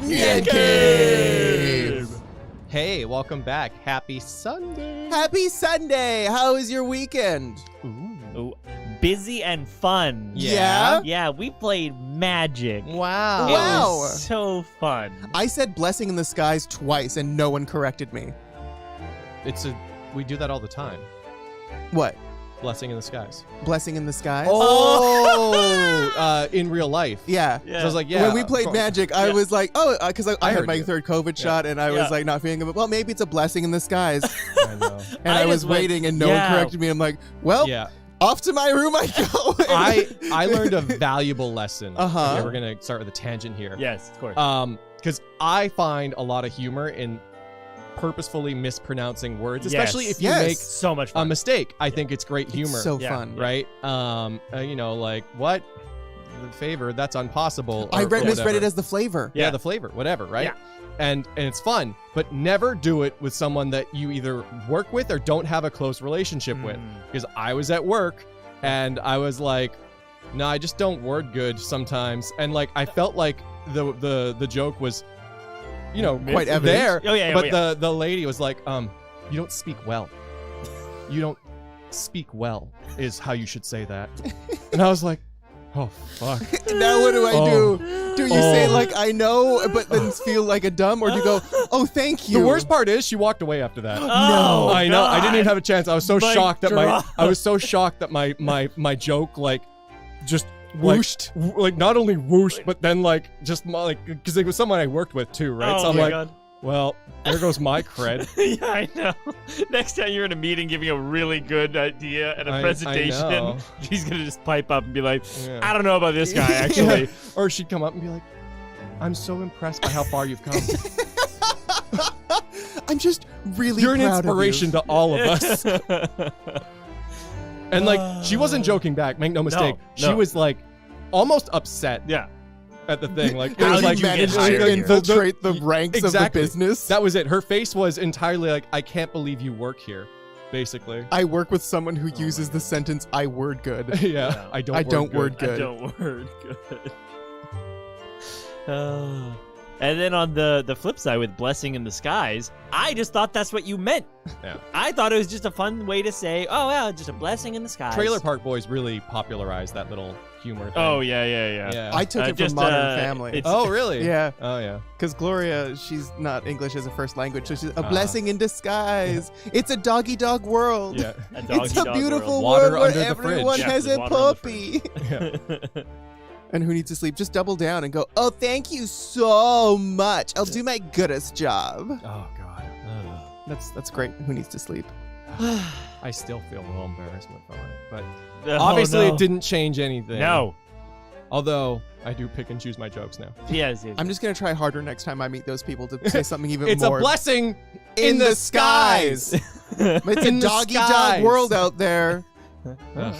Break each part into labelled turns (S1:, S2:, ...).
S1: NyanCave!
S2: Hey, welcome back. Happy Sunday.
S1: Happy Sunday! How was your weekend?
S3: Ooh, busy and fun.
S1: Yeah?
S3: Yeah, we played Magic.
S2: Wow.
S3: It
S1: Wow.
S3: was so fun.
S1: I said blessing in the skies twice and no one corrected me.
S2: We do that all the time.
S1: What?
S2: Blessing in the skies.
S1: Blessing in the skies?
S2: In real life.
S1: Yeah.
S2: So I was like, yeah.
S1: When we played Magic, I was like, because I had
S2: heard
S1: my
S2: you.
S1: third COVID shot and I was like not feeling good. Well, maybe it's a blessing in the skies.
S2: I know.
S1: And I was waiting and no one corrected me. I'm like, well,
S2: Yeah.
S1: off to my room I go.
S2: I learned a valuable lesson.
S1: Uh-huh.
S2: Okay, we're going to start with a tangent here.
S3: Yes, of course.
S2: Because I find a lot of humor in purposefully mispronouncing words, especially if you make
S3: so much
S2: a
S3: fun.
S2: mistake. I think it's great humor.
S1: It's so fun.
S2: Right? Like, what? The favor, that's impossible.
S1: I misread
S2: whatever.
S1: it as the flavor.
S2: Yeah, the flavor, whatever, right?
S3: Yeah.
S2: And it's fun, but never do it with someone that you either work with or don't have a close relationship with. Because I was at work and I was like, no, I just don't word good sometimes. And like, I felt like the joke was,
S1: Quite evident.
S2: there.
S3: Oh, yeah,
S2: But the lady was like, you don't speak well. You don't speak well is how you should say that. And I was like, oh, fuck.
S1: Now what do I do? Do you say like, I know, but then feel like a dumb? Or do you go, oh, thank you?
S2: The worst part is she walked away after that.
S3: No.
S2: I know. I didn't even have a chance. I was so
S3: Mic
S2: shocked that
S3: drop.
S2: I was so shocked that my joke just
S1: Whooshed.
S2: like not only whooshed, but then because it was someone I worked with too, right?
S3: Oh
S2: so I'm
S3: my
S2: like,
S3: God.
S2: well, there goes my cred.
S3: Yeah, I know. Next time you're in a meeting giving a really good idea at a
S2: I
S3: presentation,
S2: know.
S3: she's going to just pipe up and be like,
S2: Yeah.
S3: I don't know about this guy, actually.
S2: Or she'd come up and be like, I'm so impressed by how far you've come.
S1: I'm just really
S2: You're an
S1: proud
S2: inspiration
S1: of
S2: to all of us. And like, she wasn't joking back. Make no mistake. She
S3: no.
S2: was like almost upset
S3: Yeah.
S2: at the thing. Like, it
S1: How
S2: was
S1: did
S2: like
S1: you manage
S3: hired
S1: to
S3: here?
S1: infiltrate the ranks
S2: Exactly.
S1: of the business?
S2: That was it. Her face was entirely like, I can't believe you work here, basically.
S1: I work with someone who uses the sentence, I word good.
S2: Yeah,
S3: No.
S2: I don't
S1: word
S3: I
S1: good.
S3: don't word good. And then on the flip side with blessing in the skies, I just thought that's what you meant.
S2: Yeah.
S3: I thought it was just a fun way to say, oh, well, just a blessing in the skies.
S2: Trailer Park Boys really popularized that little humor thing.
S3: Oh, yeah.
S2: Yeah.
S1: I took it
S3: Just,
S1: from Modern Family.
S3: it's-
S2: Oh, really?
S1: Yeah,
S2: Oh, yeah.
S1: because Gloria, she's not English as a first language, so she's a blessing in disguise. It's a dog world.
S2: Yeah.
S3: A doggy
S1: It's a
S3: dog
S1: beautiful
S2: Water
S1: world
S2: under
S1: where
S2: the fridge.
S1: everyone
S3: Yeah,
S1: has
S3: there's
S1: a
S3: water under the
S1: puppy.
S2: Yeah.
S1: And who needs to sleep? Just double down and go, oh, thank you so much. I'll do my goodest job.
S2: Oh, God.
S1: That's great. Who needs to sleep?
S2: I still feel a little embarrassment from it. But
S3: Oh,
S2: obviously
S3: no.
S2: it didn't change anything.
S3: No.
S2: Although, I do pick and choose my jokes now.
S3: Yes.
S1: I'm just going to try harder next time I meet those people to say something even
S2: It's
S1: more.
S2: a blessing
S1: in the skies. It's
S2: In
S1: a
S2: the
S1: doggy dog
S2: skies.
S1: world out there.
S2: Ugh.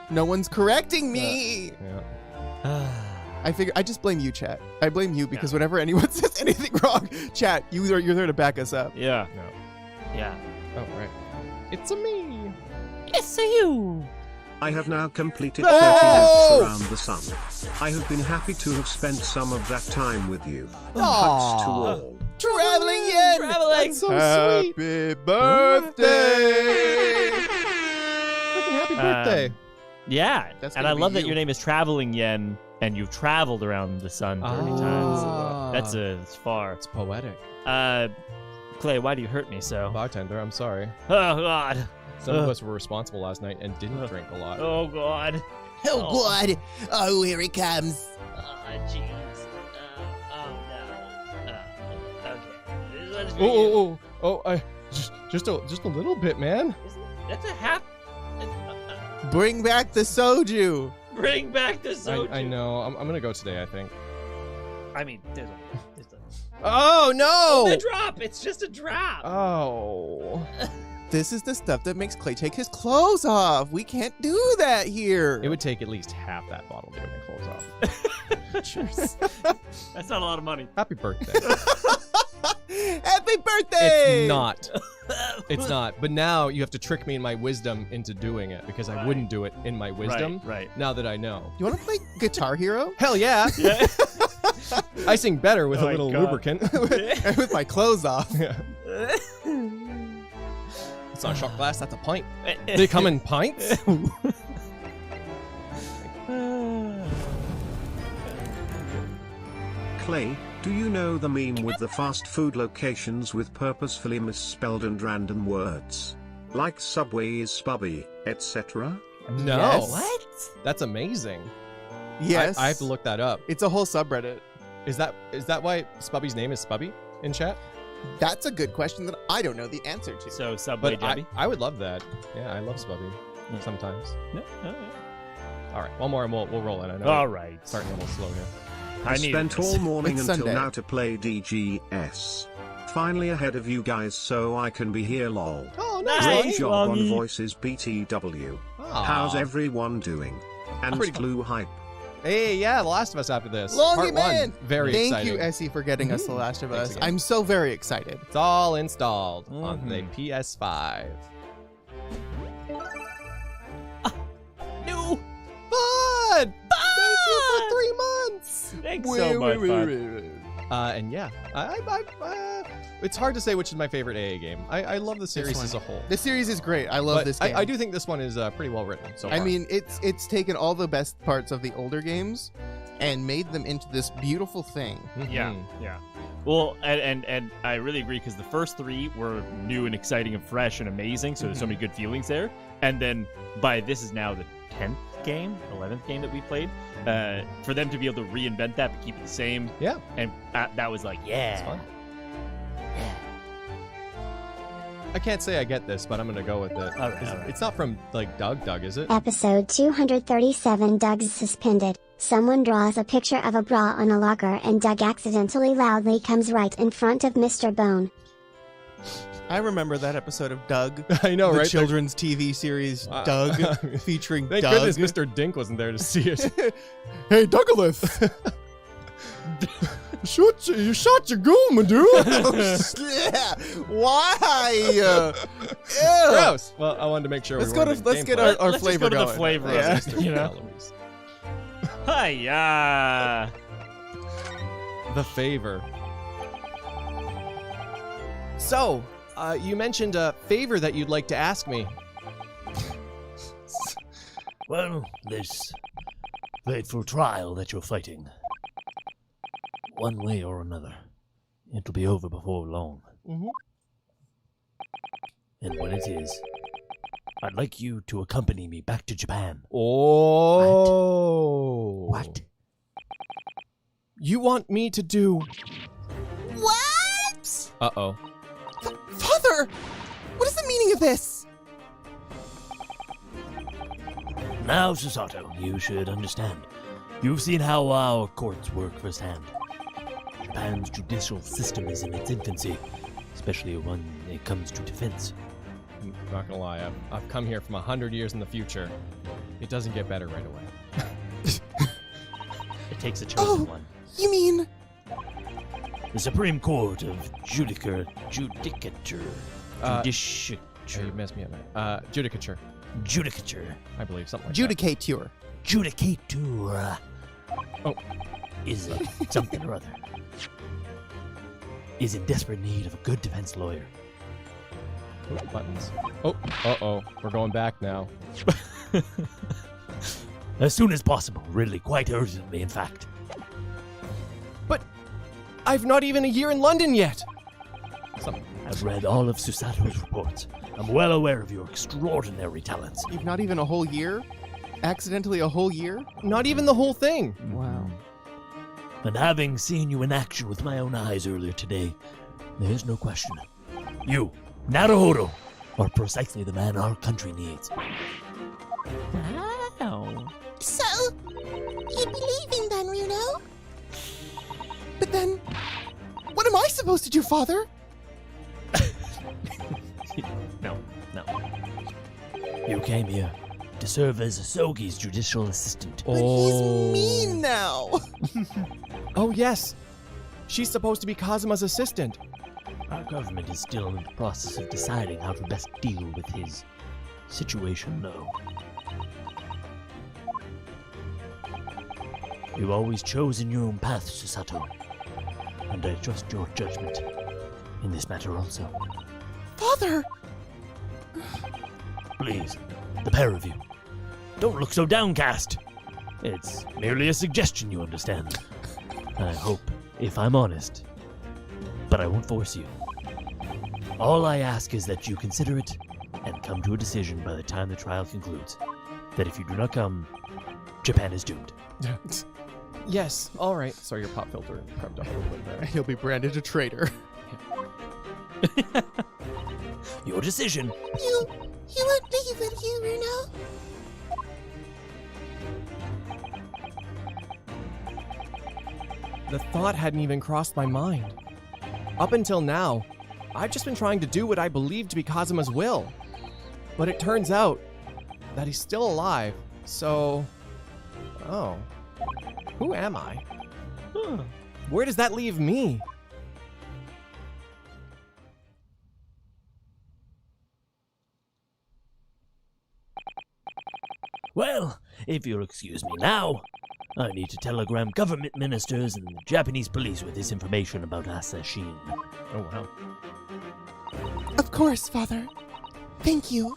S1: No one's correcting me.
S2: Yeah.
S1: I figure I just blame you, chat. I blame you because whenever anyone says anything wrong, chat, you're there to back us up.
S3: Yeah.
S2: No.
S3: Yeah.
S2: Oh, right. It's a me.
S3: It's a you.
S4: I have now completed 30
S1: Oh!
S4: laps around the sun. I have been happy to have spent some of that time with you.
S2: Aw.
S4: Hugs to all.
S1: Traveling in.
S3: Traveling.
S2: That's so
S1: Happy
S2: sweet.
S1: birthday.
S2: Freaking happy birthday.
S3: Yeah.
S1: That's
S3: And
S1: gonna
S3: I
S1: be
S3: love that
S1: you.
S3: your name is Traveling Yen and you've traveled around the sun 30
S2: Ah.
S3: times. It's far.
S2: It's poetic.
S3: Clay, why do you hurt me so?
S2: Bartender, I'm sorry.
S3: Oh, God.
S2: Some of us were responsible last night and didn't drink a lot.
S3: Oh, God.
S1: Oh, God. Oh, here he comes.
S3: Oh, jeez. Oh, no. Okay. This one's for you.
S2: Just a little bit, man.
S3: That's a half.
S1: Bring back the soju.
S3: Bring back the soju.
S2: I know. I'm gonna go today, I think.
S3: I mean, there's a
S2: Oh no!
S3: the drop. It's just a drop.
S2: Oh.
S1: This is the stuff that makes Clay take his clothes off. We can't do that here.
S2: It would take at least half that bottle to get my clothes off.
S3: Cheers. That's not a lot of money.
S2: Happy birthday.
S1: Happy birthday!
S2: It's not. It's not. But now you have to trick me in my wisdom into doing it because I wouldn't do it in my wisdom.
S3: Right.
S2: Now that I know.
S1: You want to play Guitar Hero?
S2: Hell yeah.
S3: Yeah.
S2: I sing better with
S3: Oh
S2: a
S3: my
S2: little
S3: God.
S2: lubricant.
S1: And with my clothes off.
S2: It's not a shot glass, that's a pint. They come in pints?
S4: Clay, do you know the meme with the fast food locations with purposefully misspelled and random words? Like Subway is Spubby, etc.?
S2: No.
S1: Yes.
S3: What?
S2: That's amazing.
S1: Yes.
S2: I have to look that up.
S1: It's a whole subreddit.
S2: Is that why Spubby's name is Spubby in chat?
S1: That's a good question that I don't know the answer to.
S3: So Subway
S2: But
S3: Jebby?
S2: I would love that. Yeah, I love Spubby sometimes. All right, one more and we'll roll it. I know.
S3: All right.
S2: Starting a little slow here.
S4: I
S3: need
S4: spent
S3: this.
S4: all morning
S1: It's
S4: until
S1: Sunday.
S4: now to play DGS. Finally ahead of you guys so I can be here lol.
S2: Oh,
S3: Nice.
S4: Great
S3: Nice.
S4: job on
S3: Longy.
S4: voices BTW.
S2: Aw.
S4: How's everyone doing? And
S2: Pretty
S4: Clue hype.
S2: Hey, yeah, The Last of Us after this.
S1: Longy
S2: Part
S1: man!
S2: 1. Very
S1: Thank
S2: exciting.
S1: you, Essie, for getting us The Last of
S2: Thanks
S1: Us.
S2: again.
S1: I'm so very excited.
S2: It's all installed on the
S3: Mhm.
S2: PS5.
S3: No.
S2: Bud! Thank you for 3 months!
S3: Thanks so much, bud.
S2: And yeah, it's hard to say which is my favorite AA game. I love the series
S1: one.
S2: as a whole.
S1: The series is great. I love
S2: But
S1: this game.
S2: I do think this one is pretty well written so far.
S1: I mean, it's taken all the best parts of the older games and made them into this beautiful thing.
S3: Yeah,
S2: Mhm.
S3: yeah. Well, and I really agree because the first 3 were new and exciting and fresh and amazing. So there's so many good feelings there. And then this is now the 10th game, 11th game that we played. For them to be able to reinvent that but keep it the same,
S2: Yeah,
S3: and that was like, yeah,
S2: it's fun. I can't say I get this, but I'm gonna go with it.
S3: All right,
S2: Is-
S3: all right.
S2: It's not from like Doug, is it?
S5: Episode 237 Doug's suspended. Someone draws a picture of a bra on a locker and Doug accidentally loudly comes right in front of Mr. Bone.
S1: I remember that episode of Doug,
S2: I know,
S1: the
S2: right?
S1: children's TV series Doug, featuring
S2: Thank
S1: Doug.
S2: goodness Mr. Dink wasn't there to see it.
S1: Hey, Douglas!
S2: You shot your goon, dude.
S1: Yeah. Why? Ew.
S2: Gross. Well, I wanted to make sure.
S1: Let's
S2: we
S1: go
S2: weren't
S1: to
S2: in
S1: let's get
S2: gameplay.
S1: our
S3: Let's just
S1: flavor
S3: go to the
S1: going.
S3: flavor of
S1: Yeah.
S3: this, you know?
S2: Calories.
S3: Hiya.
S2: The favor. So, you mentioned a favor that you'd like to ask me.
S6: Well, this fateful trial that you're fighting, one way or another, it'll be over before long.
S2: Mm-hmm.
S6: And when it is, I'd like you to accompany me back to Japan.
S2: Oh.
S6: What?
S2: You want me to do?
S1: What?
S2: Uh-oh.
S1: Father, what is the meaning of this?
S6: Now, Susato, you should understand. You've seen how our courts work firsthand. Japan's judicial system is in its infancy, especially when it comes to defense.
S2: I'm not gonna lie, I've come here from 100 years in the future. It doesn't get better right away.
S3: It takes a chosen one.
S1: You mean
S6: The Supreme Court of Judicature.
S2: Yeah, you
S6: Judicature.
S2: messed me up, man. Judicature,
S6: Judicature.
S2: I believe, something like
S1: judicature?
S6: Judicature.
S2: Oh.
S6: Is something or other. Is in desperate need of a good defense lawyer.
S2: that. Oh, buttons. Oh, uh-oh. We're going back now.
S6: As soon as possible, really, quite urgently, in fact.
S2: But I've not even a year in London yet. Something.
S6: I've read all of Susato's reports. I'm well aware of your extraordinary talents.
S1: You've not even a whole year? Accidentally a whole year?
S2: Not even the whole thing.
S1: Wow.
S6: And having seen you in action with my own eyes earlier today, there's no question. You, Naruhodo, are precisely the man our country needs.
S3: Wow.
S1: So, you believe in then, Runo? But then, what am I supposed to do, Father?
S3: No.
S6: You came here to serve as Asogi's judicial assistant.
S1: But he's mean now.
S2: Oh, yes. She's supposed to be Kazuma's assistant.
S6: Our government is still in the process of deciding how to best deal with his situation, though. You've always chosen your own path, Susato, and I trust your judgment in this matter also.
S1: Father!
S6: Please, the pair of you, don't look so downcast. It's merely a suggestion, you understand. I hope, if I'm honest, but I won't force you. All I ask is that you consider it and come to a decision by the time the trial concludes. That if you do not come, Japan is doomed.
S2: Yes, all right. Sorry, your pop filter crept up a little bit there.
S7: He'll be branded a traitor.
S6: Your decision.
S1: You won't leave, will you, Runo?
S2: The thought hadn't even crossed my mind. Up until now, I've just been trying to do what I believed to be Kazuma's will. But it turns out that he's still alive, so... Oh. Who am I? Where does that leave me?
S6: Well, if you'll excuse me now, I need to telegram government ministers and the Japanese police with this information about Asashin.
S2: Oh, wow.
S1: Of course, Father. Thank you.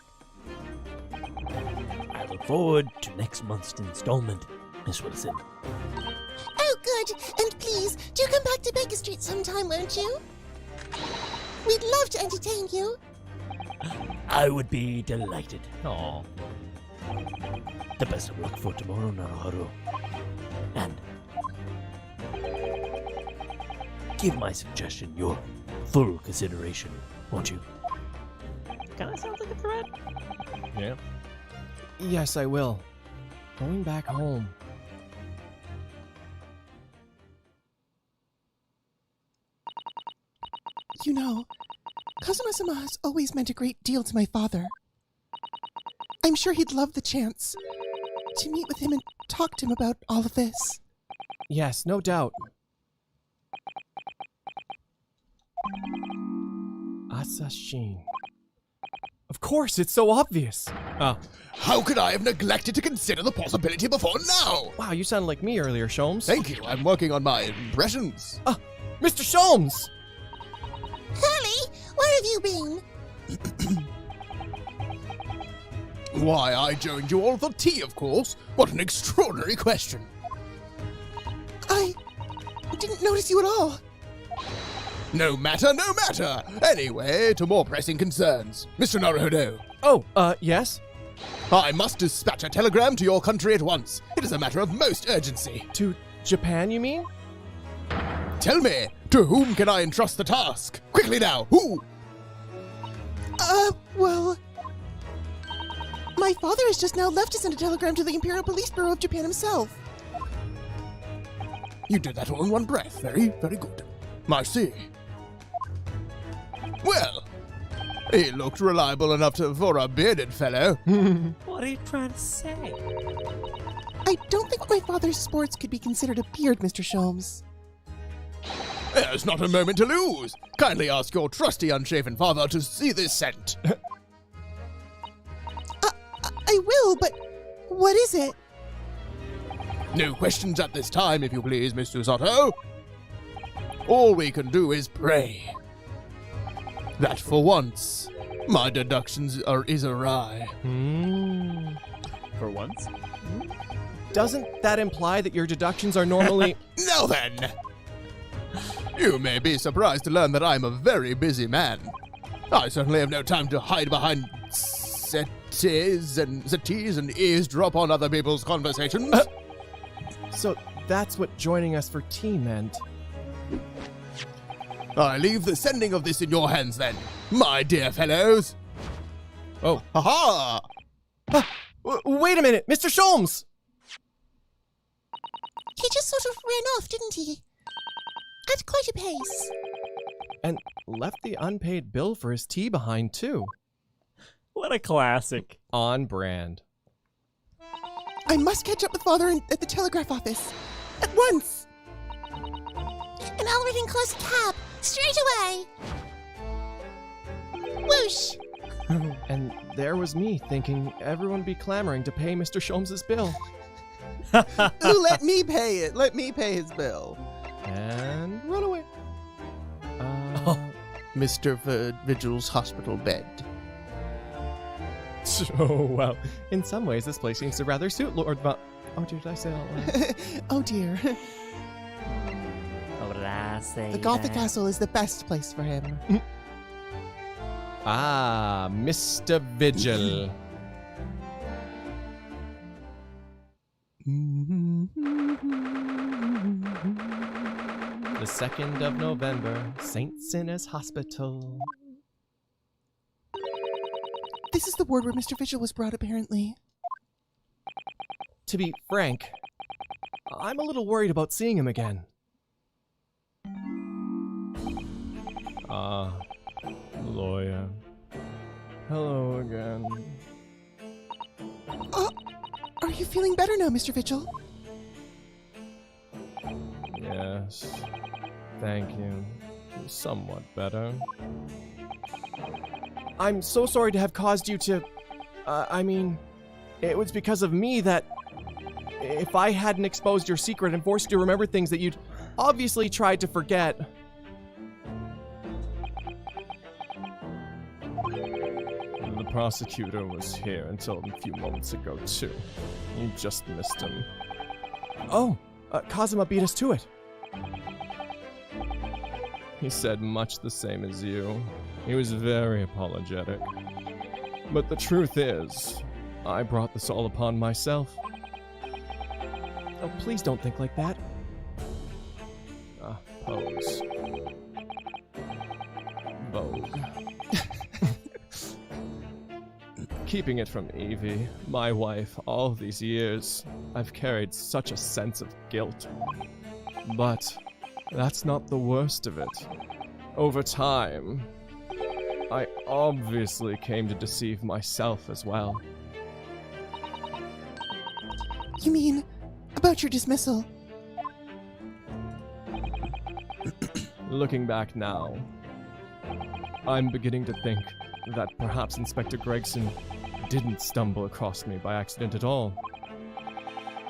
S6: I look forward to next month's installment, Miss Wilson.
S1: Oh, good. And please, do come back to Baker Street sometime, won't you? We'd love to entertain you.
S6: I would be delighted.
S2: Aw.
S6: The best of luck for tomorrow, Naruharu. And give my suggestion your full consideration, won't you?
S3: Kinda sounds like a threat.
S2: Yeah. Yes, I will. Going back home.
S1: You know, Kazuma-sama has always meant a great deal to my father. I'm sure he'd love the chance to meet with him and talk to him about all of this.
S2: Yes, no doubt. Asashin. Of course, it's so obvious. Oh,
S7: How could I have neglected to consider the possibility before now?
S2: wow, you sounded like me earlier, Sholmes.
S7: Thank you, I'm working on my impressions.
S2: Mr. Sholmes!
S1: Hurley, where have you been?
S7: Why, I joined you all for tea, of course. What an extraordinary question.
S1: I didn't notice you at all.
S7: No matter, no matter. Anyway, to more pressing concerns. Mr. Naruhodo,
S2: Oh, yes?
S7: I must dispatch a telegram to your country at once. It is a matter of most urgency.
S2: To Japan, you mean?
S7: Tell me, to whom can I entrust the task? Quickly now, who?
S1: Well... My father has just now left to send a telegram to the Imperial Police Bureau of Japan himself.
S7: You did that all in one breath. Very, very good. Merci. Well, he looked reliable enough for a bearded fellow.
S3: What are you trying to say?
S1: I don't think my father's sports could be considered a beard, Mr. Sholmes.
S7: There's not a moment to lose. Kindly ask your trusty unshaven father to see this sent.
S1: I will, but what is it?
S7: No questions at this time, if you please, Mr. Sato. All we can do is pray that for once, my deductions is awry.
S3: For once?
S2: Doesn't that imply that your deductions are normally...
S7: Now then, you may be surprised to learn that I'm a very busy man. I certainly have no time to hide behind settees and eavesdrop on other people's conversations.
S2: So that's what joining us for tea meant.
S7: I leave the sending of this in your hands then, my dear fellows.
S2: Oh.
S7: Ha
S2: Wait a minute, Mr. Sholmes!
S1: He just sort of ran off, didn't he? At quite a pace.
S2: And left the unpaid bill for his tea behind, too.
S3: What a classic.
S2: On brand.
S1: I must catch up with father at the telegraph office. At once. And I'll ring and close a cab. Straight away. Whoosh!
S2: And there was me thinking everyone would be clamoring to pay Mr. Sholmes' bill.
S8: Ooh, let me pay it. Let me pay his bill.
S2: And run away.
S7: Mr. Vigil's hospital bed.
S2: Oh, well, in some ways, this place seems to rather suit Lord Oh, dear, did I say that out loud?
S1: Oh dear.
S6: Oh, did I say
S1: The Gothic
S6: that?
S1: Castle is the best place for him.
S2: Ah, Mr. Vigil. The 2nd of November, St. Sinner's Hospital.
S1: This is the ward where Mr. Vigil was brought, apparently.
S2: To be frank, I'm a little worried about seeing him again. Lawyer. Hello again.
S1: Are you feeling better now, Mr. Vigil?
S2: Yes. Thank you. Somewhat better. I'm so sorry to have caused you to... it was because of me that... If I hadn't exposed your secret and forced you to remember things that you'd obviously tried to forget... The prosecutor was here until a few moments ago, too. You just missed him. Oh, Kazuma beat us to it. He said much the same as you. He was very apologetic. But the truth is, I brought this all upon myself. Oh, please don't think like that. Pose. Vogue. Keeping it from Evie, my wife, all these years, I've carried such a sense of guilt. But that's not the worst of it. Over time, I obviously came to deceive myself as well.
S1: You mean about your dismissal?
S2: Looking back now, I'm beginning to think that perhaps Inspector Gregson didn't stumble across me by accident at all.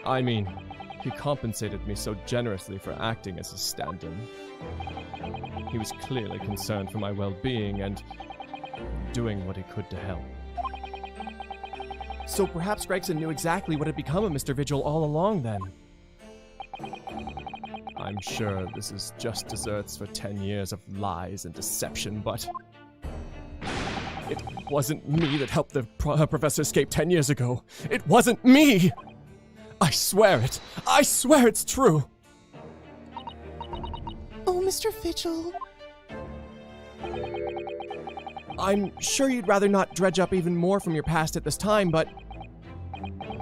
S2: I mean, he compensated me so generously for acting as his stand-in. He was clearly concerned for my well-being and doing what he could to help. So perhaps Gregson knew exactly what had become of Mr. Vigil all along then. I'm sure this is just desserts for 10 years of lies and deception, but it wasn't me that helped the professor escape 10 years ago. It wasn't me! I swear it! I swear it's true!
S1: Oh, Mr. Vigil.
S2: I'm sure you'd rather not dredge up even more from your past at this time, but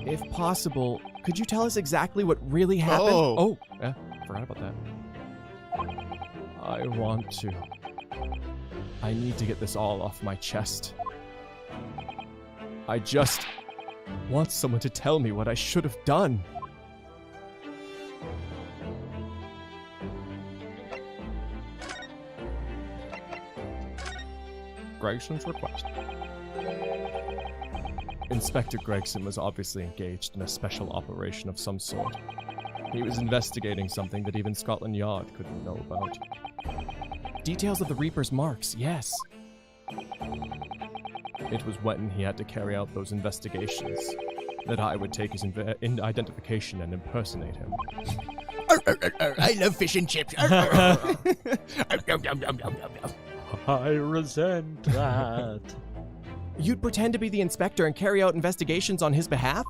S2: if possible, could you tell us exactly what really happened? Oh, yeah, forgot about that. I want to. I need to get this all off my chest. I just want someone to tell me what I should have done. Gregson's request. Inspector Gregson was obviously engaged in a special operation of some sort. He was investigating something that even Scotland Yard couldn't know about. Details of the Reaper's marks, yes. It was when he had to carry out those investigations that I would take his identification and impersonate him.
S7: I love fish and chips.
S3: I resent that.
S2: You'd pretend to be the inspector and carry out investigations on his behalf?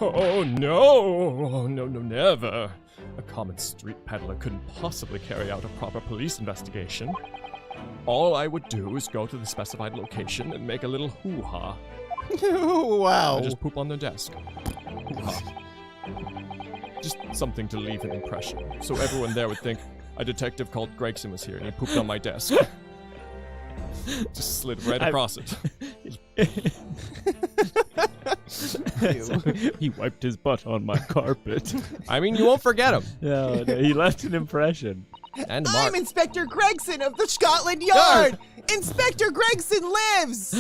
S2: Oh, no! Oh, no, never. A common street peddler couldn't possibly carry out a proper police investigation. All I would do is go to the specified location and make a little hoo-ha.
S8: Wow.
S2: I just poop on their desk. Hoo-ha. Just something to leave an impression, so everyone there would think a detective called Gregson was here and he pooped on my desk. Just slid right across it.
S3: He wiped his butt on my carpet.
S2: I mean, you won't forget him.
S3: No, he left an impression.
S2: And a mark.
S8: I'm Inspector Gregson of the Scotland Yard, Inspector Gregson lives!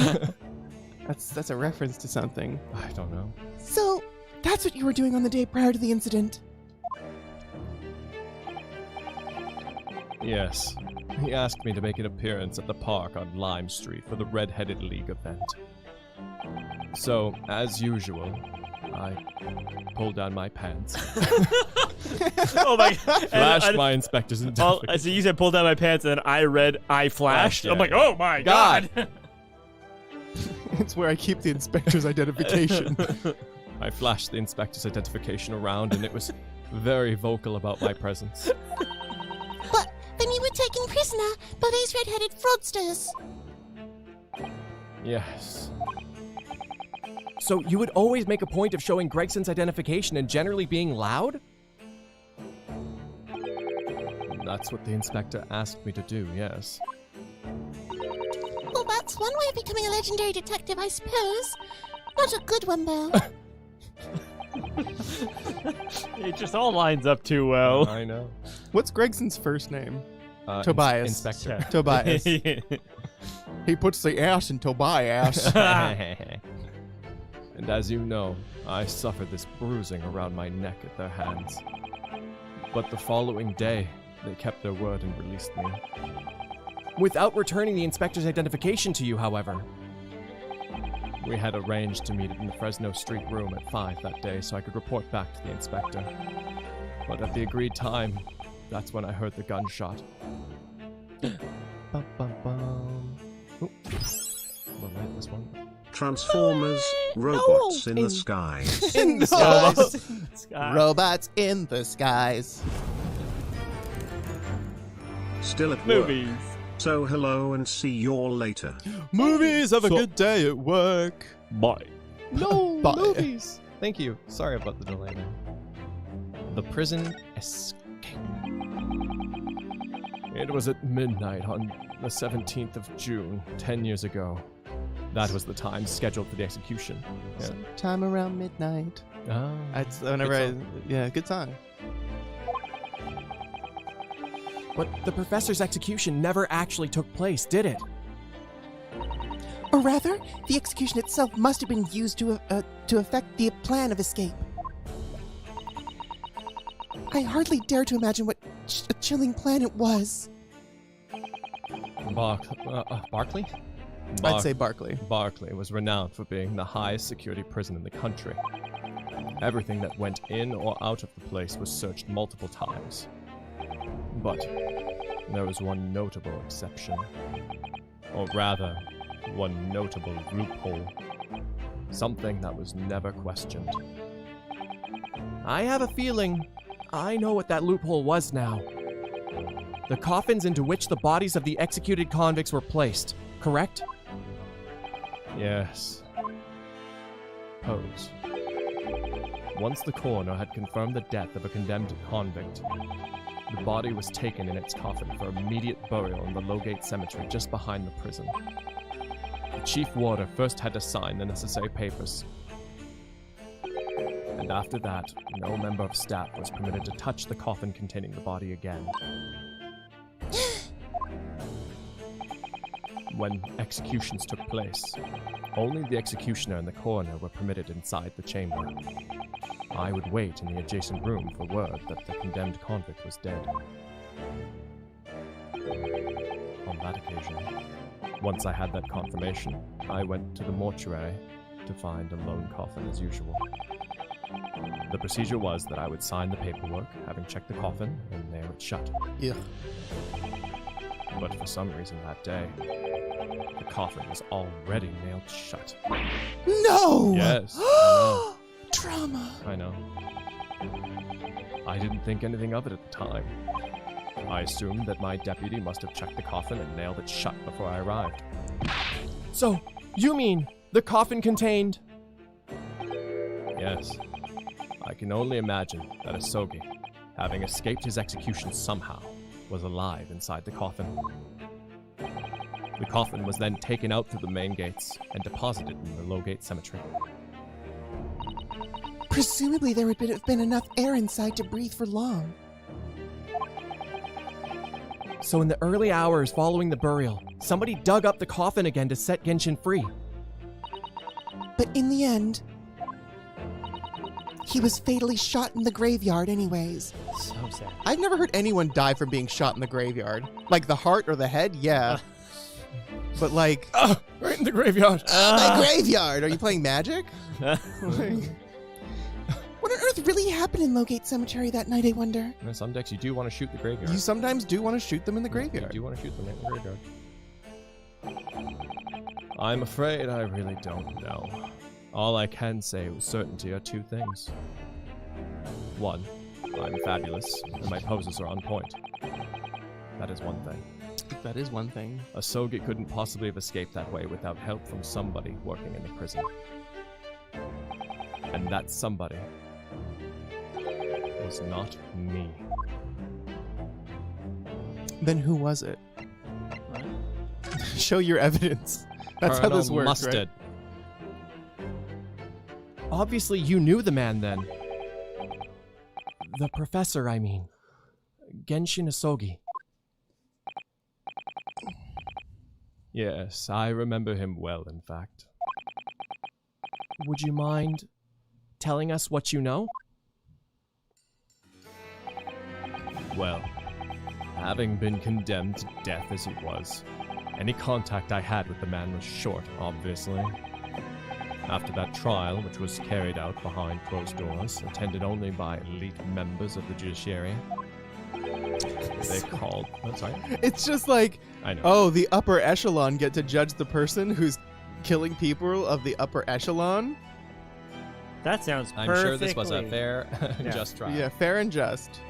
S8: That's a reference to something.
S2: I don't know.
S1: So, that's what you were doing on the day prior to the incident.
S2: Yes. He asked me to make an appearance at the park on Lime Street for the Red-Headed League event. So, as usual, I pulled down my pants,
S3: Oh my god.
S2: flashed my inspector's
S3: So
S2: identification.
S3: you said pull down my pants, and then I read I flashed.
S2: Yeah.
S3: I'm like, oh my god.
S8: It's where I keep the inspector's identification.
S2: I flashed the inspector's identification around, and it was very vocal about my presence.
S1: But then you were taken prisoner by these red-headed fraudsters.
S2: Yes. So you would always make a point of showing Gregson's identification and generally being loud? That's what the inspector asked me to do, yes.
S1: Well, that's one way of becoming a legendary detective, I suppose. Not a good one, though.
S3: It just all lines up too well.
S2: I know.
S8: What's Gregson's first name?
S2: Tobias.
S8: Tobias.
S2: Inspector.
S8: Tobias. He puts the ass in Tobias.
S2: And as you know, I suffered this bruising around my neck at their hands. But the following day, they kept their word and released me. Without returning the inspector's identification to you, however. We had arranged to meet in the Fresno Street room at 5 that day so I could report back to the inspector. But at the agreed time, that's when I heard the gunshot. Bum-bum-bum. Oop. We'll light this one.
S4: Transformers, robots in the skies.
S8: In the skies. Robots in the skies.
S4: Still at work.
S3: Movies.
S4: So hello and see you all later.
S8: Movies, have a good day at work.
S3: Bye.
S2: No,
S8: Bye.
S2: movies! Thank you. Sorry about the delay there. The Prison Escape. It was at midnight on the 17th of June, 10 years ago. That was the time scheduled for the execution. Yeah.
S8: Time around midnight.
S2: Ah.
S8: That's whenever
S2: Good
S8: yeah, good song.
S2: But the professor's execution never actually took place, did it?
S1: Or rather, the execution itself must have been used to affect the plan of escape. I hardly dare to imagine what a chilling plan it was.
S2: Barclay?
S8: I'd say Barclay.
S2: Barclay was renowned for being the highest security prison in the country. Everything that went in or out of the place was searched multiple times. But there was one notable exception. Or rather, one notable loophole. Something that was never questioned. I have a feeling I know what that loophole was now. The coffins into which the bodies of the executed convicts were placed, correct? Yes. Pose. Once the coroner had confirmed the death of a condemned convict, the body was taken in its coffin for immediate burial in the Lowgate Cemetery just behind the prison. The chief warder first had to sign the necessary papers. And after that, no member of staff was permitted to touch the coffin containing the body again. When executions took place, only the executioner and the coroner were permitted inside the chamber. I would wait in the adjacent room for word that the condemned convict was dead. On that occasion, once I had that confirmation, I went to the mortuary to find a lone coffin as usual. The procedure was that I would sign the paperwork, having checked the coffin, and nail it shut.
S8: Yeah.
S2: But for some reason that day, the coffin was already nailed shut.
S1: No!
S2: Yes, I
S1: Trauma.
S2: know. I know. I didn't think anything of it at the time. I assumed that my deputy must have checked the coffin and nailed it shut before I arrived. So, you mean the coffin contained... Yes. I can only imagine that Asogi, having escaped his execution somehow, was alive inside the coffin. The coffin was then taken out through the main gates and deposited in the Lowgate Cemetery.
S1: Presumably there would have been enough air inside to breathe for long.
S2: So in the early hours following the burial, somebody dug up the coffin again to set Genshin free.
S1: But in the end, he was fatally shot in the graveyard anyways.
S3: So sad.
S8: I've never heard anyone die from being shot in the graveyard. Like the heart or the head, yeah. But like...
S2: Right in the graveyard.
S8: the graveyard! Are you playing Magic?
S1: What on earth really happened in Lowgate Cemetery that night, I wonder?
S2: In some decks, you do want to shoot the graveyard.
S8: You sometimes do want to shoot them in the
S2: You
S8: graveyard.
S2: do want to shoot them in the graveyard. I'm afraid I really don't know. All I can say with certainty are two things. One, I'm fabulous, and my poses are on point. That is one thing.
S8: That is one thing.
S2: Asogi couldn't possibly have escaped that way without help from somebody working in the prison. And that somebody was not me.
S8: Then who was it? Show your evidence. That's how this
S2: Colonel
S8: works,
S2: Mustard.
S8: right?
S2: Obviously, you knew the man then. The professor, I mean. Genshin Asogi. Yes, I remember him well, in fact. Would you mind telling us what you know? Well, having been condemned to death as he was, any contact I had with the man was short, obviously. After that trial, which was carried out behind closed doors, attended only by elite members of the judiciary, they called... Oh, sorry.
S8: It's just like,
S2: I know.
S8: oh, the upper echelon get to judge the person who's killing people of the upper echelon?
S3: That sounds
S2: I'm
S3: perfectly...
S2: sure this was a fair,
S3: Yeah.
S2: just trial.
S8: Yeah, fair and just.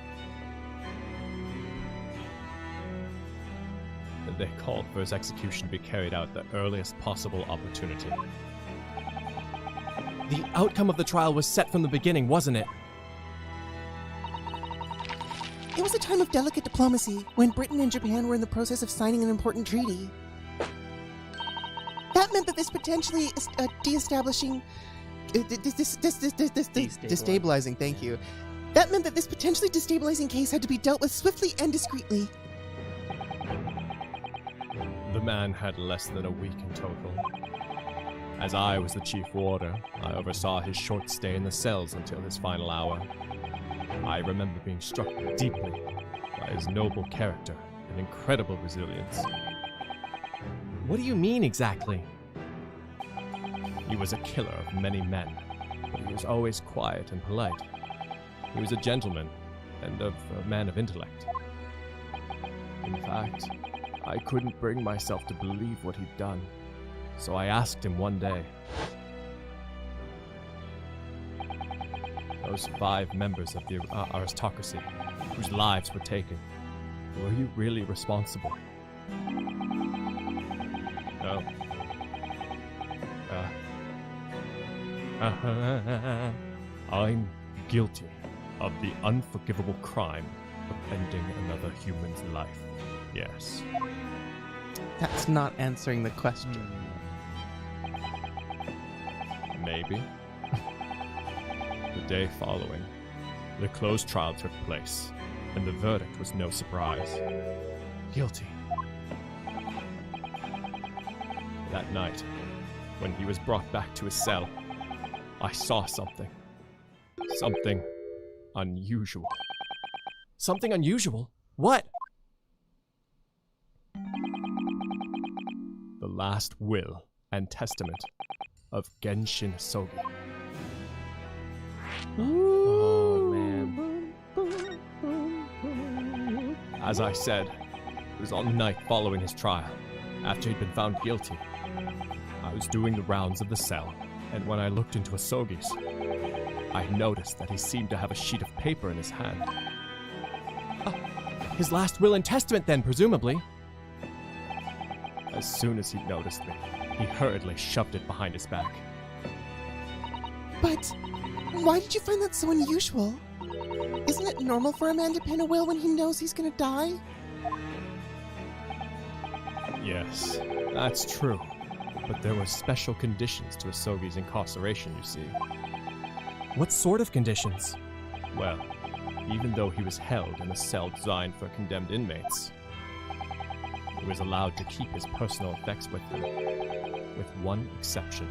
S2: They called for his execution to be carried out at the earliest possible opportunity. The outcome of the trial was set from the beginning, wasn't it?
S1: It was a time of delicate diplomacy when Britain and Japan were in the process of signing an important treaty. That meant that this potentially destabilizing,
S8: Thank you.
S1: That meant that this potentially destabilizing case had to be dealt with swiftly and discreetly.
S2: The man had less than a week in total. As I was the chief warder, I oversaw his short stay in the cells until his final hour. I remember being struck deeply by his noble character and incredible resilience. What do you mean exactly? He was a killer of many men, but he was always quiet and polite. He was a gentleman and a man of intellect. In fact, I couldn't bring myself to believe what he'd done, so I asked him one day. Those 5 members of the aristocracy, whose lives were taken, were you really responsible? No. I'm guilty of the unforgivable crime of ending another human's life. Yes.
S8: That's not answering the question.
S2: Maybe. The day following, the closed trial took place, and the verdict was no surprise. Guilty. That night, when he was brought back to his cell, I saw something. Something unusual. Something unusual? What? The last will and testament of Genshin Asogi. Oh, man. As I said, it was on the night following his trial, after he'd been found guilty. I was doing the rounds of the cell, and when I looked into Asogi's, I noticed that he seemed to have a sheet of paper in his hand. His last will and testament then, presumably. As soon as he noticed me, he hurriedly shoved it behind his back.
S1: But why did you find that so unusual? Isn't it normal for a man to pen a will when he knows he's gonna die?
S2: Yes, that's true. But there were special conditions to Asogi's incarceration, you see. What sort of conditions? Well, even though he was held in a cell designed for condemned inmates, He was allowed to keep his personal effects with him, with one exception.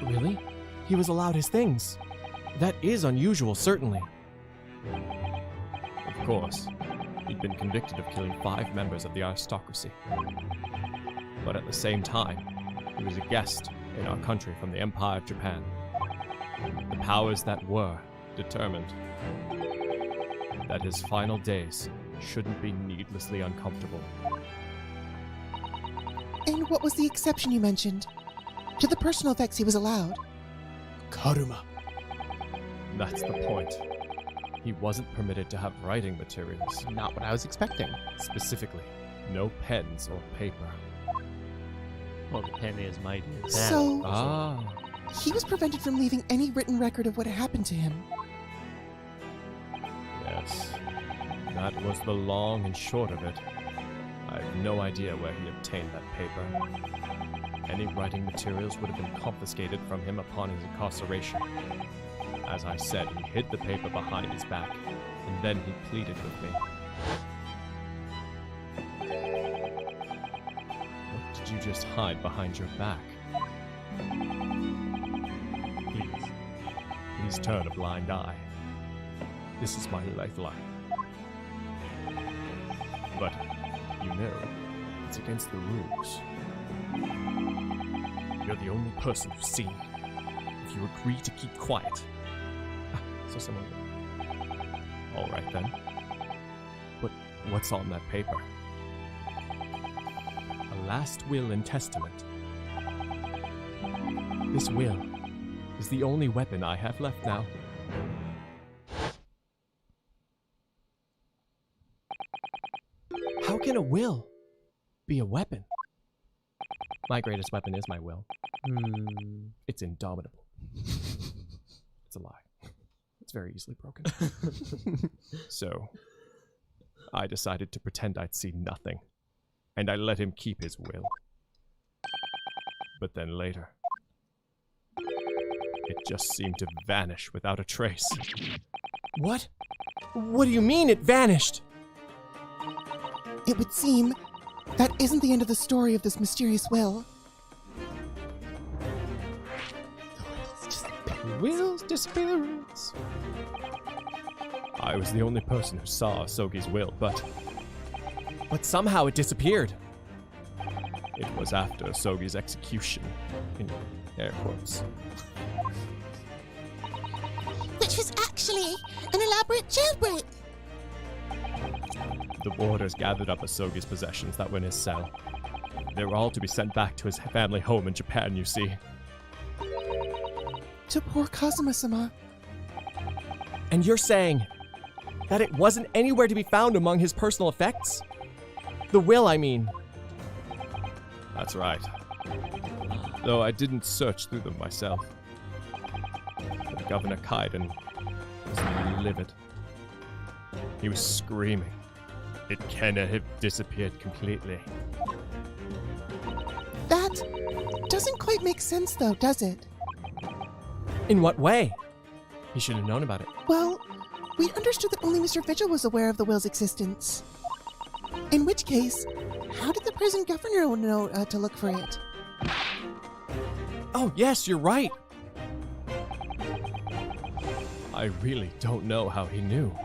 S9: Really? He was allowed his things. That is unusual, certainly.
S2: Of course, he'd been convicted of killing 5 members of the aristocracy. But at the same time, he was a guest in our country from the Empire of Japan. The powers that were determined that his final days shouldn't be needlessly uncomfortable.
S1: And what was the exception you mentioned? To the personal effects he was allowed.
S9: Karuma.
S2: That's the point. He wasn't permitted to have writing materials.
S8: Not what I was expecting.
S2: Specifically, no pens or paper.
S3: Well, the pen is mighty.
S1: So,
S2: Ah.
S1: he was prevented from leaving any written record of what happened to him.
S2: Yes. That was the long and short of it. I have no idea where he obtained that paper. Any writing materials would have been confiscated from him upon his incarceration. As I said, he hid the paper behind his back, and then he pleaded with me. What did you just hide behind your back? Please turn a blind eye. This is my lifeline. But, you know, it's against the rules. You're the only person who's seen it. If you agree to keep quiet. So someone... Alright then. But what's on that paper? A last will and testament. This will is the only weapon I have left now.
S9: How can a will be a weapon?
S2: My greatest weapon is my will. It's indomitable. It's a lie. It's very easily broken. So, I decided to pretend I'd seen nothing, and I let him keep his will. But then later, it just seemed to vanish without a trace.
S9: What? What do you mean it vanished?
S1: It would seem that isn't the end of the story of this mysterious will.
S2: Will's disappearance. I was the only person who saw Asogi's will, but
S9: somehow it disappeared.
S2: it was after Asogi's execution, in air quotes.
S1: Which was actually an elaborate jailbreak.
S2: The warders gathered up Asogi's possessions that were in his cell. They were all to be sent back to his family home in Japan, you see.
S1: To poor Kazuma-sama.
S9: And you're saying that it wasn't anywhere to be found among his personal effects? The will, I mean.
S2: That's right. Though I didn't search through them myself. But Governor Caden was livid. He was screaming. It cannot have disappeared completely.
S1: That doesn't quite make sense though, does it?
S9: In what way?
S2: He should have known about it.
S1: Well, we understood that only Mr. Vigil was aware of the will's existence. In which case, how did the prison governor know to look for it?
S9: Oh, yes, you're right.
S2: I really don't know how he knew.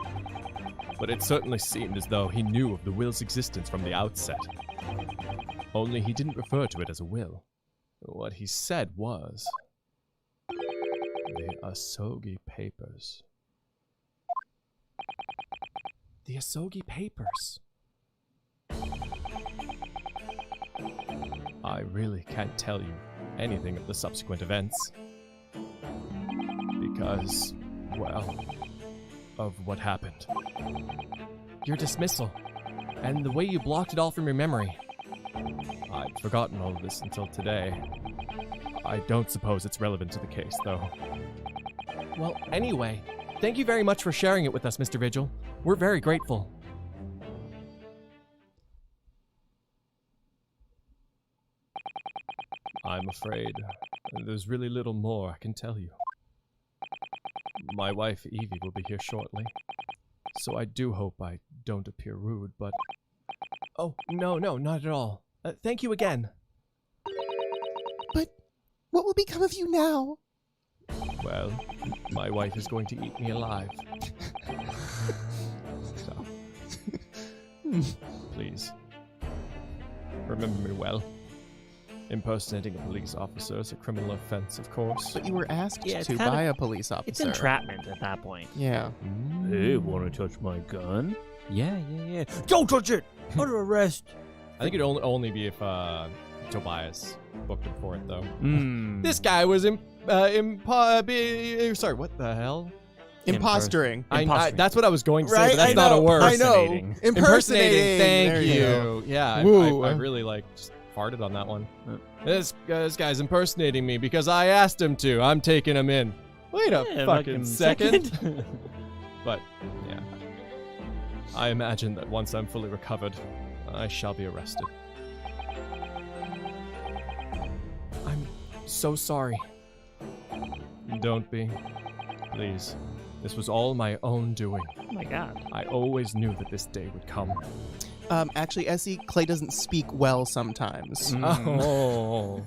S2: But it certainly seemed as though he knew of the will's existence from the outset. Only he didn't refer to it as a will. What he said was... the Asogi papers.
S9: The Asogi papers.
S2: I really can't tell you anything of the subsequent events. Because, well, of what happened.
S9: Your dismissal. And the way you blocked it all from your memory.
S2: I'd forgotten all of this until today. I don't suppose it's relevant to the case, though.
S9: Well, anyway, thank you very much for sharing it with us, Mr. Vigil. We're very grateful.
S2: I'm afraid there's really little more I can tell you. My wife, Evie, will be here shortly, so I do hope I don't appear rude, but...
S9: Oh, no, not at all. Thank you again.
S1: But what will become of you now?
S9: Well, my wife is going to eat me alive. So, please, remember me well. Impersonating a police officer is a criminal offense, of course.
S8: But you were asked
S6: Yeah, it's
S8: to
S6: kind
S8: by
S6: of-
S8: a police officer.
S6: It's entrapment at that point.
S8: Yeah.
S6: Hey, wanna touch my gun? Yeah. Don't touch it! Under arrest!
S2: I think it'd only be if Tobias booked him for it, though.
S9: This guy was sorry, what the hell?
S8: Impostering.
S9: That's what I was going to say,
S8: Right?
S9: but that's
S8: I
S9: not a
S8: know,
S9: word.
S8: I know.
S6: Impersonating.
S8: Impersonating.
S9: Thank
S8: There
S9: you.
S8: go.
S9: Yeah,
S8: Woo.
S9: I really just farted on that one. This guy's impersonating me because I asked him to. I'm taking him in. Wait a
S6: Yeah,
S9: fucking second. But, yeah. I imagine that once I'm fully recovered, I shall be arrested. I'm so sorry. Don't be. Please. This was all my own doing.
S6: Oh my god.
S9: I always knew that this day would come.
S8: Actually, Essie, Clay doesn't speak well sometimes.
S9: Oh.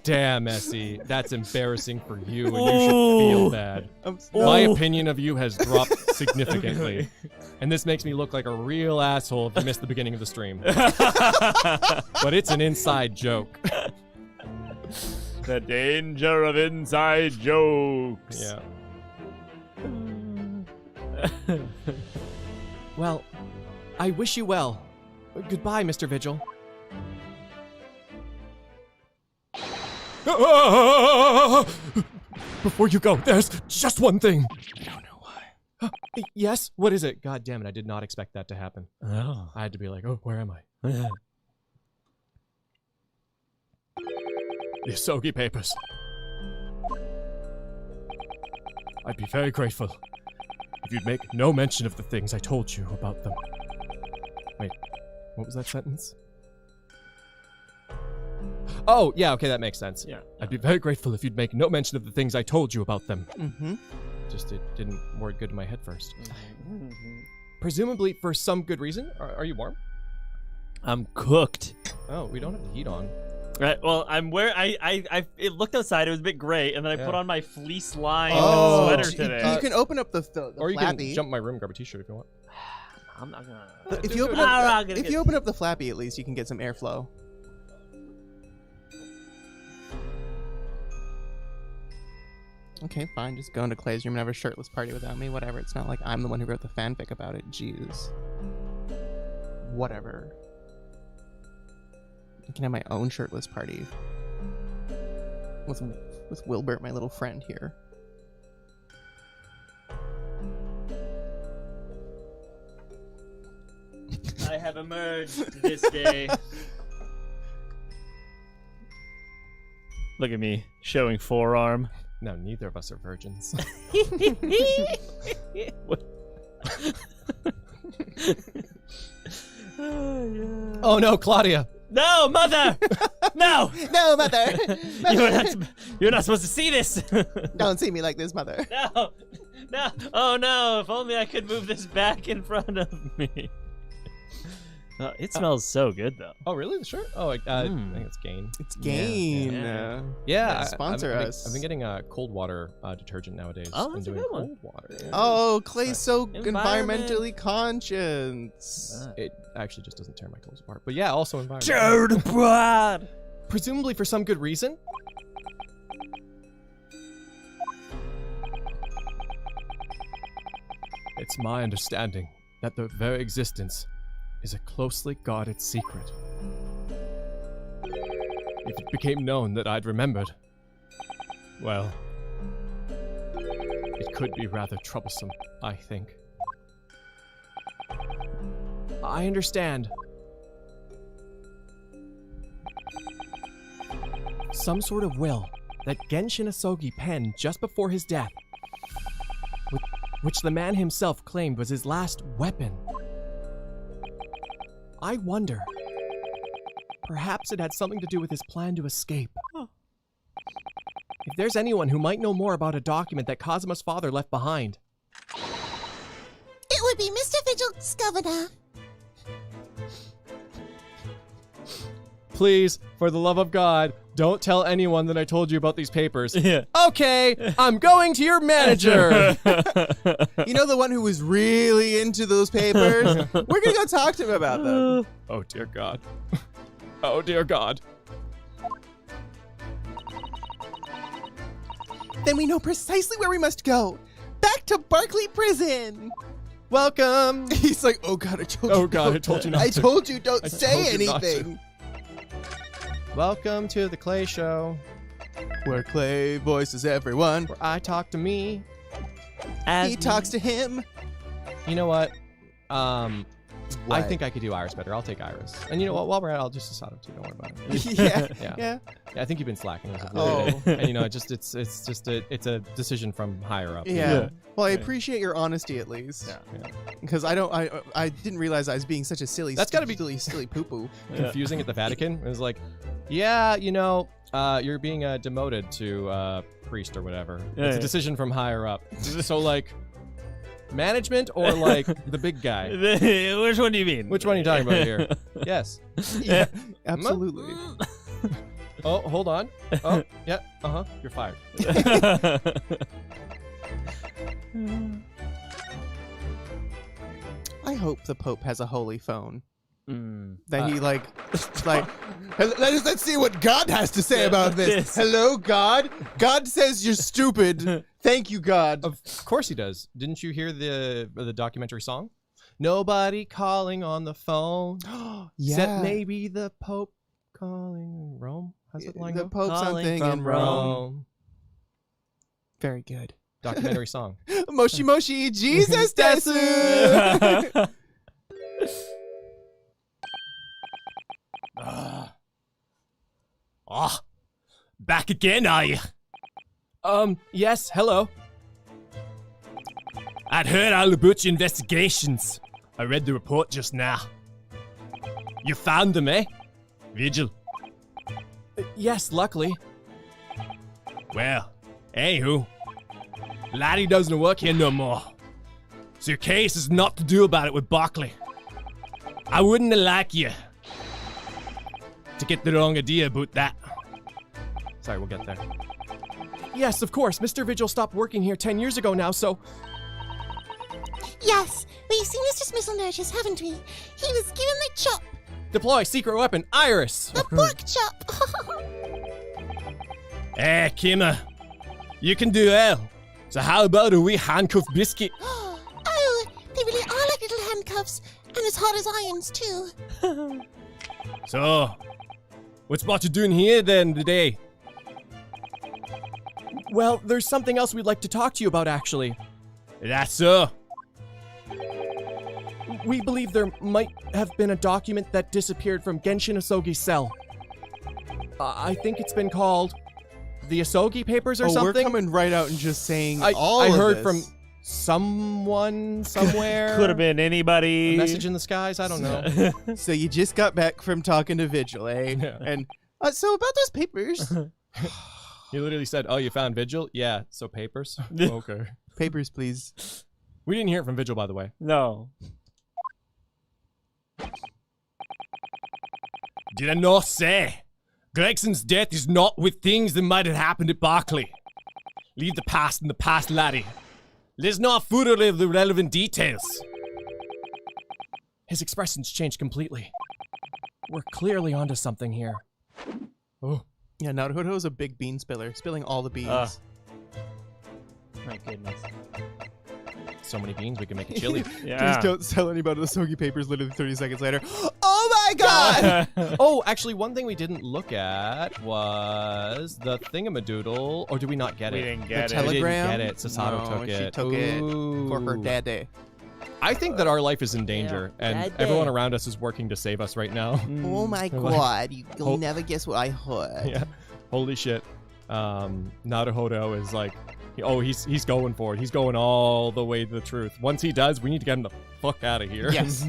S9: Damn, Essie. That's embarrassing for you, and you should feel bad. My opinion of you has dropped significantly. And this makes me look like a real asshole if you missed the beginning of the stream. But it's an inside joke.
S3: The danger of inside jokes.
S9: Yeah. Well, I wish you well. Goodbye, Mr. Vigil. Before you go, there's just one thing. I don't know why. Yes? What is it? God damn it, I did not expect that to happen.
S6: Oh.
S9: I had to be like, oh, where am I? The Asogi papers. I'd be very grateful if you'd make no mention of the things I told you about them. Wait, what was that sentence? Oh, yeah, okay, that makes sense.
S6: Yeah.
S9: I'd be very grateful if you'd make no mention of the things I told you about them.
S8: Mm-hmm.
S9: Just it didn't word good in my head first. Presumably for some good reason. Are you warm?
S6: I'm cooked.
S9: Oh, we don't have the heat on.
S6: Right. Well, I'm wearing. It looked outside. It was a bit gray, and then I put on my fleece lined sweater today.
S8: You can open up the
S2: Or you
S8: flappy.
S2: can jump in my room, grab a t-shirt if you want.
S6: I'm not gonna.
S8: If you open up, if you open up the flappy, at least you can get some airflow. Okay, fine. Just go into Clay's room and have a shirtless party without me. Whatever. It's not like I'm the one who wrote the fanfic about it. Jeez. Whatever. I can have my own shirtless party with Wilbert, my little friend here.
S6: I have emerged this day. Look at me showing forearm.
S9: No, neither of us are virgins. Oh no, Claudia!
S6: No, mother! No!
S8: No, mother!
S6: You're not supposed to see this!
S8: Don't see me like this, mother.
S6: No! No! Oh no, if only I could move this back in front of me. It smells so good, though.
S2: Oh, really? The shirt? Oh, I think it's Gain.
S8: It's Gain.
S6: Yeah.
S2: Yeah,
S8: Sponsor us.
S2: I've been getting cold water detergent nowadays.
S6: Oh,
S2: Been
S6: that's a
S2: doing
S6: good one.
S2: cold water. Yeah.
S8: Oh, Clay's so
S6: Environment.
S8: environmentally conscious.
S2: It actually just doesn't tear my clothes apart. But yeah, also environment.
S6: Jared Brad!
S9: Presumably for some good reason? It's my understanding that the very existence is a closely guarded secret. If it became known that I'd remembered, well, it could be rather troublesome, I think. I understand. Some sort of will that Genshin Asogi penned just before his death, which the man himself claimed was his last weapon. I wonder, perhaps it had something to do with his plan to escape. If there's anyone who might know more about a document that Kazuma's father left behind.
S1: It would be Mr. Vigil's governor.
S2: please, for the love of God, don't tell anyone that I told you about these papers.
S3: Yeah.
S2: Okay, I'm going to your manager.
S8: You know the one who was really into those papers? We're gonna go talk to him about them.
S2: Oh, dear God. Oh, dear God.
S1: Then we know precisely where we must go. Back to Barclay Prison.
S2: Welcome.
S8: He's like, oh God, I told you.
S2: Oh, God, I told you not
S8: I
S2: to.
S8: told you don't
S2: I
S8: say
S2: told you not to.
S8: anything.
S2: Welcome to the Clay Show,
S8: Where Clay voices everyone.
S2: where I talk to me.
S8: He talks to him.
S2: You know what? I
S8: What?
S2: think I could do Iris better. I'll take Iris. And you know what? While we're at it, I'll just Sasato too. Don't worry about it.
S8: Yeah.
S2: Yeah.
S8: Yeah.
S2: Yeah, I think you've been slacking as of
S8: Oh.
S2: late. And you know, it's a decision from higher up.
S8: Yeah. Well, I appreciate your honesty at least.
S2: Yeah.
S8: Because I didn't realize I was being such a silly.
S2: That's gotta be-
S8: silly poo poo.
S2: Confusing at the Vatican. It was like, yeah, you know, you're being demoted to priest or whatever.
S3: Yeah,
S2: It's a
S3: yeah.
S2: decision from higher up. So like, management or like the big guy?
S3: Which one do you mean?
S2: Which one are you talking about here? Yes.
S8: Yeah, absolutely.
S2: Oh, hold on. Oh, yeah. You're fired.
S8: I hope the Pope has a holy phone.
S3: Mm.
S8: That he let's see what God has to say about this. Hello, God. God says you're stupid. Thank you, God.
S2: Of course he does. Didn't you hear the documentary song? Nobody calling on the phone. Except maybe the Pope calling Rome. How's that line
S8: The
S2: go?
S8: Pope
S3: Calling
S8: something
S3: from
S8: in Rome. Very good.
S2: Documentary song.
S8: Moshi Moshi Jesus Desu.
S6: Back again, are you?
S2: Yes, hello.
S6: I'd heard all about your investigations. I read the report just now. You found them, eh? Vigil.
S2: Yes, luckily.
S6: Well, anywho, Laddie doesn't work here no more. So your case is not to do about it with Barclay. I wouldn't have liked you to get the wrong idea about that.
S2: Sorry, we'll get there. Yes, of course. Mr. Vigil stopped working here 10 years ago now, so...
S1: Yes, we've seen his dismissal notice, haven't we? He was given the chop,
S2: Deploy secret weapon, Iris!
S1: the pork chop.
S6: Kimmer, you can do well. So how about a wee handcuff biscuit?
S1: Oh, they really are like little handcuffs, and as hard as irons too.
S6: So, what's brought you doing here then today?
S2: Well, there's something else we'd like to talk to you about, actually.
S6: That's so.
S2: We believe there might have been a document that disappeared from Genshin Asogi's cell. I think it's been called the Asogi Papers or something.
S8: We're coming right out and just saying
S2: I
S8: all of
S2: heard
S8: this.
S2: from someone somewhere.
S3: Could have been anybody.
S2: A message in the skies. I don't know.
S8: So you just got back from talking to Vigil, eh?
S2: Yeah.
S8: And so about those papers.
S2: He literally said, "Oh, you found Vigil? Yeah. So papers. Okay.
S8: Papers, please.
S2: We didn't hear it from Vigil, by the way.
S3: No.
S6: Did I not say? Gregson's death is not with things that might have happened at Barclay. Leave the past in the past, laddie. Let's not fool with the relevant details.
S2: His expressions changed completely. We're clearly onto something here. Oh,
S8: Yeah, Naruto is a big bean spiller, spilling all the beans.
S3: My goodness.
S2: so many beans we can make a chili.
S3: Yeah.
S8: Just don't tell anybody the Asogi Papers literally 30 seconds later. Oh my god!
S2: Oh, actually, one thing we didn't look at was the thingamadoodle. Or did we not get
S3: We
S2: it?
S3: didn't
S8: The
S3: get it.
S8: telegram?
S2: We didn't get it. Sasato
S8: No,
S2: took
S8: she
S2: it.
S8: took it for her
S2: Ooh.
S8: daddy.
S2: I think that our life is in danger, and
S8: Daddy.
S2: everyone around us is working to save us right now.
S8: Oh my
S2: They're like,
S8: god, you'll
S2: "Oh."
S8: never guess what I heard.
S2: Yeah. Holy shit. Naruhodo is like, he's going for it. He's going all the way to the truth. Once he does, we need to get him the fuck out of here.
S8: Yes.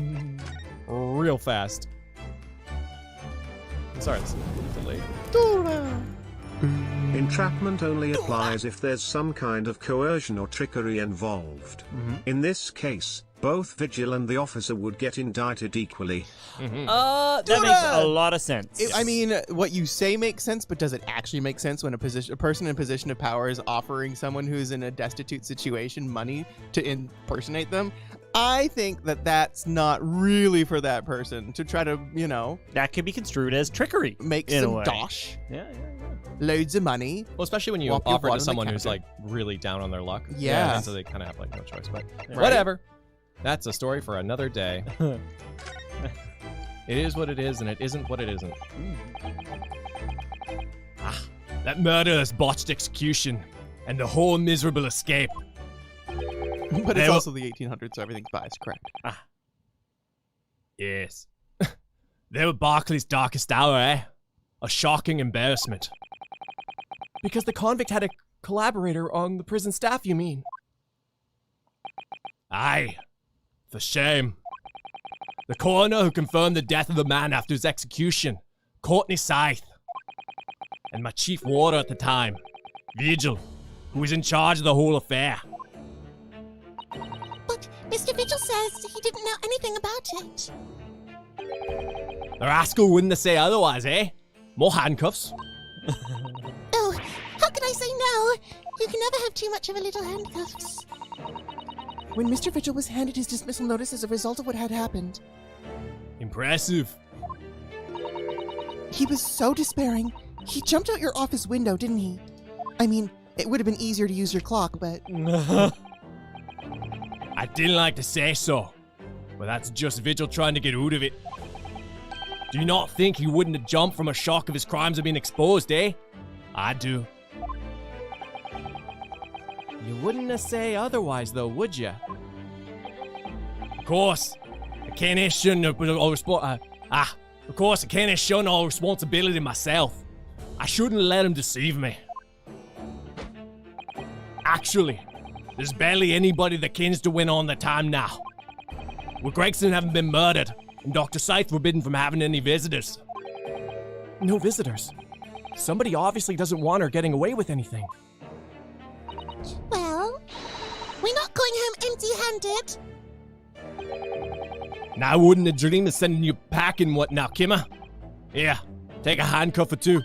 S2: Real fast. Sorry, it's delayed.
S4: Entrapment only applies if there's some kind of coercion or trickery involved. In this case, both Vigil and the officer would get indicted equally.
S3: That makes a lot of sense.
S8: I mean, what you say makes sense, but does it actually make sense when a person in a position of power is offering someone who's in a destitute situation money to impersonate them? I think that that's not really for that person to try to,
S3: that could be construed as trickery.
S8: make
S3: in a
S8: some
S3: way.
S8: dosh,
S3: Yeah.
S8: loads of money.
S2: Well, especially when you
S8: Whop your
S2: offer
S8: blood
S2: to
S8: on the
S2: someone who's
S8: counter.
S2: like really down on their luck.
S8: Yeah.
S2: And so they kind of have like no choice. But
S3: Right.
S2: whatever. That's a story for another day. It is what it is, and it isn't what it isn't.
S9: That murderous botched execution and the whole miserable escape.
S8: But
S9: They
S8: it's
S9: were-
S8: also the 1800s, so everything's biased, correct?
S9: Yes. They were Barclay's darkest hour, eh? A shocking embarrassment.
S2: Because the convict had a collaborator on the prison staff, you mean?
S9: Aye. For shame. The coroner who confirmed the death of the man after his execution, Courtney Scythe. And my chief warder at the time, Vigil, who was in charge of the whole affair.
S1: But Mr. Vigil says he didn't know anything about it.
S9: The rascal wouldn't have say otherwise, eh? More handcuffs.
S1: Oh, how can I say no? You can never have too much of a little handcuffs. When Mr. Vigil was handed his dismissal notice as a result of what had happened,
S9: Impressive.
S1: he was so despairing. He jumped out your office window, didn't he? I mean, it would have been easier to use your clock, but...
S9: I didn't like to say so, but that's just Vigil trying to get out of it. Do you not think he wouldn't have jumped from a shock of his crimes have been exposed, eh? I do.
S2: You wouldn't have say otherwise, though, would you?
S9: Of course, I can't have shown all of course I can't have shown all responsibility myself. I shouldn't let him deceive me. Actually, there's barely anybody that kens to win on the time now. With Gregson having been murdered, and Dr. Scythe forbidden from having any visitors.
S2: No visitors. Somebody obviously doesn't want her getting away with anything.
S1: Well, we're not going home empty-handed.
S9: And I wouldn't have dreamed of sending you packing what now, Kimmer? Here, take a handcuff or two.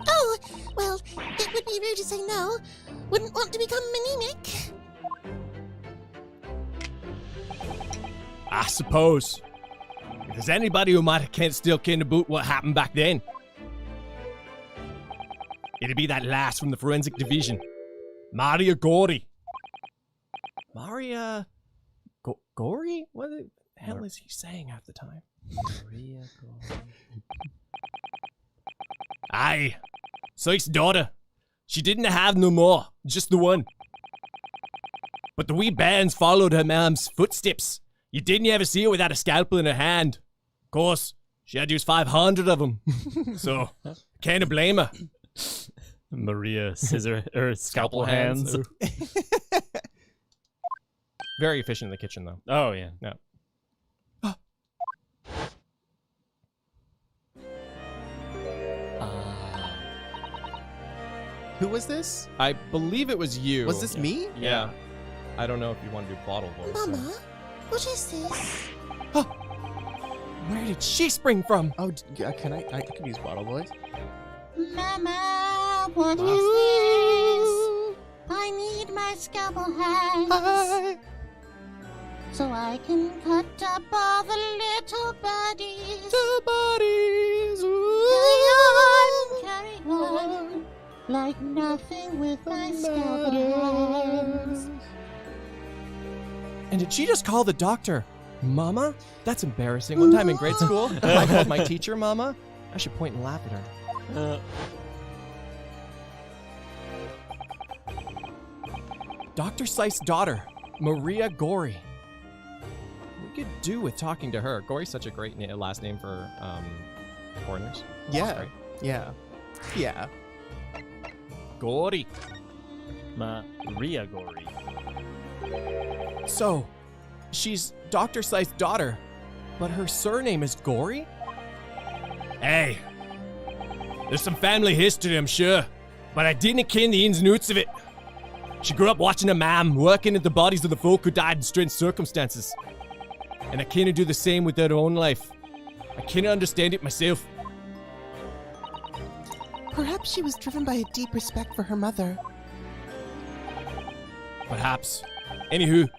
S1: Oh, well, it would be rude to say no. Wouldn't want to become anemic.
S9: I suppose. If there's anybody who might have still ken about what happened back then, it'd be that lass from the forensic division, Maria Gorey.
S2: Maria... Gorey? What the hell is he saying half the time?
S3: Maria Gorey.
S9: Aye, Sykes' daughter. She didn't have no more, just the one. But the wee bairns followed her mam's footsteps. You didn't ever see her without a scalpel in her hand. Of course, she had to use 500 of them. So, can't blame her.
S3: Maria scalpel hands.
S2: Very efficient in the kitchen, though.
S3: Oh yeah.
S2: Yeah.
S8: Who was this?
S2: I believe it was you.
S8: Was this me?
S2: Yeah. I don't know if you want to do bottle voice.
S1: Mama, what is this?
S2: Where did she spring from?
S8: Oh, can I can use bottle voice.
S1: Mama, what is this? I need my scalpel hands so I can cut up all the little buddies. Carry on, like nothing with my scalpel hands.
S2: And did she just call the doctor Mama? That's embarrassing. One time in grade school, I called my teacher Mama. I should point and laugh at her. Dr. Scythe's daughter, Maria Gorey. We could do with talking to her. Gorey's such a great last name for foreigners.
S8: Yeah. Yeah. Yeah.
S9: Gorey.
S3: Maria Gorey.
S2: So, she's Dr. Scythe's daughter, but her surname is Gorey?
S9: Hey, there's some family history, I'm sure. But I didn't ken the ins and outs of it. She grew up watching her mom working at the bodies of the folk who died in strange circumstances. And I can't do the same with their own life. I can't understand it myself.
S1: Perhaps she was driven by a deep respect for her mother.
S9: Perhaps. Anywho,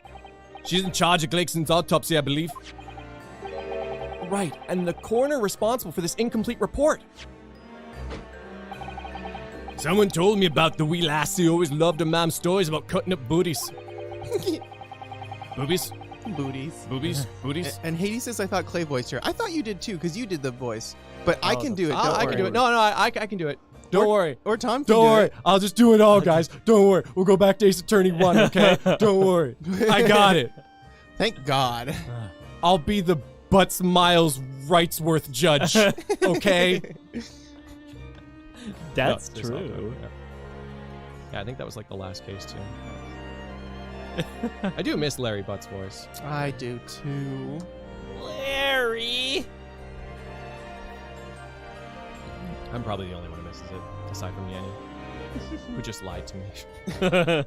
S9: she's in charge of Glegson's autopsy, I believe. Right, and the coroner responsible for this incomplete report. Someone told me about the wee lassie who always loved her mom's stories about cutting up booties. Boobies?
S8: Booties.
S9: Boobies? Booties?
S8: And Hades says, I thought Clay voiced her. I thought you did too, because you did the voice. But I can do it. Don't
S9: I
S8: worry.
S9: can do it. No, I can do it. Don't worry.
S8: Or Tom can
S9: Don't
S8: do
S9: worry.
S8: it.
S9: I'll just do it all, guys. Don't worry. We'll go back to Ace Attorney 1, okay? Don't worry. I got it.
S8: Thank God.
S9: I'll be the Butts Miles Wrightsworth judge, okay?
S3: That's
S9: No,
S3: true.
S9: Yeah, I think that was like the last case, too. I do miss Larry Butt's voice.
S8: I do too.
S3: Larry.
S9: I'm probably the only one who misses it, aside from Yanni, who just lied to me.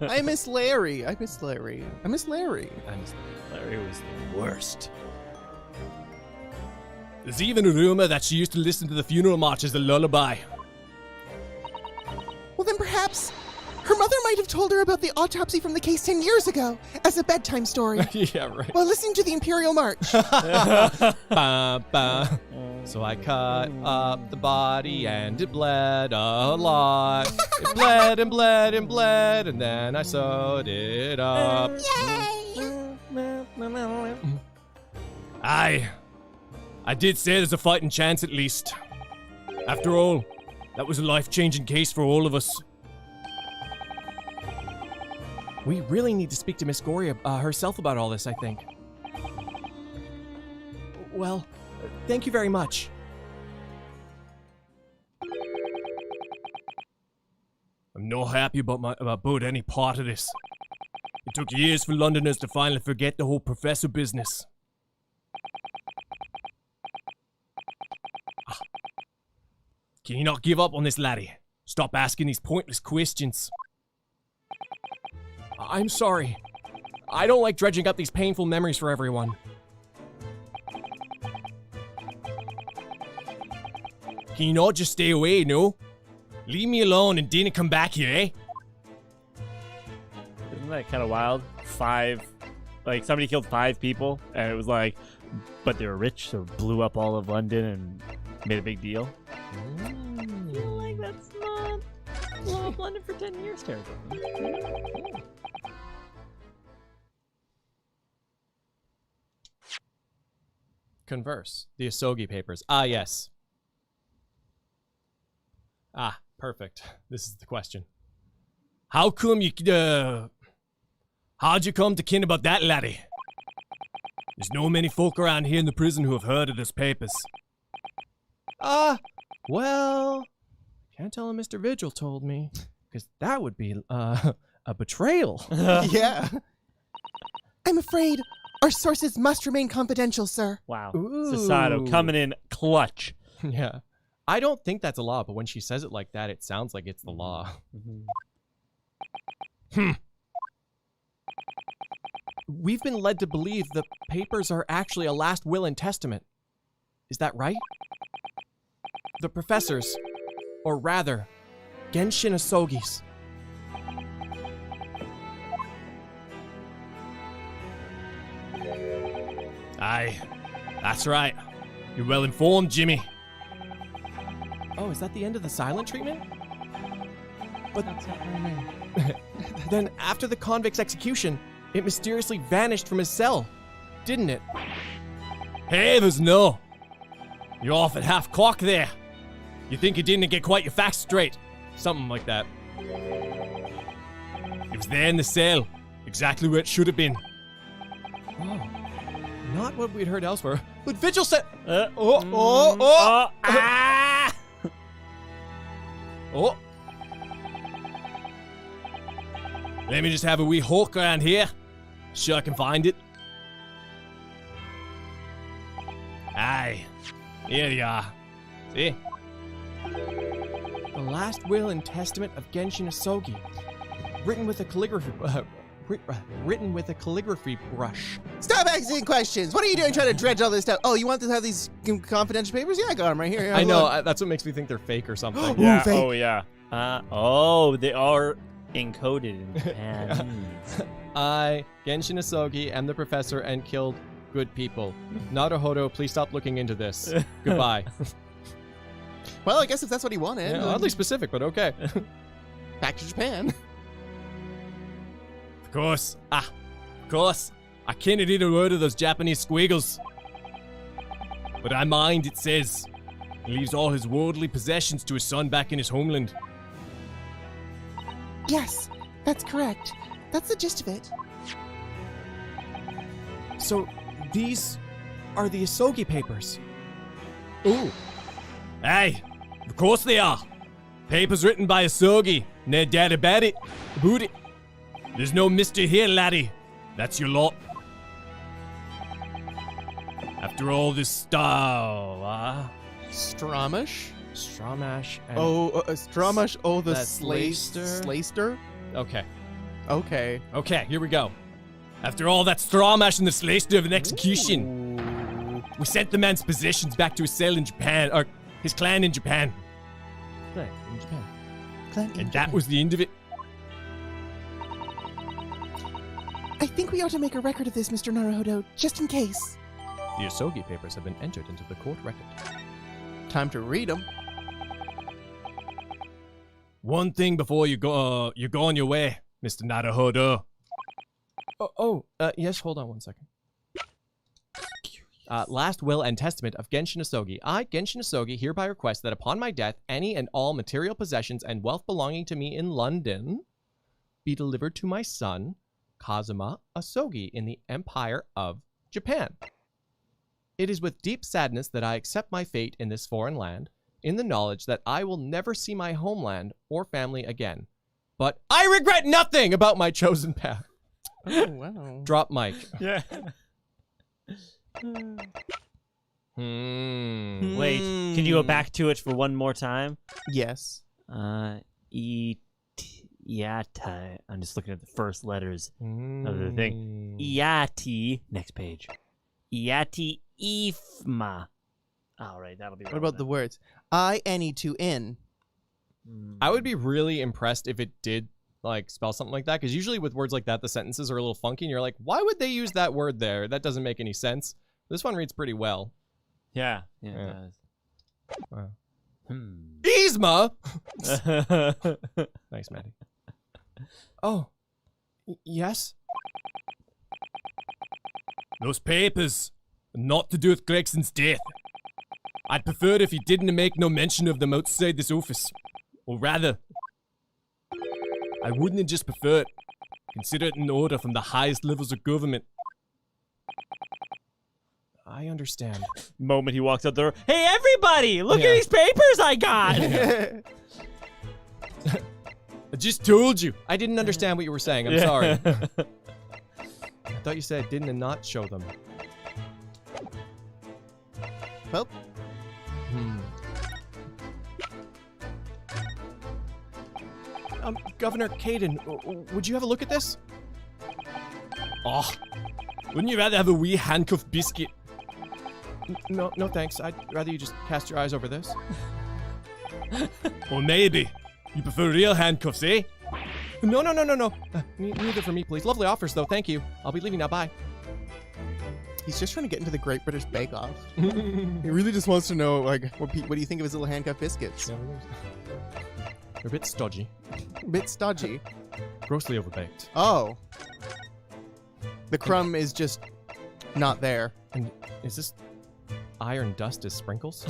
S8: I miss Larry. I miss Larry. I miss Larry.
S3: Larry was the worst.
S9: There's even a rumor that she used to listen to the funeral march as a lullaby.
S1: Well, then perhaps her mother might have told her about the autopsy from the case 10 years ago as a bedtime story
S9: Yeah, right.
S1: while listening to the Imperial March.
S9: Ba, ba. So I cut up the body and it bled a lot. It bled and bled and bled, and then I sewed it up.
S1: Yay!
S9: I did say there's a fighting chance at least. After all, that was a life-changing case for all of us. We really need to speak to Miss Gorey herself about all this, I think. Well, thank you very much. I'm not happy about any part of this. It took years for Londoners to finally forget the whole professor business. Can you not give up on this, laddie? Stop asking these pointless questions. I'm sorry. I don't like dredging up these painful memories for everyone. Can you not just stay away, no? Leave me alone and didn't come back here, eh?
S3: Isn't that kind of wild? Somebody killed 5 people, and it was like, but they were rich, so blew up all of London and made a big deal. I feel like that's not blow up London for 10 years territory.
S9: Converse. The Asogi papers. Ah, yes. Ah, perfect. This is the question. How come you, how'd you come to ken about that, laddie? There's no many folk around here in the prison who have heard of this papers. Well, can't tell him Mr. Vigil told me, because that would be, a betrayal.
S8: Yeah.
S1: I'm afraid our sources must remain confidential, sir.
S3: Wow.
S9: Ooh.
S3: Sasato coming in clutch.
S9: Yeah. I don't think that's a law, but when she says it like that, it sounds like it's the law. We've been led to believe the papers are actually a last will and testament. Is that right? The professors, or rather, Genshin Asogi's. Aye, that's right. You're well informed, Jimmy. Oh, is that the end of the silent treatment? But then after the convict's execution, it mysteriously vanished from his cell, didn't it? Hey, there's no. You're off at half cock there. You think you didn't get quite your facts straight. Something like that. It was there in the cell, exactly where it should have been. Oh, not what we'd heard elsewhere. But Vigil said... Oh! Let me just have a wee hawk around here. Sure I can find it. Aye. Here you are. See? The
S2: last will and testament of Genshin Asogi, written with a calligraphy brush.
S8: Stop asking questions. What are you doing trying to dredge all this stuff? Oh, you want to have these confidential papers? Yeah, I got them right here.
S2: I know. That's what makes me think they're fake or something.
S3: Yeah.
S8: fake.
S3: Oh yeah. They are encoded in Japan.
S2: I, Genshin Asogi, am the professor and killed good people. Naruhodo, please stop looking into this. Goodbye.
S8: Well, I guess if that's what he wanted.
S2: Yeah, oddly specific, but okay.
S8: Back to Japan.
S2: Of course. I can't read a word of those Japanese squiggles. But I mind it says he leaves all his worldly possessions to his son back in his homeland.
S1: Yes, that's correct. That's the gist of it.
S2: So, these are the Asogi papers. Ooh. Aye, of course they are. Papers written by Asogi. No doubt about it. There's no mystery here, laddie. That's your lot. After all this stuff,
S8: Stramash?
S2: Stramash and...
S8: Stramash, the
S2: That's Slayster?
S8: Slayster?
S2: Okay.
S8: Okay,
S2: Here we go. After all that Stramash and the Slayster of an execution, we sent the man's possessions back to his cell in Japan, or his clan in Japan. And that was the end of it.
S1: I think we ought to make a record of this, Mr. Naruhodo, just in case.
S2: The Asogi papers have been entered into the court record.
S8: time to read them.
S2: One thing before you go on your way, Mr. Naruhodo. Yes, hold on one second. Last will and testament of Genshin Asogi. I, Genshin Asogi, hereby request that upon my death, any and all material possessions and wealth belonging to me in London be delivered to my son, Kazuma Asogi, in the Empire of Japan. It is with deep sadness that I accept my fate in this foreign land, in the knowledge that I will never see my homeland or family again. But I regret nothing about my chosen path.
S8: Oh, wow.
S2: Drop mic.
S3: Yeah. Wait, can you go back to it for one more time?
S8: Yes.
S3: Yata. I'm just looking at the first letters of the thing. Iati. Next page. Iati ifma. All right, that'll be.
S8: What about the words? I, any, to, in.
S2: I would be really impressed if it did like spell something like that, because usually with words like that, the sentences are a little funky, and you're like, why would they use that word there? That doesn't make any sense. This one reads pretty well.
S3: Yeah, it does.
S2: Wow. Yzma! Thanks, Maddie. Oh, yes? Those papers are not to do with Gregson's death. I'd prefer it if he didn't make no mention of them outside this office. Or rather, I wouldn't just prefer it. Consider it an order from the highest levels of government. I understand.
S3: Moment he walks out the door. Hey, everybody! Look at these papers I got!
S2: I just told you. I didn't understand what you were saying. I'm sorry. I thought you said didn't not show them.
S8: Well.
S2: Governor Caden, would you have a look at this? Oh, wouldn't you rather have a wee handcuff biscuit? No, thanks. I'd rather you just cast your eyes over this. Or maybe you prefer real handcuffs, eh? No. Neither for me, please. Lovely offers, though. Thank you. I'll be leaving now. Bye.
S8: He's just trying to get into the Great British Bake Off. He really just wants to know, like, what do you think of his little handcuff biscuits?
S2: They're a bit stodgy.
S8: A bit stodgy.
S2: Grossly overbaked.
S8: Oh. The crumb is just not there.
S2: And is this iron dust as sprinkles?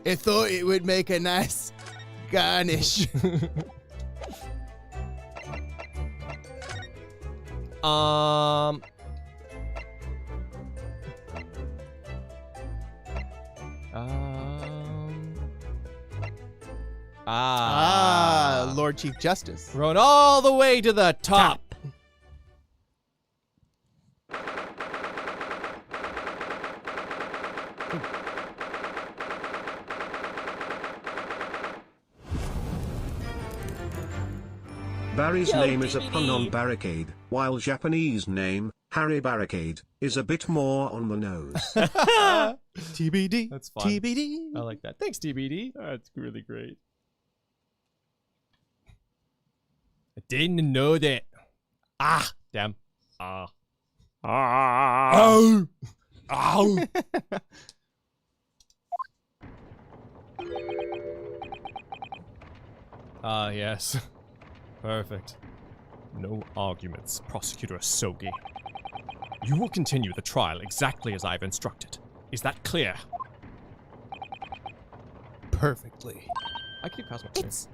S8: I thought it would make a nice garnish. Lord Chief Justice.
S2: Run all the way to the top.
S4: Barry's name is a pun on barricade, while Japanese name, Harry Barricade, is a bit more on the nose.
S8: TBD.
S2: That's fun.
S8: TBD.
S2: I like that. Thanks, TBD.
S3: That's really great.
S2: I didn't know that. Ah, damn. Ah.
S3: Ah.
S2: Ow. Ah, yes. Perfect. No arguments, Prosecutor Asogi. You will continue the trial exactly as I've instructed. Is that clear?
S8: Perfectly.
S2: I keep Cosmo.
S1: It's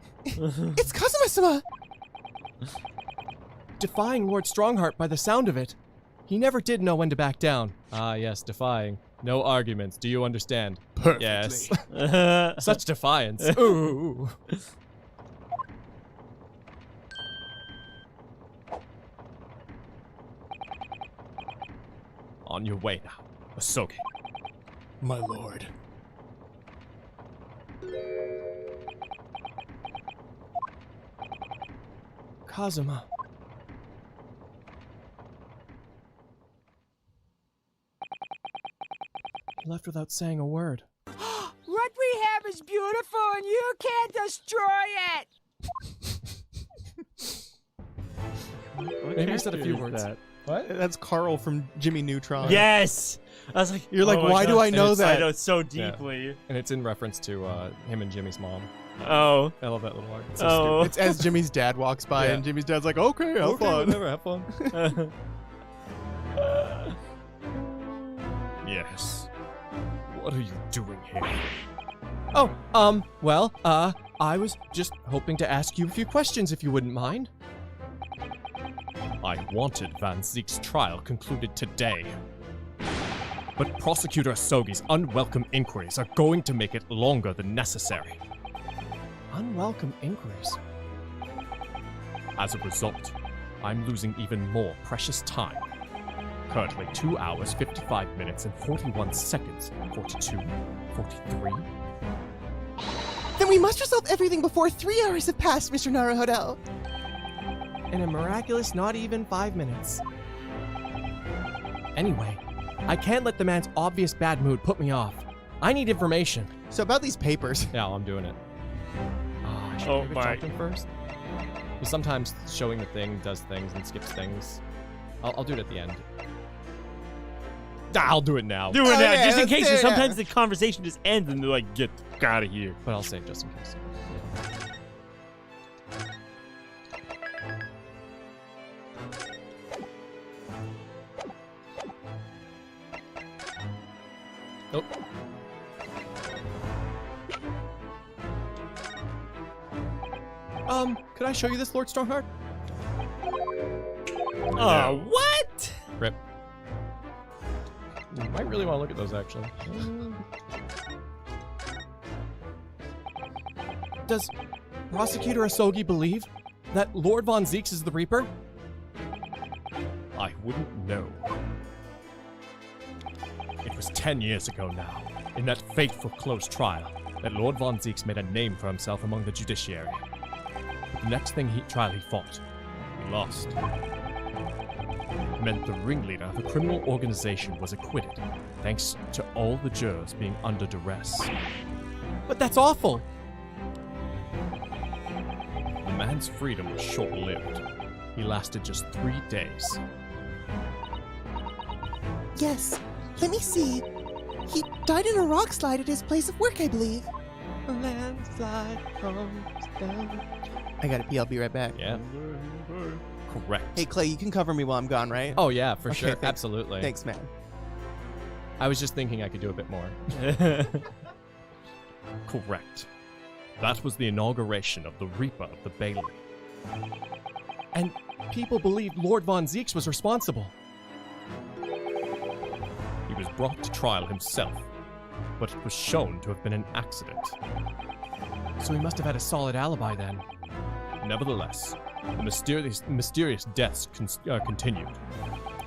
S1: Kazuma-sama!
S2: Defying Lord Strongheart by the sound of it. He never did know when to back down. Ah, yes, defying. No arguments. Do you understand?
S7: Perfectly.
S2: Yes. Such defiance. Ooh. On your way now, Asogi.
S7: My lord.
S2: Kazuma. He left without saying a word.
S10: What we have is beautiful and you can't destroy it!
S2: Maybe he said a few words.
S8: What? That's Carl from Jimmy Neutron.
S3: Yes! I was like,
S8: You're like,
S3: oh my
S8: why do
S3: God.
S8: I know
S3: And
S8: that?
S3: I know it so deeply.
S2: And it's in reference to him and Jimmy's mom.
S3: Oh.
S2: I love that little art. It's so
S3: Oh.
S8: It's as Jimmy's dad walks by,
S2: Yeah.
S8: and Jimmy's dad's like, okay, have fun.
S2: Whatever, have fun. Yes. What are you doing here? Oh, well, I was just hoping to ask you a few questions if you wouldn't mind. I wanted Van Zeek's trial concluded today. But Prosecutor Asogi's unwelcome inquiries are going to make it longer than necessary. Unwelcome inquiries? As a result, I'm losing even more precious time. Currently 2 hours, 55 minutes, and 41 seconds. 42, 43.
S1: Then we must resolve everything before 3 hours have passed, Mr. Naruhodo.
S2: In a miraculous not even 5 minutes. Anyway, I can't let the man's obvious bad mood put me off. I need information.
S8: So about these papers.
S2: Yeah, I'm doing it. I should
S3: Oh
S2: maybe
S3: my.
S2: talk to him first. Because sometimes showing the thing does things and skips things. I'll do it at the end. I'll do it now.
S3: Do it now,
S8: yeah,
S3: just in
S8: let's
S3: case.
S8: do it,
S3: Sometimes
S8: yeah.
S3: the conversation just ends and they're like, get out of here.
S2: But I'll save just in case. Nope. Could I show you this, Lord Strongheart?
S3: Oh, what?
S2: Rip. You might really want to look at those, actually. Does Prosecutor Asogi believe that Lord Von Zeeks is the Reaper? I wouldn't know. It was 10 years ago now, in that fateful close trial, that Lord Von Zeeks made a name for himself among the judiciary. But the next trial he fought, he lost. It meant the ringleader of a criminal organization was acquitted, thanks to all the jurors being under duress. But that's awful! The man's freedom was short-lived. He lasted just 3 days.
S1: Yes, let me see. He died in a rock slide at his place of work, I believe.
S2: A landslide comes down.
S8: I gotta pee, I'll be right back.
S2: Yeah. Correct.
S8: Hey, Clay, you can cover me while I'm gone, right?
S2: Oh yeah, for
S8: Okay,
S2: sure.
S8: thanks.
S2: Absolutely.
S8: Thanks, man.
S2: I was just thinking I could do a bit more. Correct. That was the inauguration of the Reaper of the Bailey. And people believed Lord Von Zeeks was responsible. He was brought to trial himself, but it was shown to have been an accident. So he must have had a solid alibi then. Nevertheless, the mysterious deaths continued.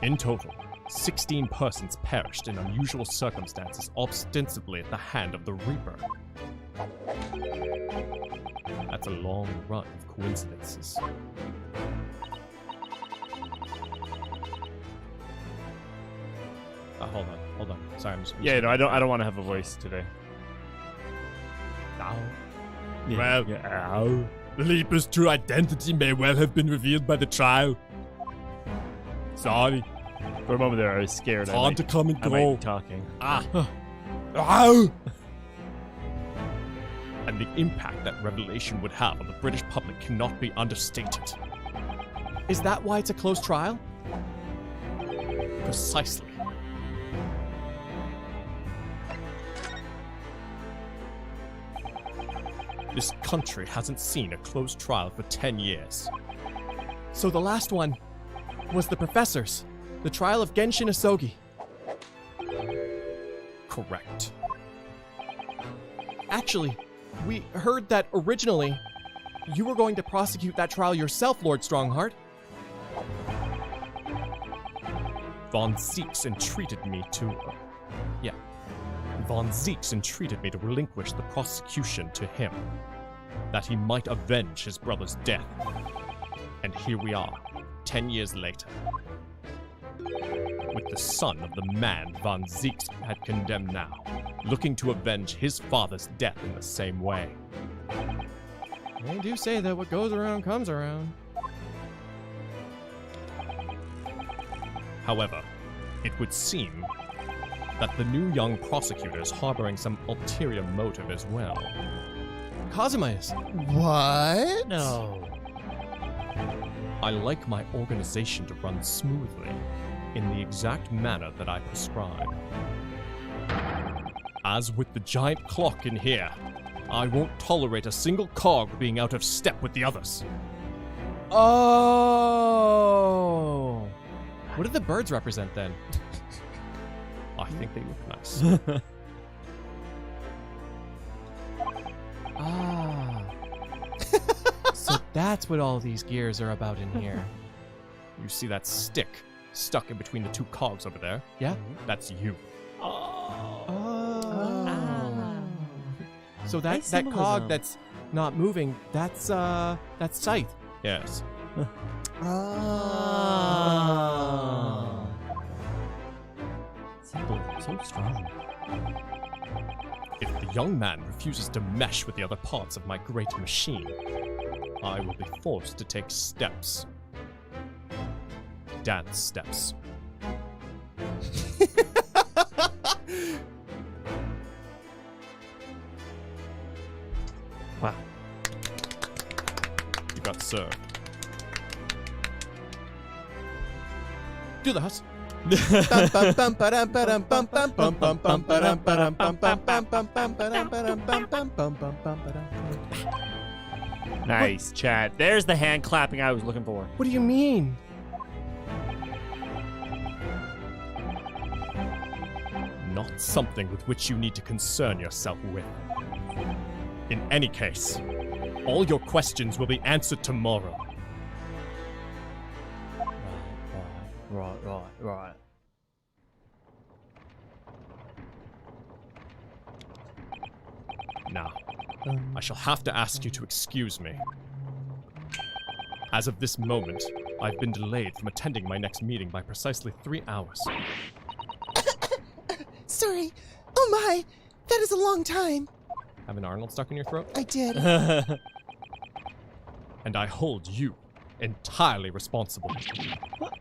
S2: In total, 16 persons perished in unusual circumstances, ostensibly at the hand of the Reaper.
S9: That's a long run of coincidences. Hold on. Sorry, I'm just...
S3: Yeah, no, I don't want to have a voice today.
S9: Ow.
S6: Well,
S3: Ow.
S6: the Leaper's true identity may well have been revealed by the trial. Sorry.
S3: For a moment there, I was scared.
S6: It's hard to come and
S3: I might
S6: go.
S3: be talking.
S6: Ow!
S9: And the impact that revelation would have on the British public cannot be understated. Is that why it's a closed trial? Precisely. This country hasn't seen a closed trial for 10 years. So the last one was the professors. The trial of Genshin Asogi. Correct. Actually, we heard that originally you were going to prosecute that trial yourself, Lord Strongheart. Von Zeeks entreated me to... Von Zeeks entreated me to relinquish the prosecution to him, that he might avenge his brother's death. And here we are, 10 years later, with the son of the man Von Zeeks had condemned now, looking to avenge his father's death in the same way. They do say that what goes around comes around. However, it would seem that the new young prosecutor is harboring some ulterior motive as well. Kazuma is.
S8: What?
S6: No.
S9: I like my organization to run smoothly, in the exact manner that I prescribe. As with the giant clock in here, I won't tolerate a single cog being out of step with the others. Oh! What do the birds represent then? I think they look nice. Ah. So that's what all these gears are about in here. You see that stick stuck in between the two cogs over there? Yeah? That's you. So that cog that's not moving, that's Scythe. Yes.
S6: So strong.
S9: If the young man refuses to mesh with the other parts of my great machine, I will be forced to take steps. Dance steps.
S3: Wow.
S9: You got served. Do the house.
S3: Nice, chat. There's the hand clapping I was looking for.
S9: What do you mean? Not something with which you need to concern yourself with. In any case, all your questions will be answered tomorrow.
S6: Right.
S9: Now, I shall have to ask you to excuse me. As of this moment, I've been delayed from attending my next meeting by precisely 3 hours.
S1: Sorry. Oh my, that is a long time.
S9: Have an Arnold stuck in your throat?
S1: I did.
S9: And I hold you entirely responsible. What?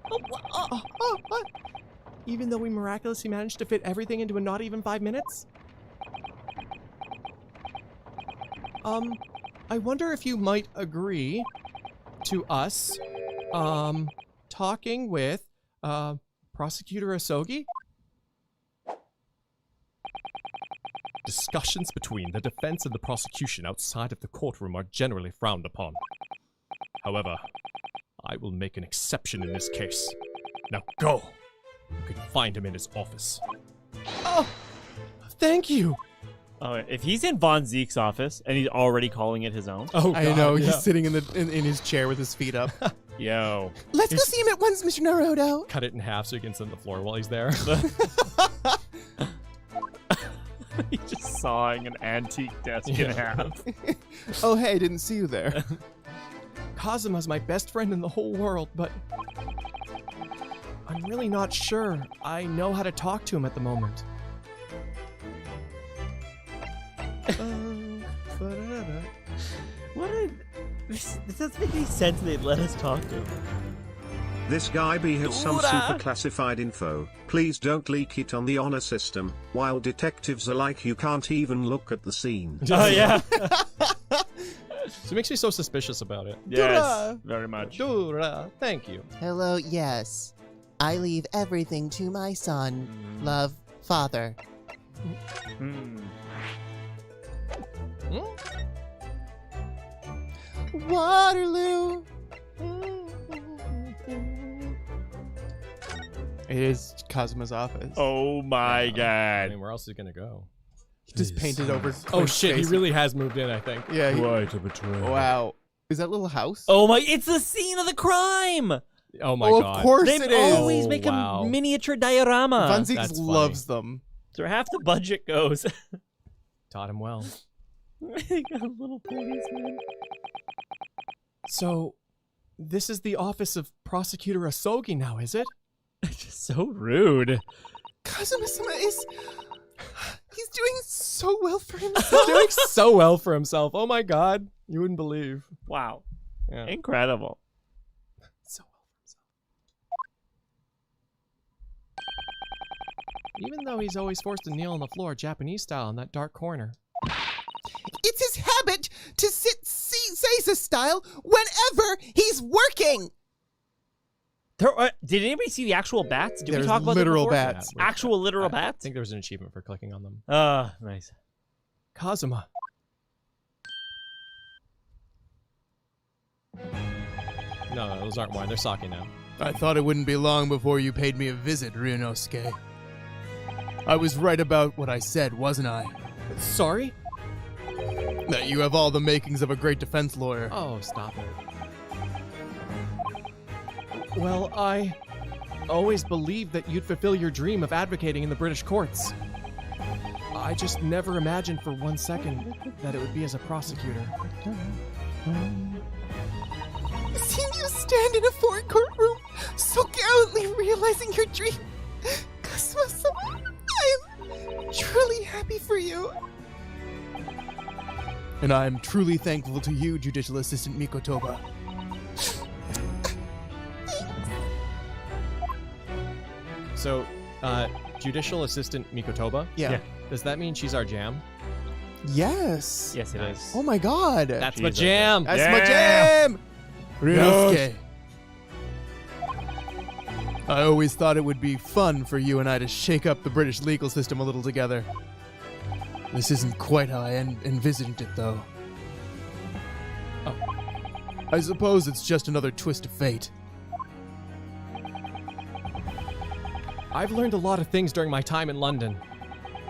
S9: Even though we miraculously managed to fit everything into a not even 5 minutes? I wonder if you might agree to us, talking with, Prosecutor Asogi? Discussions between the defense and the prosecution outside of the courtroom are generally frowned upon. However, I will make an exception in this case. Now go! You can find him in his office. Oh! Thank you!
S3: Oh, if he's in Von Zeek's office and he's already calling it his own.
S9: Oh, God,
S8: I know,
S9: yeah.
S8: he's sitting in his chair with his feet up.
S3: Yo.
S1: Let's go see him at once, Mr. Naruto.
S9: Cut it in half so he can sit on the floor while he's there.
S3: He just sawing an antique desk in half.
S8: Oh, hey, didn't see you there.
S9: Kazuma's my best friend in the whole world, but I'm really not sure I know how to talk to him at the moment.
S6: This doesn't make any sense they'd let us talk to him.
S4: This guy B has some super classified info. Please don't leak it on the honor system, while detectives are like you can't even look at the scene.
S3: Oh, yeah.
S9: So it makes me so suspicious about it.
S3: Yes, very much.
S9: Dura, thank you.
S8: Hello, yes. I leave everything to my son. Love, father. Waterloo. It is Kazuma's office.
S3: Oh my
S9: I
S3: god.
S9: mean, where else is he gonna go?
S8: He just painted over.
S9: Oh
S8: Clint's
S9: shit,
S8: face.
S9: he really has moved in, I think.
S8: Yeah.
S3: Quite a betrayal.
S8: Wow. Is that little house?
S6: Oh my! It's the scene of the crime.
S9: Oh my
S8: Oh,
S9: god.
S8: of course
S6: They
S8: it is.
S6: always
S9: Oh,
S6: make
S9: wow.
S6: a miniature diorama.
S8: Van Zieks
S9: That's funny.
S8: loves them.
S6: That's where half the budget goes.
S9: Taught him well.
S6: They got a little policeman.
S9: So, this is the office of Prosecutor Asogi now, is it?
S6: Just so rude.
S1: Kazuma-sama is... He's doing so well for
S9: He's
S1: himself.
S9: doing so well for himself. Oh my god. You wouldn't believe.
S3: Wow.
S9: Yeah.
S3: Incredible.
S9: So well for himself. Even though he's always forced to kneel on the floor Japanese style in that dark corner.
S1: It's his habit to sit Caesar style whenever he's working.
S6: Did anybody see the actual bats? Did we
S8: There's
S6: talk about
S8: literal
S6: them before?
S8: bats.
S9: Yeah,
S6: Actual literal
S9: I
S6: bats?
S9: think there was an achievement for clicking on them.
S6: Nice.
S9: Kazuma. No, those aren't wine. They're sake now.
S7: I thought it wouldn't be long before you paid me a visit, Ryunosuke. I was right about what I said, wasn't I?
S9: Sorry?
S7: That you have all the makings of a great defense lawyer.
S9: Oh, stop it. Well, I always believed that you'd fulfill your dream of advocating in the British courts. I just never imagined for 1 second that it would be as a prosecutor.
S1: Seeing you stand in a foreign courtroom, so gallantly realizing your dream. Kazuma-sama, I'm truly happy for you.
S7: And I am truly thankful to you, Judicial Assistant Mikotoba.
S9: So, Judicial Assistant Mikotoba?
S8: Yeah.
S9: Does that mean she's our jam?
S8: Yes.
S6: Yes, it is.
S8: Oh my god.
S9: That's my
S3: Jesus.
S9: jam!
S8: That's
S3: Yeah.
S8: my jam.
S7: Ryunosuke. I always thought it would be fun for you and I to shake up the British legal system a little together. This isn't quite how I envisioned it, though. Oh. I suppose it's just another twist of fate.
S9: I've learned a lot of things during my time in London.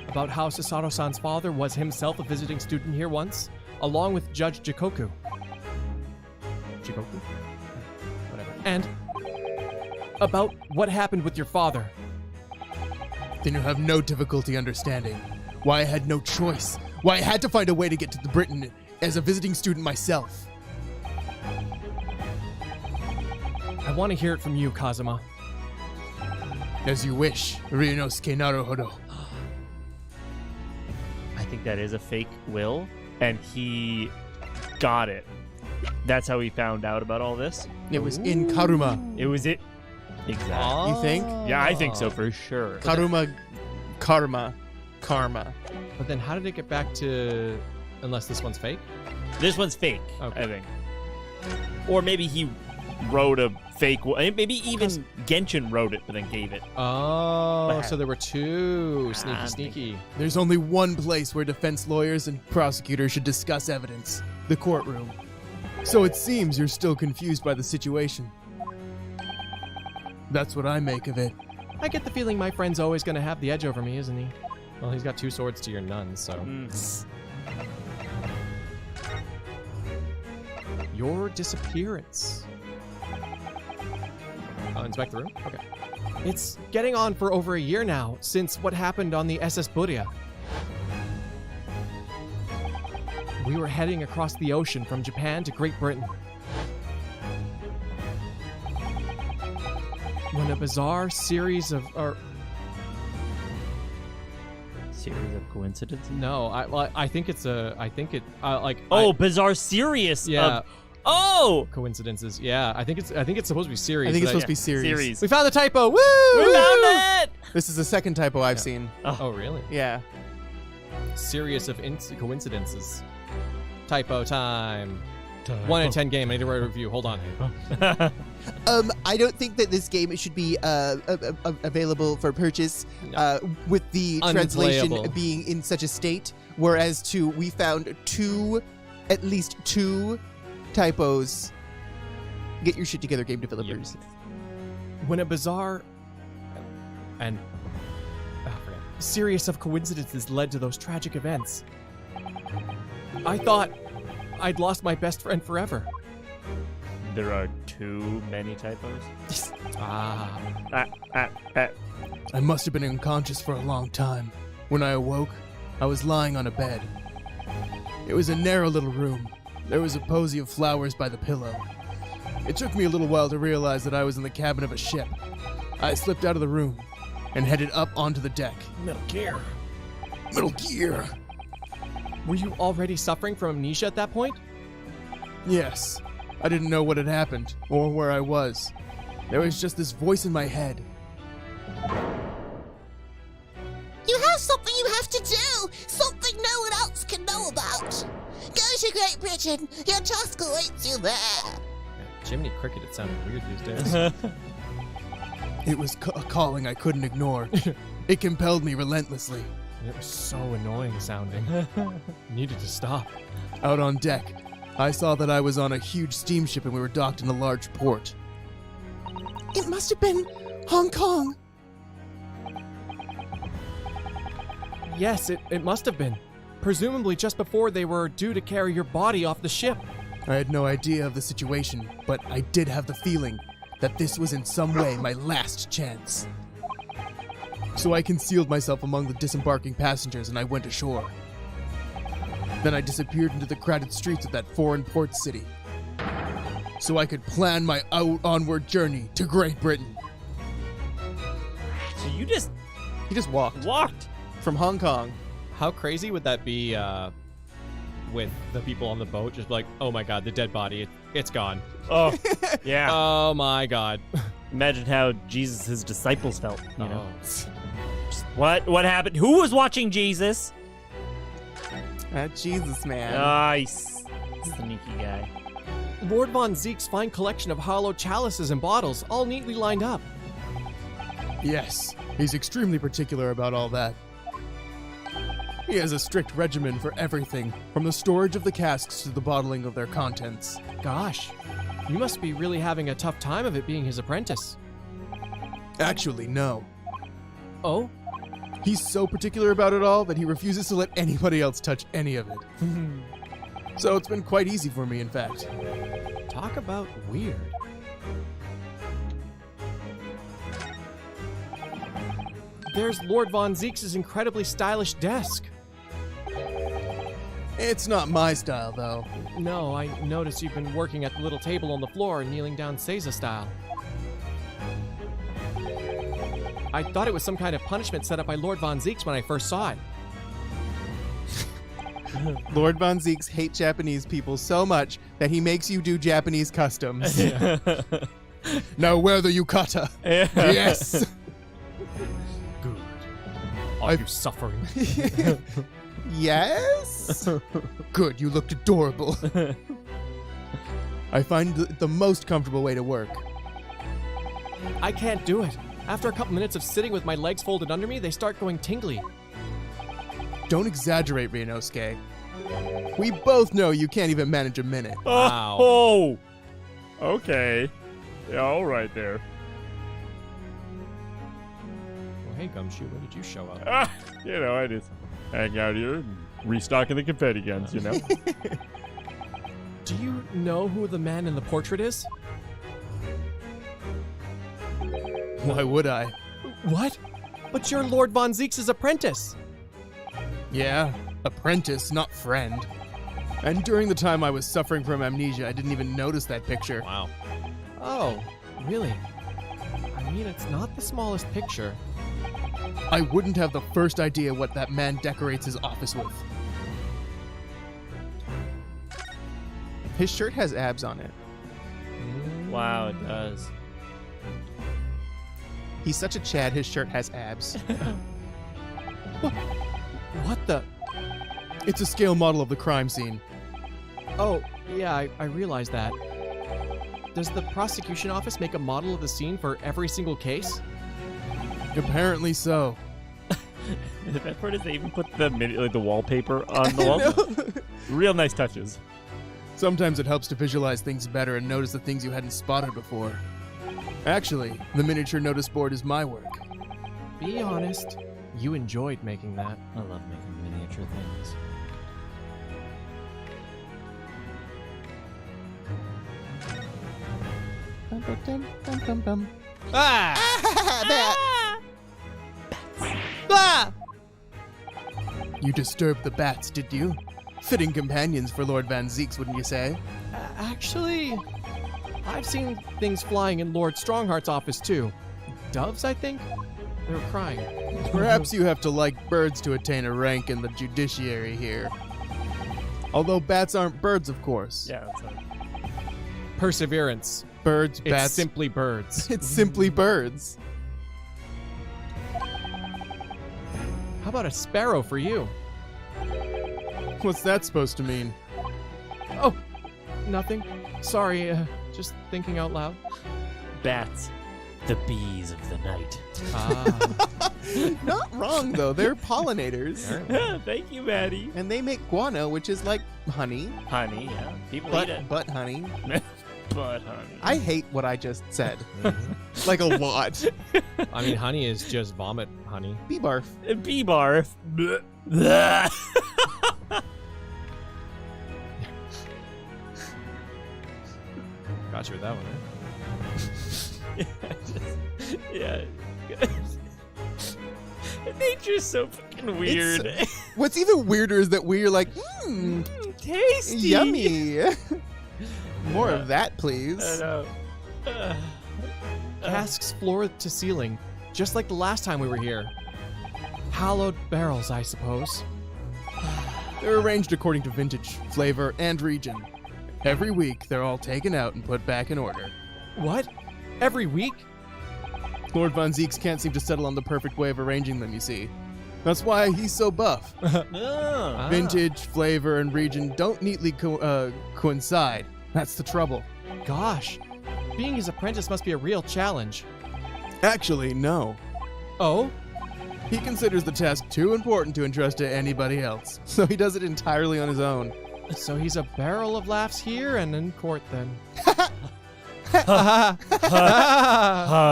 S9: About how Susato-san's father was himself a visiting student here once, along with Judge Jikoku. Jikoku? Whatever. And about what happened with your father.
S7: Then you have no difficulty understanding why I had no choice, why I had to find a way to get to the Britain as a visiting student myself.
S9: I want to hear it from you, Kazuma.
S7: As you wish, Ryunosuke Naruhodo.
S3: I think that is a fake will, and he got it. That's how he found out about all this.
S7: It was in Karuma.
S3: It was it. Exactly.
S8: You think?
S3: Yeah, I think so for sure.
S8: Karuma. Karma.
S9: But then how did it get back to... Unless this one's fake?
S3: This one's fake,
S9: Okay.
S3: I think. Or maybe he wrote a fake one. Maybe even Genshin wrote it, but then gave it.
S9: Oh, so there were two. Sneaky,
S3: I'm
S9: sneaky.
S7: There's only one place where defense lawyers and prosecutors should discuss evidence: the courtroom. So it seems you're still confused by the situation. That's what I make of it.
S9: I get the feeling my friend's always going to have the edge over me, isn't he? Well, he's got two swords to your none, so... Your disappearance. Inspect the room? Okay. It's getting on for over a year now, since what happened on the SS Buria. We were heading across the ocean from Japan to Great Britain. When a bizarre series of...
S3: Series of coincidences?
S9: No, I think it's a... I think it...
S3: bizarre series.
S9: Yeah.
S3: Oh!
S9: Coincidences. Yeah, I think it's supposed to be serious.
S8: I think it's
S9: but
S8: supposed to be series.
S9: We found the typo. Woo!
S3: We found it!
S8: This is the second typo I've seen.
S9: Oh, really?
S8: Yeah.
S9: Series of coincidences. Typo time. 1 in 10 game. I need to write a review. Hold on.
S8: I don't think that this game should be available for purchase with the translation
S9: Unplayable.
S8: being in such a state. Whereas we found at least two typos. Get your shit together, game developers.
S9: When a bizarre and series of coincidences led to those tragic events, I thought I'd lost my best friend forever.
S3: There are too many typos.
S8: I must have been unconscious for a long time. When I awoke, I was lying on a bed. It was a narrow little room. There was a posy of flowers by the pillow. It took me a little while to realize that I was in the cabin of a ship. I slipped out of the room and headed up onto the deck.
S9: Metal Gear.
S8: Metal Gear!
S9: Were you already suffering from amnesia at that point?
S8: Yes. I didn't know what had happened or where I was. There was just this voice in my head.
S11: You have something you have to do! Something no one else can know about! Go to Great Britain! Your task awaits you there!
S9: Jiminy Cricket, it sounded weird these days.
S8: It was a calling I couldn't ignore. It compelled me relentlessly.
S9: It was so annoying sounding. Needed to stop.
S8: Out on deck, I saw that I was on a huge steamship and we were docked in a large port.
S1: It must have been Hong Kong.
S9: Yes, it must have been. Presumably just before they were due to carry your body off the ship.
S8: I had no idea of the situation, but I did have the feeling that this was in some way my last chance. So I concealed myself among the disembarking passengers and I went ashore. Then I disappeared into the crowded streets of that foreign port city, so I could plan my onward journey to Great Britain.
S3: So you just...
S8: He just walked.
S3: Walked?
S8: From Hong Kong.
S9: How crazy would that be with the people on the boat? Just like, oh my god, the dead body, it's gone.
S3: Oh, yeah.
S9: Oh my god.
S3: Imagine how Jesus' disciples felt, you know?
S9: Oh.
S3: What happened? Who was watching Jesus?
S8: Jesus, man.
S3: Nice. Sneaky guy.
S9: Lord Von Zeke's fine collection of hollow chalices and bottles, all neatly lined up.
S8: Yes, he's extremely particular about all that. He has a strict regimen for everything, from the storage of the casks to the bottling of their contents.
S9: Gosh, you must be really having a tough time of it being his apprentice.
S8: Actually, no.
S9: Oh?
S8: He's so particular about it all that he refuses to let anybody else touch any of it. So it's been quite easy for me, in fact.
S9: Talk about weird. There's Lord Von Zeke's incredibly stylish desk.
S8: It's not my style, though.
S9: No, I noticed you've been working at the little table on the floor and kneeling down Seiza style. I thought it was some kind of punishment set up by Lord Von Zeke's when I first saw it.
S8: Lord Von Zeke's hate Japanese people so much that he makes you do Japanese customs. Now wear the yukata. Yes!
S9: Good. Are you suffering?
S8: Yes? Good, you looked adorable. I find the most comfortable way to work.
S9: I can't do it. After a couple minutes of sitting with my legs folded under me, they start going tingly.
S8: Don't exaggerate, Ryunosuke. We both know you can't even manage a minute.
S9: Wow.
S3: Oh! Okay. Yeah, all right there.
S9: Well, hey, Gumshoe, when did you show up?
S3: You know, I just hang out here and restocking the confetti guns, you know?
S9: Do you know who the man in the portrait is?
S8: Why would I?
S9: What? But you're Lord Von Zeke's apprentice.
S8: Yeah, apprentice, not friend. And during the time I was suffering from amnesia, I didn't even notice that picture.
S2: Wow.
S9: Oh, really? I mean, it's not the smallest picture.
S8: I wouldn't have the first idea what that man decorates his office with. His shirt has abs on it.
S3: Wow, it does.
S8: He's such a Chad, his shirt has abs.
S9: What the?
S8: It's a scale model of the crime scene.
S9: Oh, yeah, I realize that. Does the prosecution office make a model of the scene for every single case?
S8: Apparently so.
S3: The best part is they even put the wallpaper on the wall. Real nice touches.
S8: Sometimes it helps to visualize things better and notice the things you hadn't spotted before. Actually, the miniature notice board is my work.
S9: Be honest, you enjoyed making that.
S6: I love making miniature things.
S8: You disturbed the bats, did you? Fitting companions for Lord Van Zeeks, wouldn't you say?
S9: Actually, I've seen things flying in Lord Strongheart's office too. Doves, I think? They were crying.
S8: Perhaps you have to like birds to attain a rank in the judiciary here. Although bats aren't birds, of course.
S3: Yeah, that's
S9: Perseverance.
S8: Birds,
S9: It's
S8: bats.
S9: simply birds.
S8: It's simply birds.
S9: How about a sparrow for you?
S8: What's that supposed to mean?
S9: Oh, nothing. Sorry, just thinking out loud.
S6: Bats. The bees of the night.
S9: Ah.
S8: Not wrong, though. They're pollinators.
S3: Thank you, Maddie.
S8: And they make guano, which is like honey.
S3: Honey, yeah. People eat
S8: But,
S3: it.
S8: but honey.
S3: But honey.
S8: I hate what I just said. Like a lot.
S9: I mean, honey is just vomit honey.
S8: Bee barf.
S3: Bee barf.
S9: Got you with that one, right?
S3: Yeah. Nature's so fucking weird.
S8: What's even weirder is that we're like,
S3: Tasty.
S8: yummy. More of that, please.
S3: I know.
S9: Casks floor to ceiling, just like the last time we were here. Hallowed barrels, I suppose.
S8: They're arranged according to vintage, flavor, and region. Every week, they're all taken out and put back in order.
S9: What? Every week?
S8: Lord Von Zeeks can't seem to settle on the perfect way of arranging them, you see. That's why he's so buff.
S9: Ah.
S8: Vintage, flavor, and region don't neatly coincide. That's the trouble.
S9: Gosh, being his apprentice must be a real challenge.
S8: Actually, no.
S9: Oh?
S8: He considers the task too important to entrust to anybody else, so he does it entirely on his own.
S9: So he's a barrel of laughs here and in court then.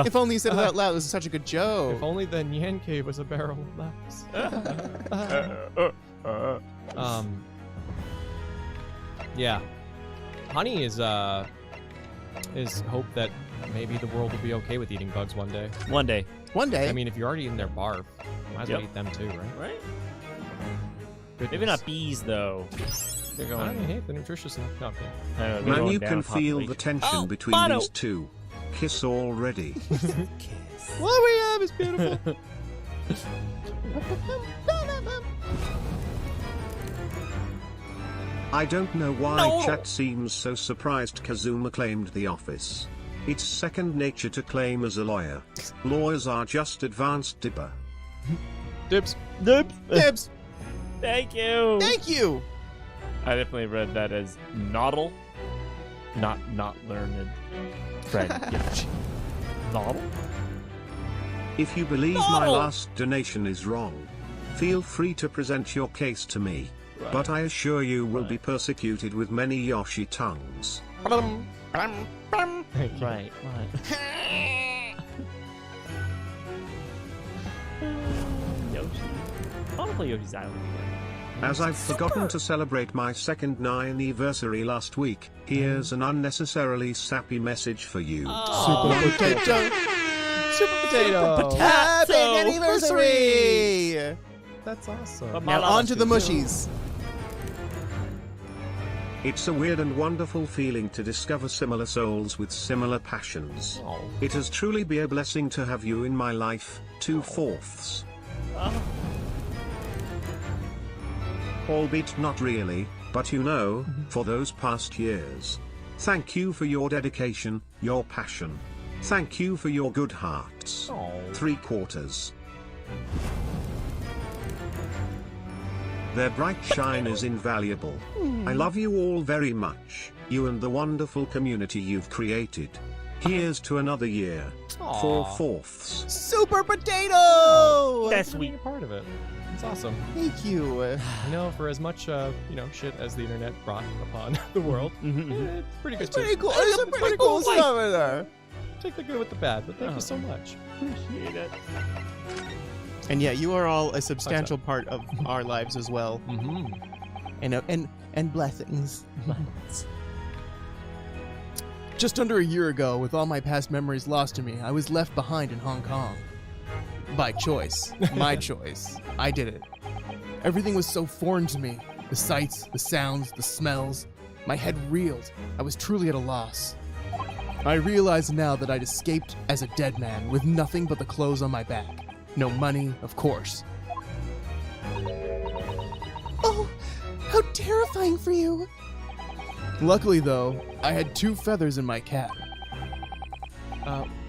S8: If only you said it out loud, it was such a good joke.
S9: If only the NyanCave was a barrel of laughs. Yeah. Honey is hope that maybe the world will be okay with eating bugs one day.
S3: One day.
S8: One day.
S9: I mean, if you're already eating their barf, might as well
S3: Yep.
S9: eat them too, right?
S3: Right?
S9: Goodness.
S3: Maybe not bees, though. They're
S9: I
S3: going.
S9: don't hate they're nutritious enough. No, okay.
S3: I don't know, they're
S4: Man,
S3: going
S4: you
S3: down
S4: can feel the
S3: population.
S4: tension between
S3: Bono.
S4: these two. Kiss already.
S8: What we have is beautiful.
S4: I don't know why
S3: No.
S4: chat seems so surprised Kazuma claimed the office. It's second nature to claim as a lawyer. Lawyers are just advanced dipper.
S8: Dibs.
S3: Dibs.
S8: Dibs.
S3: Thank you.
S8: Thank you.
S3: I definitely read that as noddle, not learned. Friend. Noddle?
S4: If you believe my
S3: No.
S4: last donation is wrong, feel free to present your case to me. But I assure you will be persecuted with many Yoshi tongues.
S3: Right. Yoshi. I want to play Yoshi's Island again.
S4: As I've forgotten to celebrate my second 9th anniversary last week, here's an unnecessarily sappy message for you.
S8: Super potato.
S9: Super potato.
S8: Happy anniversary.
S9: That's awesome.
S8: Now on to the mushies.
S4: It's a weird and wonderful feeling to discover similar souls with similar passions. It has truly been a blessing to have you in my life, 2/4. Albeit not really, but you know, for those past years. Thank you for your dedication, your passion. Thank you for your good hearts. 3/4. Their bright shine is invaluable. I love you all very much, you and the wonderful community you've created. Here's to another year. 4/4.
S8: Super Potato!
S3: That's
S2: Being
S3: sweet.
S2: a part of it. It's awesome.
S8: Thank you.
S2: I know for as much, shit as the internet brought upon the world, it's pretty good
S8: It's pretty
S2: too.
S8: cool. There's some pretty cool stuff in there.
S2: Take the good with the bad, but thank you so much.
S3: Appreciate it.
S8: And yeah, you are all a substantial part of our lives as well. And blessings. Just under a year ago, with all my past memories lost to me, I was left behind in Hong Kong. By choice. My choice. I did it. Everything was so foreign to me. The sights, the sounds, the smells. My head reeled. I was truly at a loss. I realize now that I'd escaped as a dead man with nothing but the clothes on my back. No money, of course.
S1: Oh, how terrifying for you.
S8: Luckily, though, I had 2 feathers in my cap.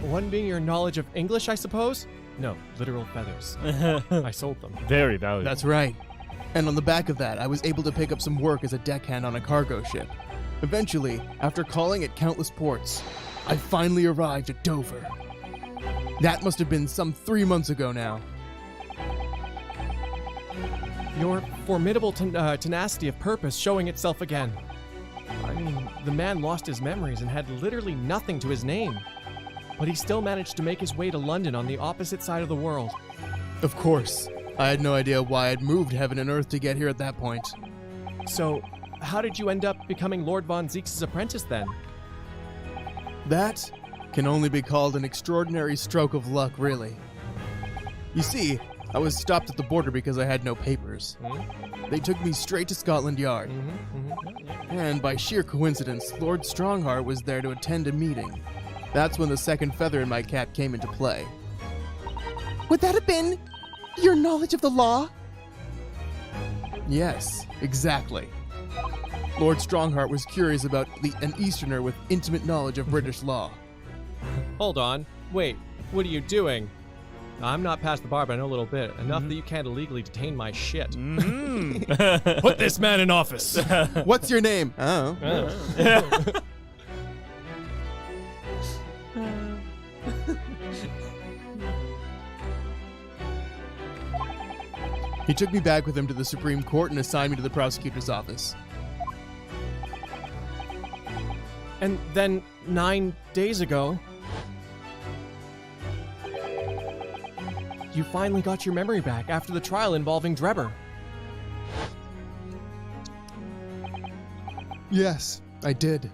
S2: One being your knowledge of English, I suppose? No, literal feathers. I sold them.
S3: Very valuable.
S8: That's right. And on the back of that, I was able to pick up some work as a deckhand on a cargo ship. Eventually, after calling at countless ports, I finally arrived at Dover. That must have been some 3 months ago now.
S2: Your formidable tenacity of purpose showing itself again. I mean, the man lost his memories and had literally nothing to his name. But he still managed to make his way to London on the opposite side of the world.
S8: Of course. I had no idea why I'd moved heaven and earth to get here at that point.
S2: So, how did you end up becoming Lord Von Zeke's apprentice then?
S8: That can only be called an extraordinary stroke of luck, really. You see, I was stopped at the border because I had no papers. They took me straight to Scotland Yard. And by sheer coincidence, Lord Strongheart was there to attend a meeting. That's when the second feather in my cap came into play.
S1: Would that have been your knowledge of the law?
S8: Yes, exactly. Lord Strongheart was curious about an Easterner with intimate knowledge of British law.
S2: Hold on. Wait, what are you doing? I'm not past the bar, but I know a little bit. Enough that you can't illegally detain my shit. Put this man in office.
S8: What's your name? Oh. He took me back with him to the Supreme Court and assigned me to the prosecutor's office.
S2: And then 9 days ago, you finally got your memory back after the trial involving Drebber.
S8: Yes, I did.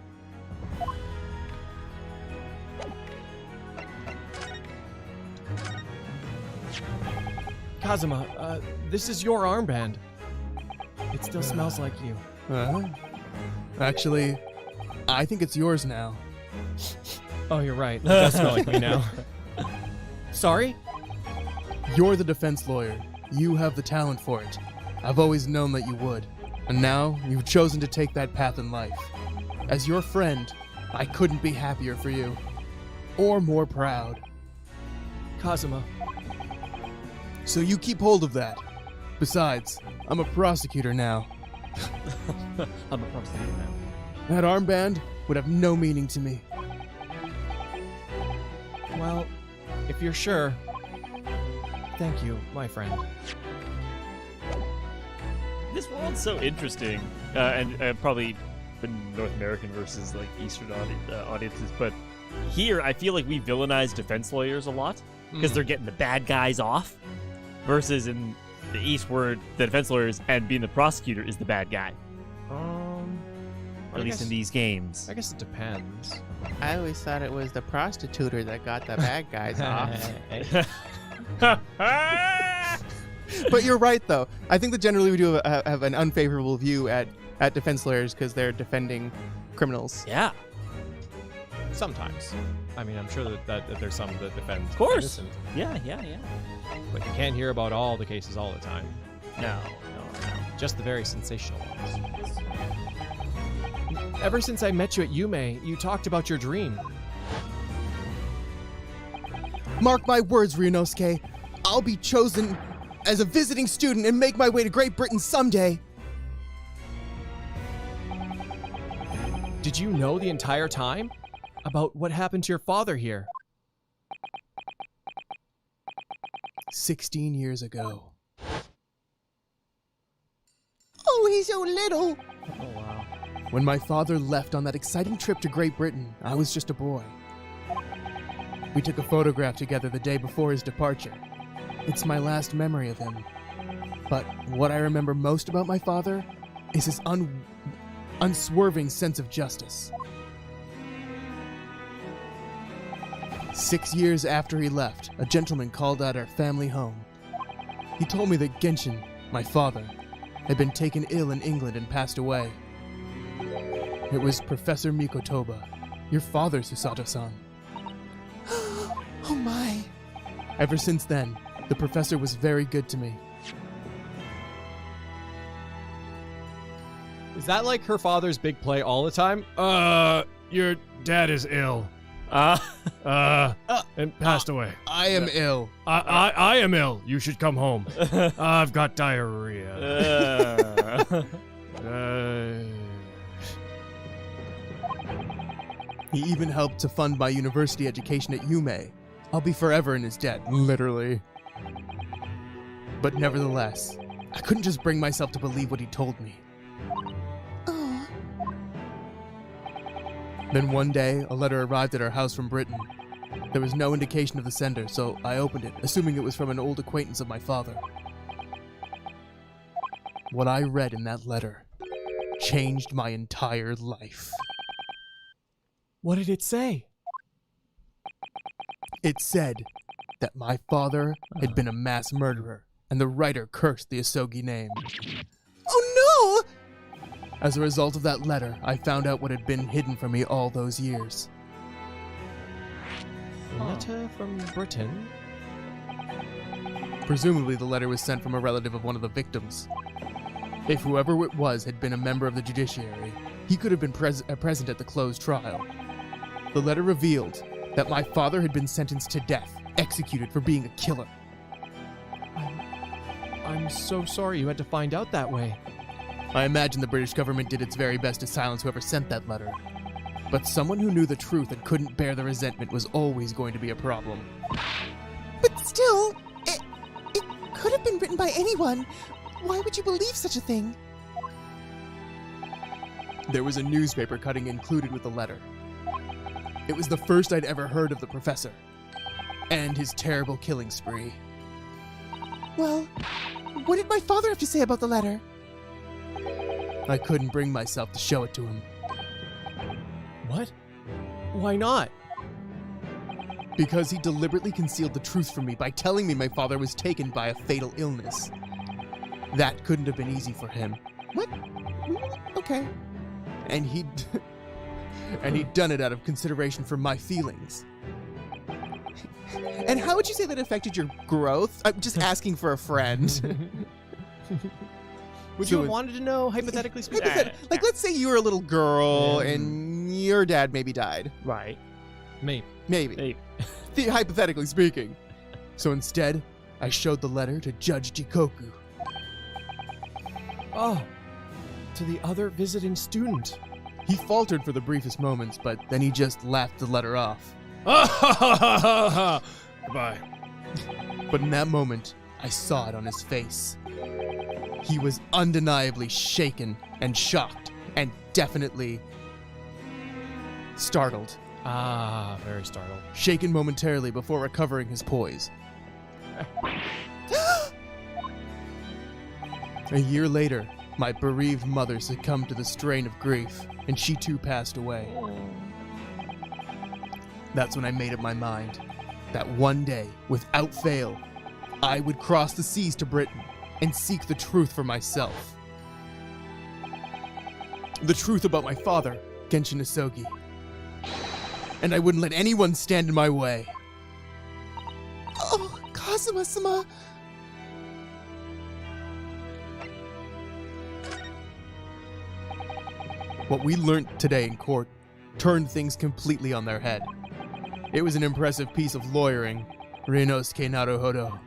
S2: Kazuma, this is your armband. It still smells like you.
S8: Actually, I think it's yours now.
S2: Oh, you're right. It does smell like me now. Sorry?
S8: You're the defense lawyer. You have the talent for it. I've always known that you would. And now, you've chosen to take that path in life. As your friend, I couldn't be happier for you. Or more proud.
S2: Kazuma.
S8: So you keep hold of that. Besides, I'm a prosecutor now.
S3: I'm a prosecutor now.
S8: That armband would have no meaning to me.
S2: Well, if you're sure, thank you, my friend.
S3: This world's so interesting, and probably North American versus like Eastern audiences, but here I feel like we villainize defense lawyers a lot because they're getting the bad guys off, versus in the East where the defense lawyers and being the prosecutor is the bad guy. At least in these games.
S2: I guess it depends.
S8: I always thought it was the prostituter that got the bad guys off. But you're right, though. I think that generally we do have an unfavorable view at at defense lawyers because they're defending criminals.
S6: Yeah.
S2: Sometimes. I mean, I'm sure that there's some that defend.
S6: Of course.
S2: innocent,
S6: Yeah.
S2: but you can't hear about all the cases all the time.
S6: No.
S2: Just the very sensational ones. Ever since I met you at Yume, you talked about your dream.
S8: Mark my words, Ryunosuke. I'll be chosen as a visiting student and make my way to Great Britain someday.
S2: Did you know the entire time about what happened to your father here?
S8: 16 years ago.
S1: Oh, he's so little.
S6: Oh, wow.
S8: When my father left on that exciting trip to Great Britain, I was just a boy. We took a photograph together the day before his departure. It's my last memory of him. But what I remember most about my father is his unswerving sense of justice. 6 years after he left, a gentleman called at our family home. He told me that Genshin, my father, had been taken ill in England and passed away. It was Professor Mikotoba, your father, Susato-san.
S1: Oh my.
S8: Ever since then, the professor was very good to me.
S2: Is that like her father's big play all the time?
S9: Your dad is ill. And passed away.
S8: I am ill.
S9: I am ill. You should come home. I've got diarrhea.
S8: He even helped to fund my university education at Yume. I'll be forever in his debt, literally. But nevertheless, I couldn't just bring myself to believe what he told me.
S1: Oh.
S8: Then one day, a letter arrived at our house from Britain. There was no indication of the sender, so I opened it, assuming it was from an old acquaintance of my father. What I read in that letter changed my entire life.
S2: What did it say?
S8: It said that my father had been a mass murderer, and the writer cursed the Asogi name.
S1: Oh no!
S8: As a result of that letter, I found out what had been hidden from me all those years.
S2: A letter from Britain?
S8: Presumably the letter was sent from a relative of one of the victims. If whoever it was had been a member of the judiciary, he could have been present at the closed trial. The letter revealed that my father had been sentenced to death, executed for being a killer.
S2: I'm so sorry you had to find out that way.
S8: I imagine the British government did its very best to silence whoever sent that letter. But someone who knew the truth and couldn't bear the resentment was always going to be a problem.
S1: But still, it could have been written by anyone. Why would you believe such a thing?
S8: There was a newspaper cutting included with the letter. It was the first I'd ever heard of the professor and his terrible killing spree.
S1: Well, what did my father have to say about the letter?
S8: I couldn't bring myself to show it to him.
S2: What? Why not?
S8: Because he deliberately concealed the truth from me by telling me my father was taken by a fatal illness. That couldn't have been easy for him.
S1: What? Okay.
S8: And he'd done it out of consideration for my feelings.
S1: And how would you say that affected your growth? I'm just asking for a friend.
S2: Would you have wanted to know, hypothetically speaking?
S1: Like, let's say you were a little girl and your dad maybe died.
S6: Right.
S1: Maybe. Hypothetically speaking.
S8: So instead, I showed the letter to Judge Jikoku.
S2: Oh, to the other visiting student.
S8: He faltered for the briefest moments, but then he just laughed the letter off.
S9: Goodbye.
S8: But in that moment, I saw it on his face. He was undeniably shaken and shocked and definitely startled.
S2: Very startled.
S8: Shaken momentarily before recovering his poise. A year later, my bereaved mother succumbed to the strain of grief, and she too passed away. That's when I made up my mind that one day, without fail, I would cross the seas to Britain and seek the truth for myself.
S7: The truth about my father, Genshin Asogi. And I wouldn't let anyone stand in my way.
S1: Oh, Kazuma-sama.
S7: What we learned today in court turned things completely on their head. It was an impressive piece of lawyering. Rinosuke Naruhodo.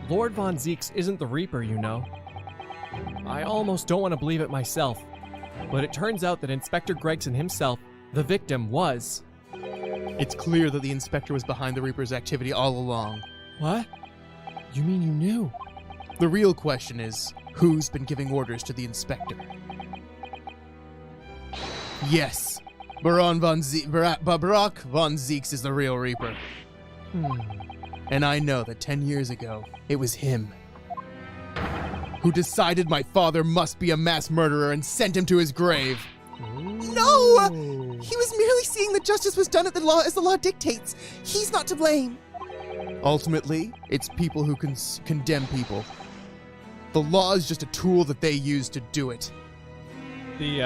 S9: Lord Von Zeeks isn't the Reaper, you know. I almost don't want to believe it myself, but it turns out that Inspector Gregson himself, the victim, was.
S7: It's clear that the inspector was behind the Reaper's activity all along.
S9: What? You mean you knew?
S7: The real question is, who's been giving orders to the inspector? Yes, Baron von Barack von Zeeks is the real Reaper. And I know that 10 years ago, it was him who decided my father must be a mass murderer and sent him to his grave.
S1: No! He was merely seeing that justice was done at the law as the law dictates. He's not to blame.
S7: Ultimately, it's people who condemn people. The law is just a tool that they use to do it.
S9: The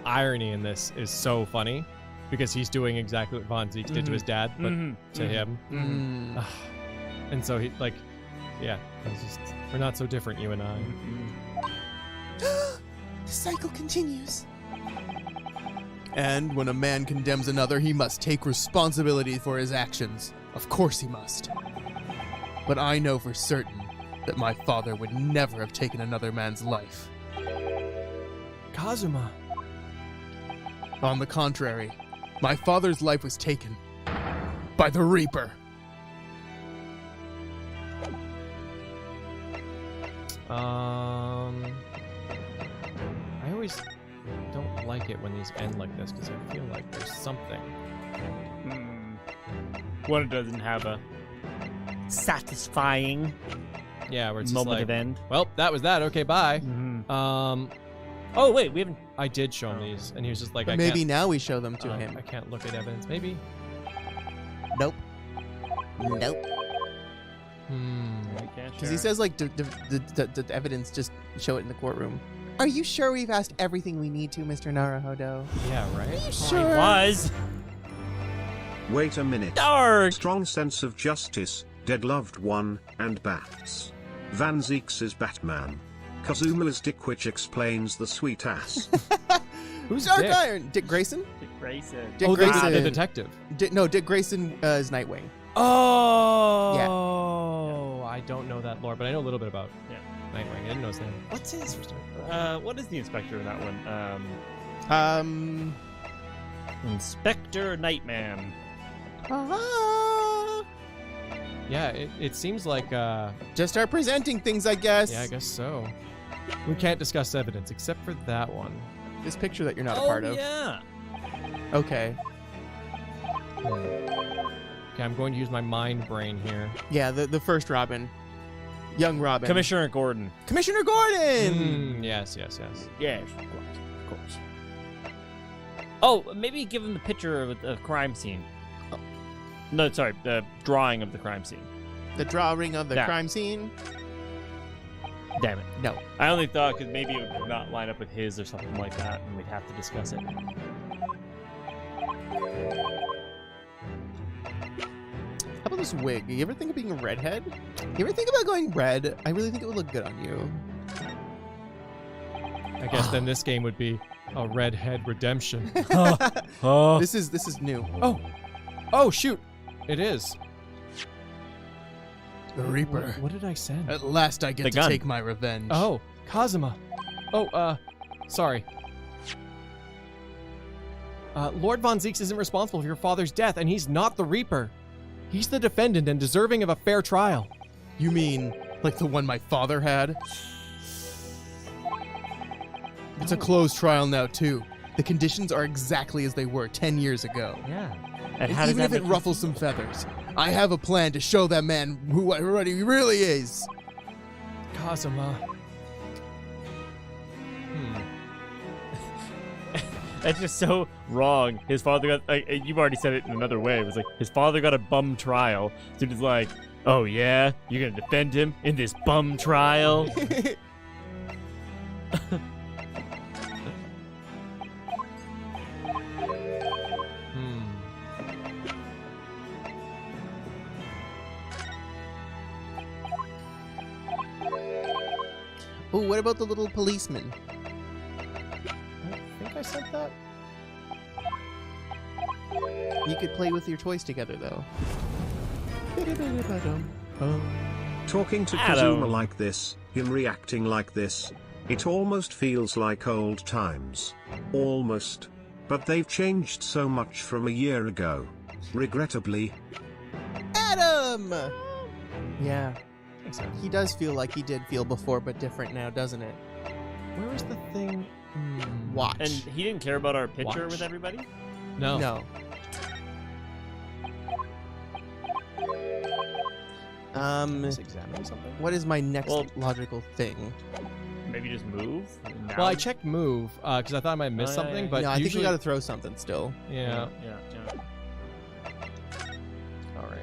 S9: irony in this is so funny because he's doing exactly what Von Zeeks did to his dad, but to him. And so he, like, yeah, it's just, we're not so different, you and I.
S1: The cycle continues.
S7: And when a man condemns another, he must take responsibility for his actions. Of course he must. But I know for certain that my father would never have taken another man's life.
S9: Kazuma.
S7: On the contrary, my father's life was taken by the Reaper.
S9: I always don't like it when these end like this because I feel like there's something.
S3: One, it doesn't have a satisfying
S9: Yeah, where it's just
S3: moment
S9: like,
S3: of end.
S9: well, that was that. Okay, bye.
S3: Oh wait, we haven't.
S9: I did show him these, and he was just like,
S8: But
S9: I
S8: maybe
S9: can't,
S8: now we show them to
S9: I
S8: him.
S9: can't look at evidence. Maybe.
S8: Nope. Nope. Because he says, like, the evidence, just show it in the courtroom. Are you sure we've asked everything we need to, Mr. Naruhodo?
S9: Yeah, right?
S3: Sure. It was.
S4: Wait a minute.
S3: Dark.
S4: Strong sense of justice, dead loved one, and bats. Van Zeeks is Batman. Kazuma's dick, which explains the sweet ass.
S9: Who's
S8: Dark
S9: Dick?
S8: Iron. Dick Grayson?
S3: Dick Grayson.
S8: Dick
S9: Oh,
S8: Grayson.
S9: the detective.
S8: Dick Grayson is Nightwing.
S9: Oh, I don't know that lore, but I know a little bit about Nightwing. I didn't know his name.
S3: What's his? What is the inspector in that one? Inspector Nightman.
S9: Yeah, it seems like.
S8: Just start presenting things, I guess.
S9: Yeah, I guess so. We can't discuss evidence except for that one.
S8: This picture that you're not a part of.
S3: Yeah.
S8: Okay.
S9: Okay, I'm going to use my mind brain here.
S8: Yeah, the first Robin. Young Robin.
S3: Commissioner Gordon.
S8: Commissioner Gordon!
S9: Yes.
S3: Yes, of course. Oh, maybe give him the picture of the crime scene. Oh. No, sorry, the drawing of the crime scene.
S8: The drawing of the crime scene?
S3: Damn it.
S8: No.
S3: I only thought because maybe it would not line up with his or something like that, and we'd have to discuss it.
S8: How about this wig? You ever think of being a redhead? You ever think about going red? I really think it would look good on you.
S9: I guess then this game would be a redhead redemption.
S8: This is new.
S9: Oh, shoot. It is.
S7: The Reaper.
S9: What did I send?
S7: At last I get
S3: The
S7: to
S3: gun.
S7: take my revenge.
S9: Oh, Kazuma. Oh, sorry. Lord Von Zeeks isn't responsible for your father's death, and he's not the Reaper. He's the defendant and deserving of a fair trial.
S7: You mean like the one my father had? It's a closed trial now, too. The conditions are exactly as they were 10 years ago.
S3: Yeah.
S7: And even if it ruffles some feathers, I have a plan to show that man what he really is.
S9: Kazuma.
S3: That's just so wrong. His father got, you've already said it in another way. It was like, his father got a bum trial. So it's like, oh yeah? You're gonna defend him in this bum trial?
S8: Oh, what about the little policeman?
S2: I think I said that.
S8: You could play with your toys together, though.
S4: Talking to
S3: Hello.
S4: Kazuma like this, him reacting like this, it almost feels like old times. Almost. But they've changed so much from a year ago. Regrettably.
S8: Adam! Yeah. He does feel like he did feel before, but different now, doesn't it?
S2: Where was the thing?
S8: Watch.
S3: And he didn't care about our picture
S2: Watch.
S3: with everybody?
S2: No.
S8: No.
S2: Just examining something.
S8: What is my next logical thing?
S3: Maybe just move? Now?
S2: Well, I checked move because I thought I might miss
S3: Oh, yeah,
S2: something,
S3: yeah,
S2: but
S8: no, I think we
S2: usually,
S8: gotta throw something still.
S2: yeah.
S3: Yeah.
S2: All right.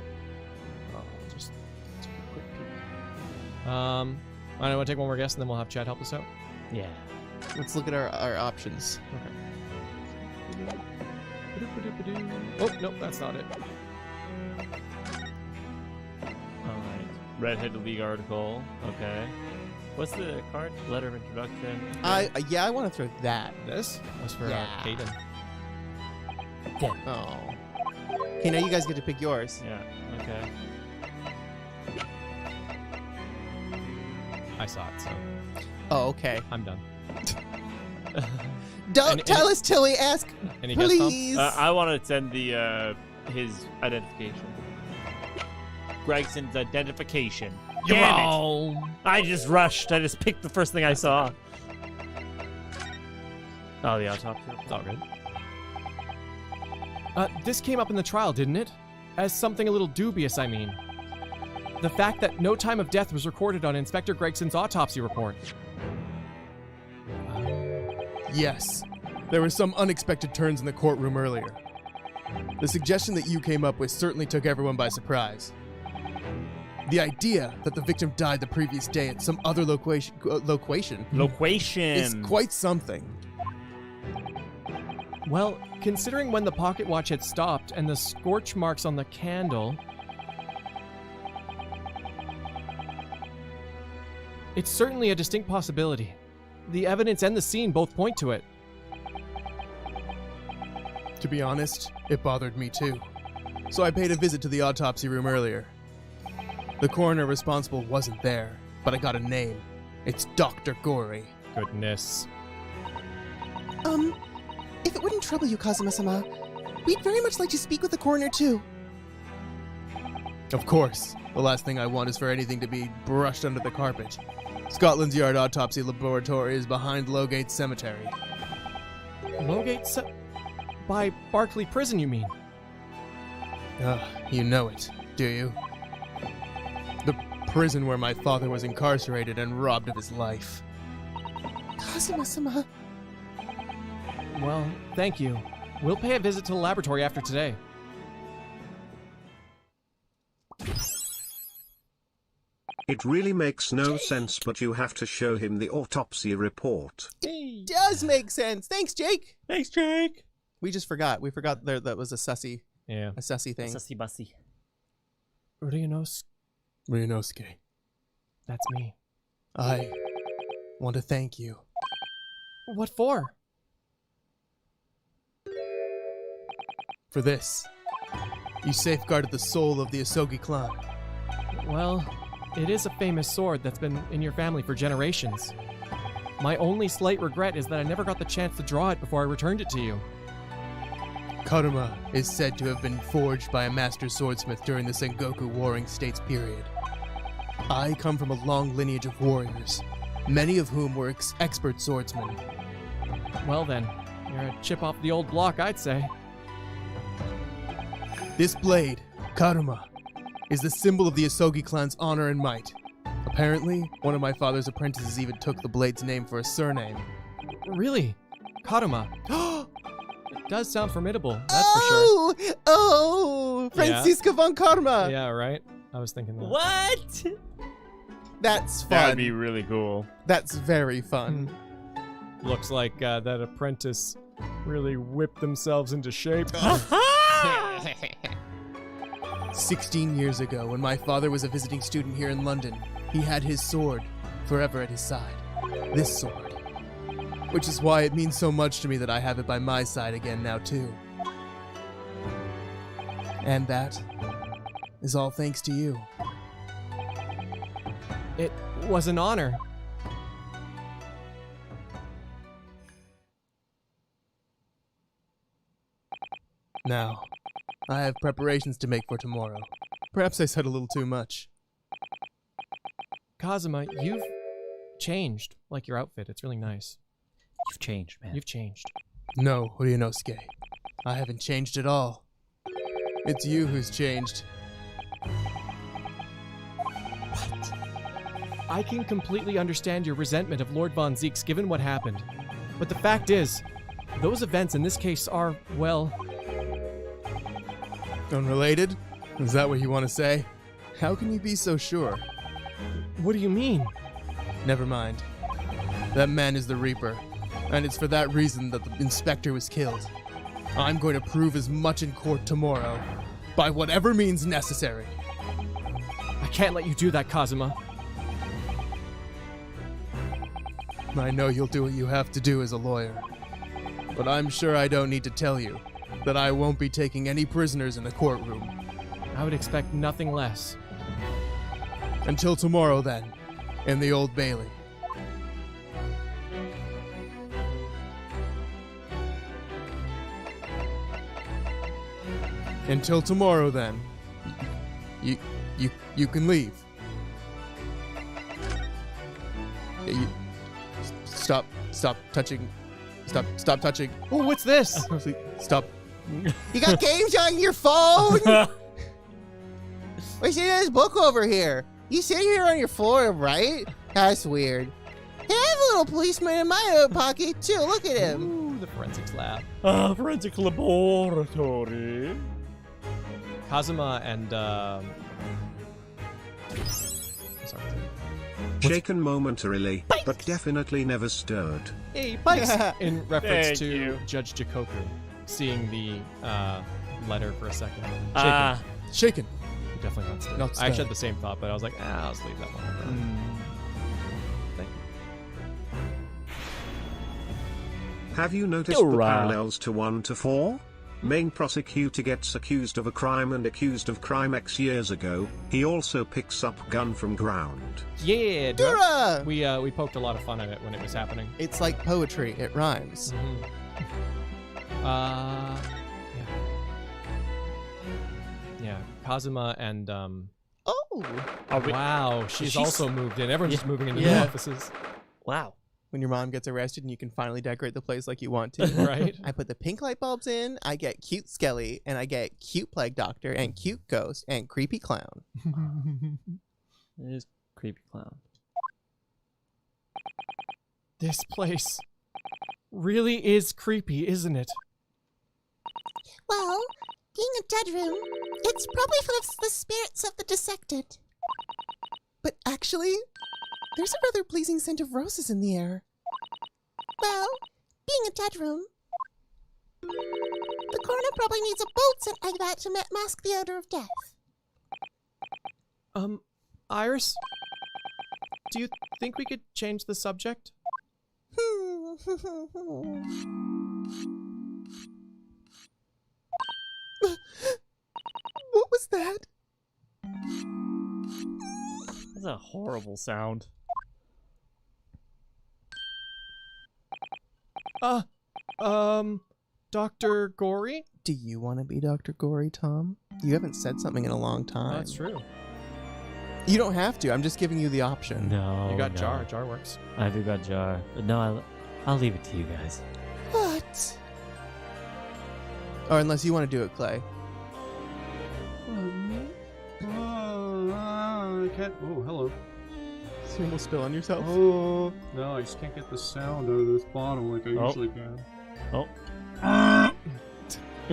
S2: I'll just take a quick peek. I want to take one more guess, and then we'll have Chad help us out.
S3: Yeah.
S8: Let's look at our options.
S2: Oh, nope, that's not it.
S3: Alright. Redheaded League article. Okay. What's the card? Letter of introduction.
S8: I want to throw that.
S2: This was for
S8: Yeah.
S2: Caden.
S8: Oh. Okay, now you guys get to pick yours.
S3: Yeah. Okay.
S2: I saw it, so
S8: Oh, okay.
S2: I'm done.
S8: Don't tell us till we ask,
S2: Any guess, Tom?
S8: please.
S3: I want to send the his identification. Gregson's identification. Damn it! I just rushed. I just picked the first thing I saw. Oh, the autopsy.
S2: It's all good. This came up in the trial, didn't it? As something a little dubious, I mean. The fact that no time of death was recorded on Inspector Gregson's autopsy report.
S7: Yes. There were some unexpected turns in the courtroom earlier. The suggestion that you came up with certainly took everyone by surprise. The idea that the victim died the previous day at some other location is quite something.
S2: Well, considering when the pocket watch had stopped and the scorch marks on the candle, it's certainly a distinct possibility. The evidence and the scene both point to it.
S7: To be honest, it bothered me too. So I paid a visit to the autopsy room earlier. The coroner responsible wasn't there, but I got a name. It's Dr. Gorey.
S2: Goodness.
S1: If it wouldn't trouble you, Kazuma-sama, we'd very much like to speak with the coroner too.
S7: Of course. The last thing I want is for anything to be brushed under the carpet. Scotland Yard Autopsy Laboratory is behind Lowgate Cemetery.
S2: Lowgate by Barclay Prison, you mean?
S7: You know it, do you? The prison where my father was incarcerated and robbed of his life.
S1: Kazuma-sama.
S2: Well, thank you. We'll pay a visit to the laboratory after today.
S4: It really makes no sense, but you have to show him the autopsy report.
S8: It does make sense. Thanks, Jake.
S3: Thanks, Jake.
S8: We just forgot. We forgot that was a sussy thing.
S3: Sussy bussy.
S7: Ryunosuke,
S2: That's me.
S7: I want to thank you.
S2: What for?
S7: For this. You safeguarded the soul of the Asogi clan.
S2: Well, it is a famous sword that's been in your family for generations. My only slight regret is that I never got the chance to draw it before I returned it to you.
S7: Karuma is said to have been forged by a master swordsmith during the Sengoku Warring States period. I come from a long lineage of warriors, many of whom were expert swordsmen.
S2: Well then, you're a chip off the old block, I'd say.
S7: This blade, Karuma, is the symbol of the Asogi clan's honor and might. Apparently, one of my father's apprentices even took the blade's name for a surname.
S2: Really? Karuma. It does sound formidable, that's for sure.
S8: Oh! Franziska von Karma!
S2: Yeah, right? I was thinking that.
S3: What?
S8: That's fun.
S3: That'd be really cool.
S8: That's very fun.
S9: Looks like that apprentice really whipped themselves into shape.
S8: 16 years ago, when my father was a visiting student here in London, he had his sword forever at his side. This sword. Which is why it means so much to me that I have it by my side again now, too. And that is all thanks to you.
S9: It was an honor.
S8: Now, I have preparations to make for tomorrow. Perhaps I said a little too much.
S9: Kazuma, you've changed. Like your outfit, it's really nice.
S6: You've changed, man.
S9: You've changed.
S8: No, Ryunosuke. I haven't changed at all. It's you who's changed.
S9: What? I can completely understand your resentment of Lord Von Zeeks given what happened. But the fact is, those events in this case are, well...
S8: Unrelated? Is that what you want to say? How can you be so sure?
S9: What do you mean?
S8: Never mind. That man is the Reaper, and it's for that reason that the inspector was killed. I'm going to prove as much in court tomorrow, by whatever means necessary.
S9: I can't let you do that, Kazuma.
S8: I know you'll do what you have to do as a lawyer, but I'm sure I don't need to tell you that I won't be taking any prisoners in the courtroom.
S9: I would expect nothing less.
S8: Until tomorrow, then, in the Old Bailey. Until tomorrow, then. You can leave. Stop touching. Stop touching.
S9: Oh, what's this?
S8: Stop.
S1: You got games on your phone? Wait, see this book over here. You sit here on your floor, right? That's weird. Hey, I have a little policeman in my pocket, too. Look at him.
S9: Ooh, the forensics lab.
S3: Forensic laboratory.
S9: Kazuma and, sorry.
S4: Shaken momentarily, but definitely never stirred.
S9: Hey, Pikes! In reference
S3: Thank
S9: to
S3: you.
S9: Judge Jikoku seeing the letter for a second.
S8: Shaken.
S9: Definitely not stirred.
S8: Not
S9: I actually
S8: stirred.
S9: had the same thought, but I was like, I'll just leave that one. Thank you.
S4: Have you noticed the parallels to 1 to 4? Main prosecutor gets accused of a crime and accused of crime X years ago. He also picks up gun from ground.
S9: Yeah,
S1: Dura!
S9: we poked a lot of fun at it when it was happening.
S8: It's like poetry. It rhymes.
S9: Yeah, Kazuma and
S1: Oh!
S9: wow, she's also moved in. Everyone's just moving into the
S8: Yeah.
S9: offices.
S6: Wow.
S8: When your mom gets arrested and you can finally decorate the place like you want to.
S9: Right?
S8: I put the pink light bulbs in, I get cute Skelly, and I get cute Plague Doctor, and cute Ghost, and creepy Clown.
S6: It is creepy clown.
S9: This place really is creepy, isn't it?
S11: Well, being a dead room, it's probably full of the spirits of the dissected.
S1: But actually, there's a rather pleasing scent of roses in the air.
S11: Well, being a dead room, the coroner probably needs a bold scent like that to mask the odor of death.
S9: Iris? Do you think we could change the subject?
S1: What was that?
S3: That's a horrible sound.
S9: Dr. Gorey?
S8: Do you want to be Dr. Gorey, Tom? You haven't said something in a long time.
S9: That's true.
S8: You don't have to. I'm just giving you the option.
S6: No.
S9: You got
S6: no.
S9: Jar. Jar works.
S6: I do got Jar. But no, I'll leave it to you guys.
S1: What?
S8: Or unless you want to do it, Clay.
S2: I can't. Oh, hello.
S8: So you almost spill on yourself.
S2: Oh, no, I just can't get the sound out of this bottle like I usually can.
S3: Oh,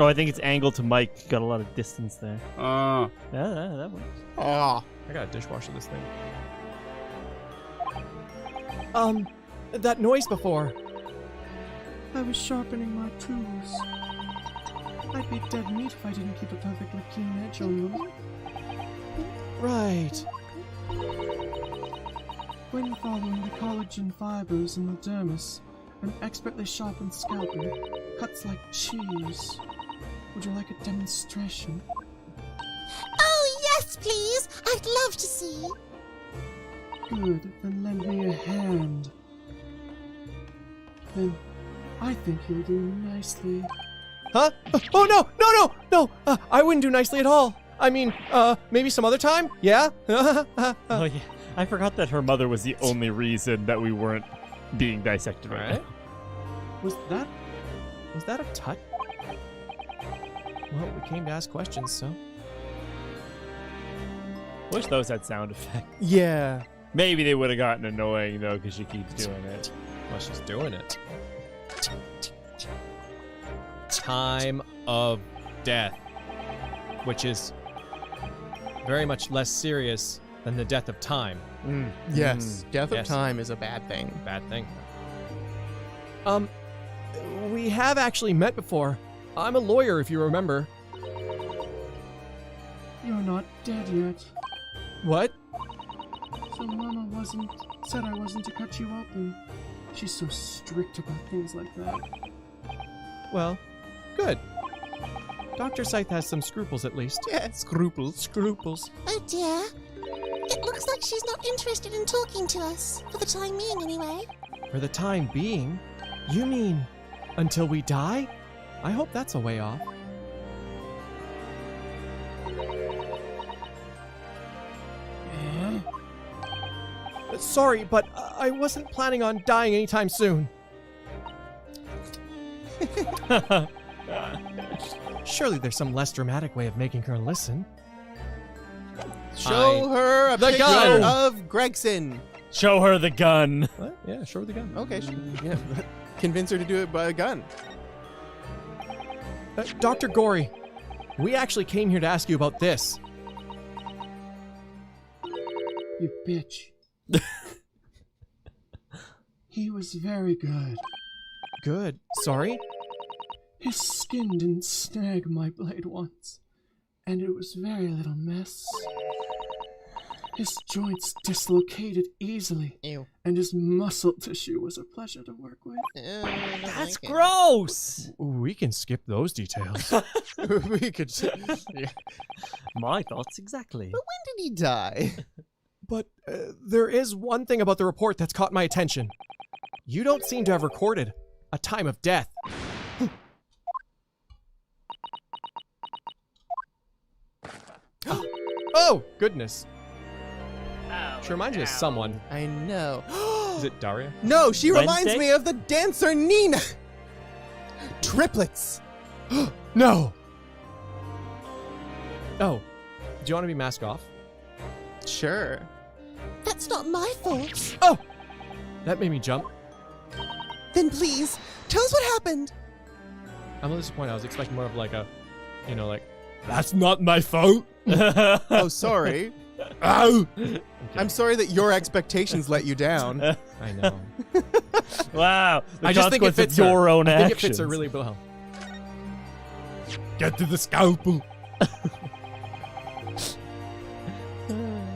S3: I think it's angled to Mike. Got a lot of distance there. Yeah, that works.
S8: Oh.
S9: I gotta dishwasher this thing. That noise before.
S12: I was sharpening my tools. I'd be dead meat if I didn't keep a perfectly keen edge on them.
S2: Right.
S12: When following the collagen fibers in the dermis, an expertly sharpened scalpel cuts like cheese. Would you like a demonstration?
S11: Oh, yes, please. I'd love to see.
S12: Good, then lend me a hand. Then I think you'll do nicely.
S2: Huh? Oh, no! I wouldn't do nicely at all. I mean, maybe some other time? Yeah?
S3: Oh, yeah. I forgot that her mother was the only reason that we weren't being dissected right now.
S12: Was that
S2: a tut? Well, we came to ask questions, so.
S3: Wish those had sound effects.
S8: Yeah.
S3: Maybe they would have gotten annoying, though, because she keeps doing it.
S2: Well, she's doing it. Time of death, which is very much less serious than the death of time.
S8: Yes. Death
S2: Yes.
S8: of time is a bad thing.
S2: Bad thing. We have actually met before. I'm a lawyer, if you remember.
S12: you're not dead yet?
S2: What?
S12: So Mama said I wasn't to cut you open. She's so strict about things like that.
S2: Well, good. Dr. Scythe has some scruples, at least.
S8: Yeah, scruples.
S11: Oh dear. It looks like she's not interested in talking to us, for the time being anyway.
S2: For the time being? You mean until we die? I hope that's a way off. Sorry, but I wasn't planning on dying anytime soon. Surely there's some less dramatic way of making her listen.
S8: Show her a
S2: The
S8: picture
S2: gun!
S8: of Gregson.
S3: Show her the gun.
S2: What? Yeah, show her the gun.
S8: Okay, yeah. Convince her to do it by a gun.
S2: Dr. Gorey, we actually came here to ask you about this.
S12: You bitch. He was very good.
S2: Good. Sorry?
S12: His skin didn't snag my blade once, and it was very little mess. His joints dislocated easily,
S8: Ew.
S12: and his muscle tissue was a pleasure to work with.
S3: That's gross.
S2: We can skip those details.
S8: We could.
S3: My thoughts exactly.
S8: But when did he die?
S2: But there is one thing about the report that's caught my attention. You don't seem to have recorded a time of death. Oh, goodness. She reminds me of someone.
S8: I know.
S2: Is it Daria?
S8: No, she reminds
S3: Wednesday?
S8: me of the dancer Nina. Triplets.
S2: No! Oh, do you want to be masked off?
S8: Sure.
S11: That's not my fault.
S2: Oh! That made me jump.
S8: Then please, tell us what happened.
S2: I'm a little disappointed. I was expecting more of like a, like, that's not my fault.
S8: Oh, sorry.
S2: Ow!
S8: I'm sorry that your expectations let you down.
S2: I know.
S3: Wow. The
S2: I just think it
S3: consequence of
S2: fits her.
S3: your own
S2: I think
S3: actions.
S2: it fits her really well. Get to the scalpel.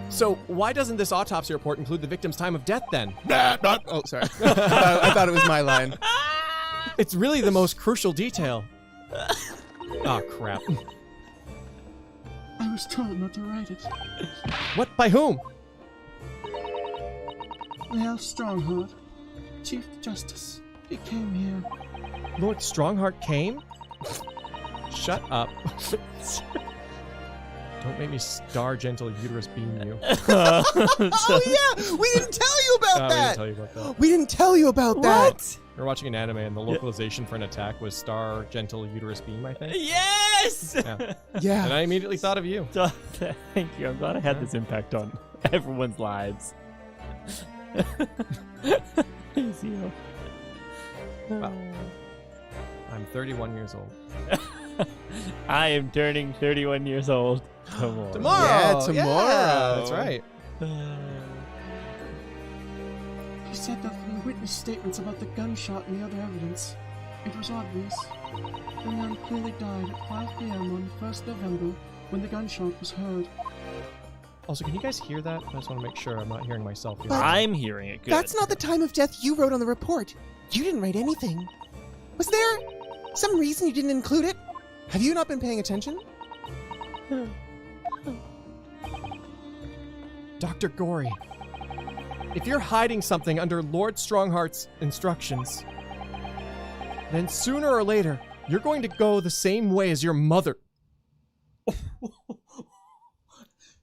S2: So why doesn't this autopsy report include the victim's time of death then?
S8: Oh, sorry. I thought it was my line.
S2: It's really the most crucial detail. Oh, crap.
S12: I was told not to write it.
S2: What? By whom?
S12: Well, Strongheart, Chief Justice, he came here.
S2: Lord Strongheart came? Shut up. Don't make me star gentle uterus beam you.
S8: Oh, yeah! We didn't tell you about
S2: We
S8: that!
S2: didn't tell you about that.
S8: We didn't tell you about that!
S2: We were watching an anime and the localization for an attack was star gentle uterus beam, I think.
S3: Yes!
S2: Yeah.
S8: Yeah.
S2: And I immediately thought of you.
S3: Thank you. I'm glad I had this impact on everyone's lives. Zero.
S2: Well, I'm 31 years old.
S3: I am turning 31 years old. Tomorrow.
S2: Tomorrow!
S8: Yeah, tomorrow.
S2: Yeah, that's right.
S12: He said that the witness statements about the gunshot and the other evidence It was obvious. The man clearly died at 5 p.m. on 1st November when the gunshot was heard.
S2: Also, can you guys hear that? I just want to make sure I'm not hearing myself here.
S1: But
S3: I'm hearing it good.
S1: That's not the time of death you wrote on the report. You didn't write anything. Was there some reason you didn't include it? Have you not been paying attention?
S2: Dr. Gorey, if you're hiding something under Lord Strongheart's instructions, then sooner or later, you're going to go the same way as your mother.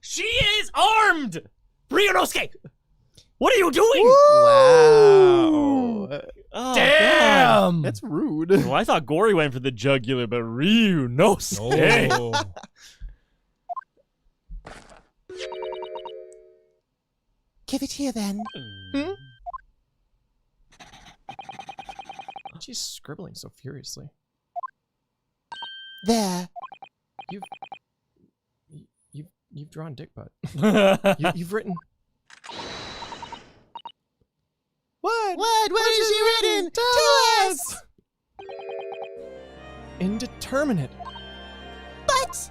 S6: She is armed! Ryunosuke! What are you doing?
S8: Wow.
S3: Oh,
S6: Damn!
S8: That's rude.
S3: Well, I thought Gorey went for the jugular, but Ryunosuke.
S2: Oh.
S1: Give it here then.
S2: She's scribbling so furiously.
S1: There.
S2: You've drawn dick butt. You've written.
S1: What? What is she written? Tell us!
S2: Indeterminate.
S1: But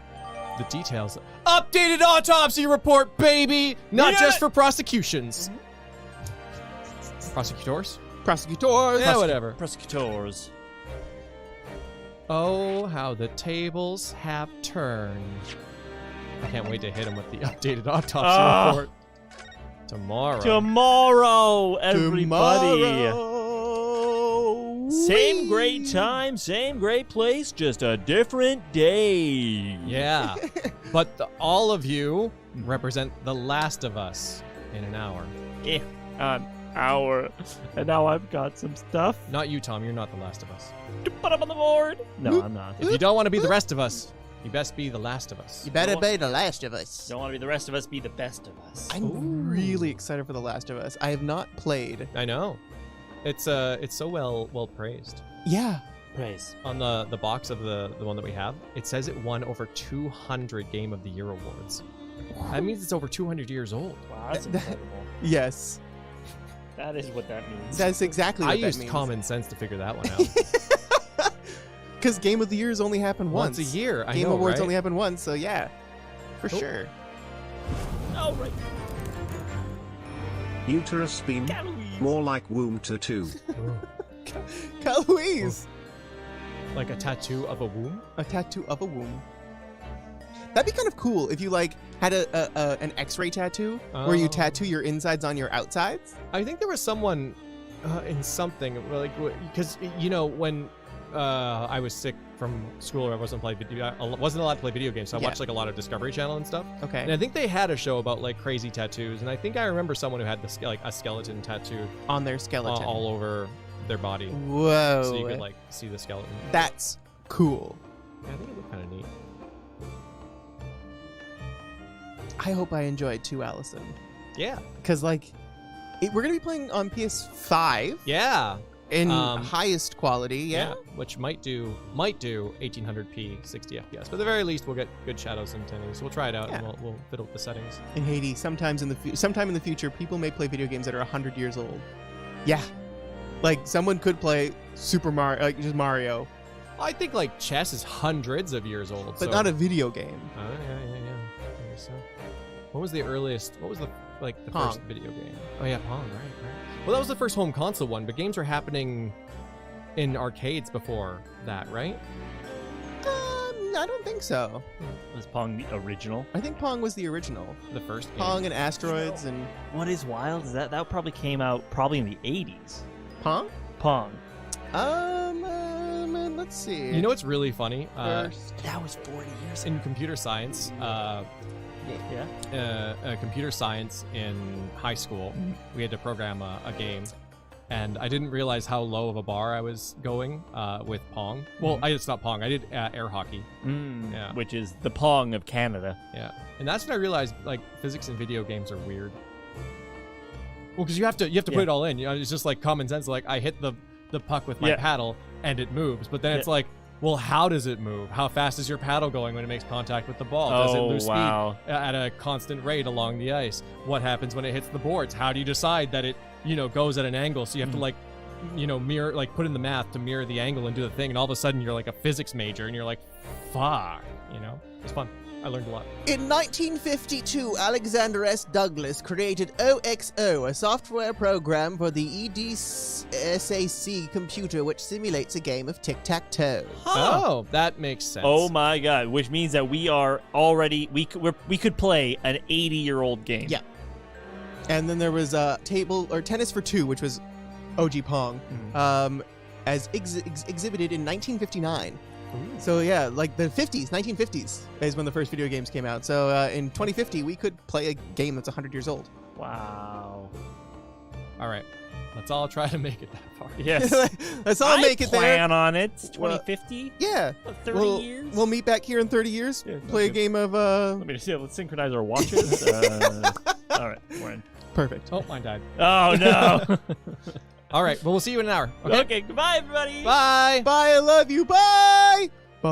S2: The details. Updated autopsy report, baby! Not just for prosecutions. Prosecutors?
S8: Prosecutors.
S2: Yeah, whatever.
S3: Prosecutors.
S2: Oh, how the tables have turned. I can't wait to hit him with the updated autopsy report.
S3: Tomorrow, everybody.
S8: Tomorrow.
S3: Same great time, same great place, just a different day.
S2: Yeah. But all of you represent The Last of Us in an hour.
S3: An hour. And now I've got some stuff
S2: Not you, Tom. You're not The Last of Us.
S3: to put up on the board. No, I'm not.
S2: If you don't want to be the rest of us, you best be The Last of Us.
S8: You better be the last of us.
S3: Don't want to be the rest of us, be the best of us.
S8: I'm really excited for The Last of Us. I have not played.
S2: I know. It's so well praised.
S8: Yeah.
S3: Praise.
S2: On the box of the one that we have, it says it won over 200 Game of the Year awards. That means it's over 200 years old.
S3: Wow, that's incredible.
S8: Yes.
S3: That is what that means.
S8: That's exactly what
S2: I
S8: that
S2: used
S8: means.
S2: common sense to figure that one out.
S8: Because Game of the Years only happen once.
S2: Once a year. I
S8: Game
S2: know,
S8: Awards
S2: right?
S8: only happen once, so yeah. For
S2: Oh.
S8: sure.
S3: Oh, right.
S4: Uterus beam. More like womb tattoo.
S8: Kyle Louise!
S2: Like a tattoo of a womb?
S8: A tattoo of a womb. That'd be kind of cool if you like had an X-ray tattoo where you
S2: Oh.
S8: tattoo your insides on your outsides.
S2: I think there was someone in something like because when I was sick from school or I wasn't allowed to play video games, so I
S8: Yeah.
S2: watched like a lot of Discovery Channel and stuff.
S8: Okay.
S2: And I think they had a show about like crazy tattoos, and I think I remember someone who had a skeleton tattoo
S8: On their skeleton.
S2: all over their body,
S8: Whoa.
S2: so you could like see the skeleton.
S8: That's cool.
S2: Yeah, I think it looked kind of neat.
S8: I hope I enjoyed too, Allison.
S2: Yeah.
S8: Because we're gonna be playing on PS5
S2: Yeah.
S8: in highest quality. Yeah.
S2: Which might do 1800p 60 FPS, but at the very least we'll get good shadow simultaneity. So we'll try it out and we'll fiddle with the settings.
S8: In Haiti, sometime in the future, people may play video games that are 100 years old. Yeah. Like someone could play Super Mario, like just Mario,
S2: I think like chess is hundreds of years old,
S8: but not a video game.
S2: Yeah. I guess so. What was the earliest? What was the
S8: Pong.
S2: first video game? Oh yeah, Pong. Right. Well, that was the first home console one, but games were happening in arcades before that, right?
S8: I don't think so.
S3: Was Pong the original?
S8: I think Pong was the original.
S2: The first game.
S8: Pong and Asteroids and
S3: What is wild is that probably came out probably in the 80s.
S8: Pong.
S3: Pong.
S8: Let's see.
S2: You know what's really funny?
S8: First.
S3: That was 40 years
S2: In computer science, computer science in high school, we had to program a game, and I didn't realize how low of a bar I was going with Pong. Well, it's not Pong. I did air hockey. Yeah.
S3: Which is the Pong of Canada.
S2: Yeah, and that's when I realized like physics in video games are weird. Well, because you have to put it all in. It's just like common sense. Like I hit the puck with my paddle and it moves, but then it's like, well, how does it move? How fast is your paddle going when it makes contact with the ball? Does it lose speed at a constant rate along the ice? What happens when it hits the boards? How do you decide that it, goes at an angle? So you have to like
S9: mirror, like put in the math to mirror the angle and do the thing, and all of a sudden you're like a physics major, and you're like, fuck, it's fun. I learned a lot.
S8: In 1952, Alexander S. Douglas created OXO, a software program for the EDSAC computer which simulates a game of tic-tac-toe.
S9: Oh, that makes sense.
S3: Oh my god, which means that we are already, we could play an 80-year-old game.
S8: Yeah. And then there was Tennis for Two, which was OG Pong, as exhibited in 1959. Ooh. So yeah, like the 1950s is when the first video games came out. So in 2050, we could play a game that's 100 years old.
S3: Wow.
S9: All right. Let's all try to make it that far.
S3: Yes.
S8: Let's all make it there.
S3: Plan on it. 2050?
S8: Yeah.
S3: 30 years?
S8: We'll meet back here in 30 years.
S3: Yeah,
S8: play a game of...
S3: Let me see. Let's synchronize our watches. All right. We're in.
S8: Perfect.
S9: Oh, mine died.
S3: Oh, no.
S9: All right. Well, we'll see you in an hour.
S3: Okay. Goodbye, everybody.
S9: Bye.
S8: Bye. I love you. Bye. Bye.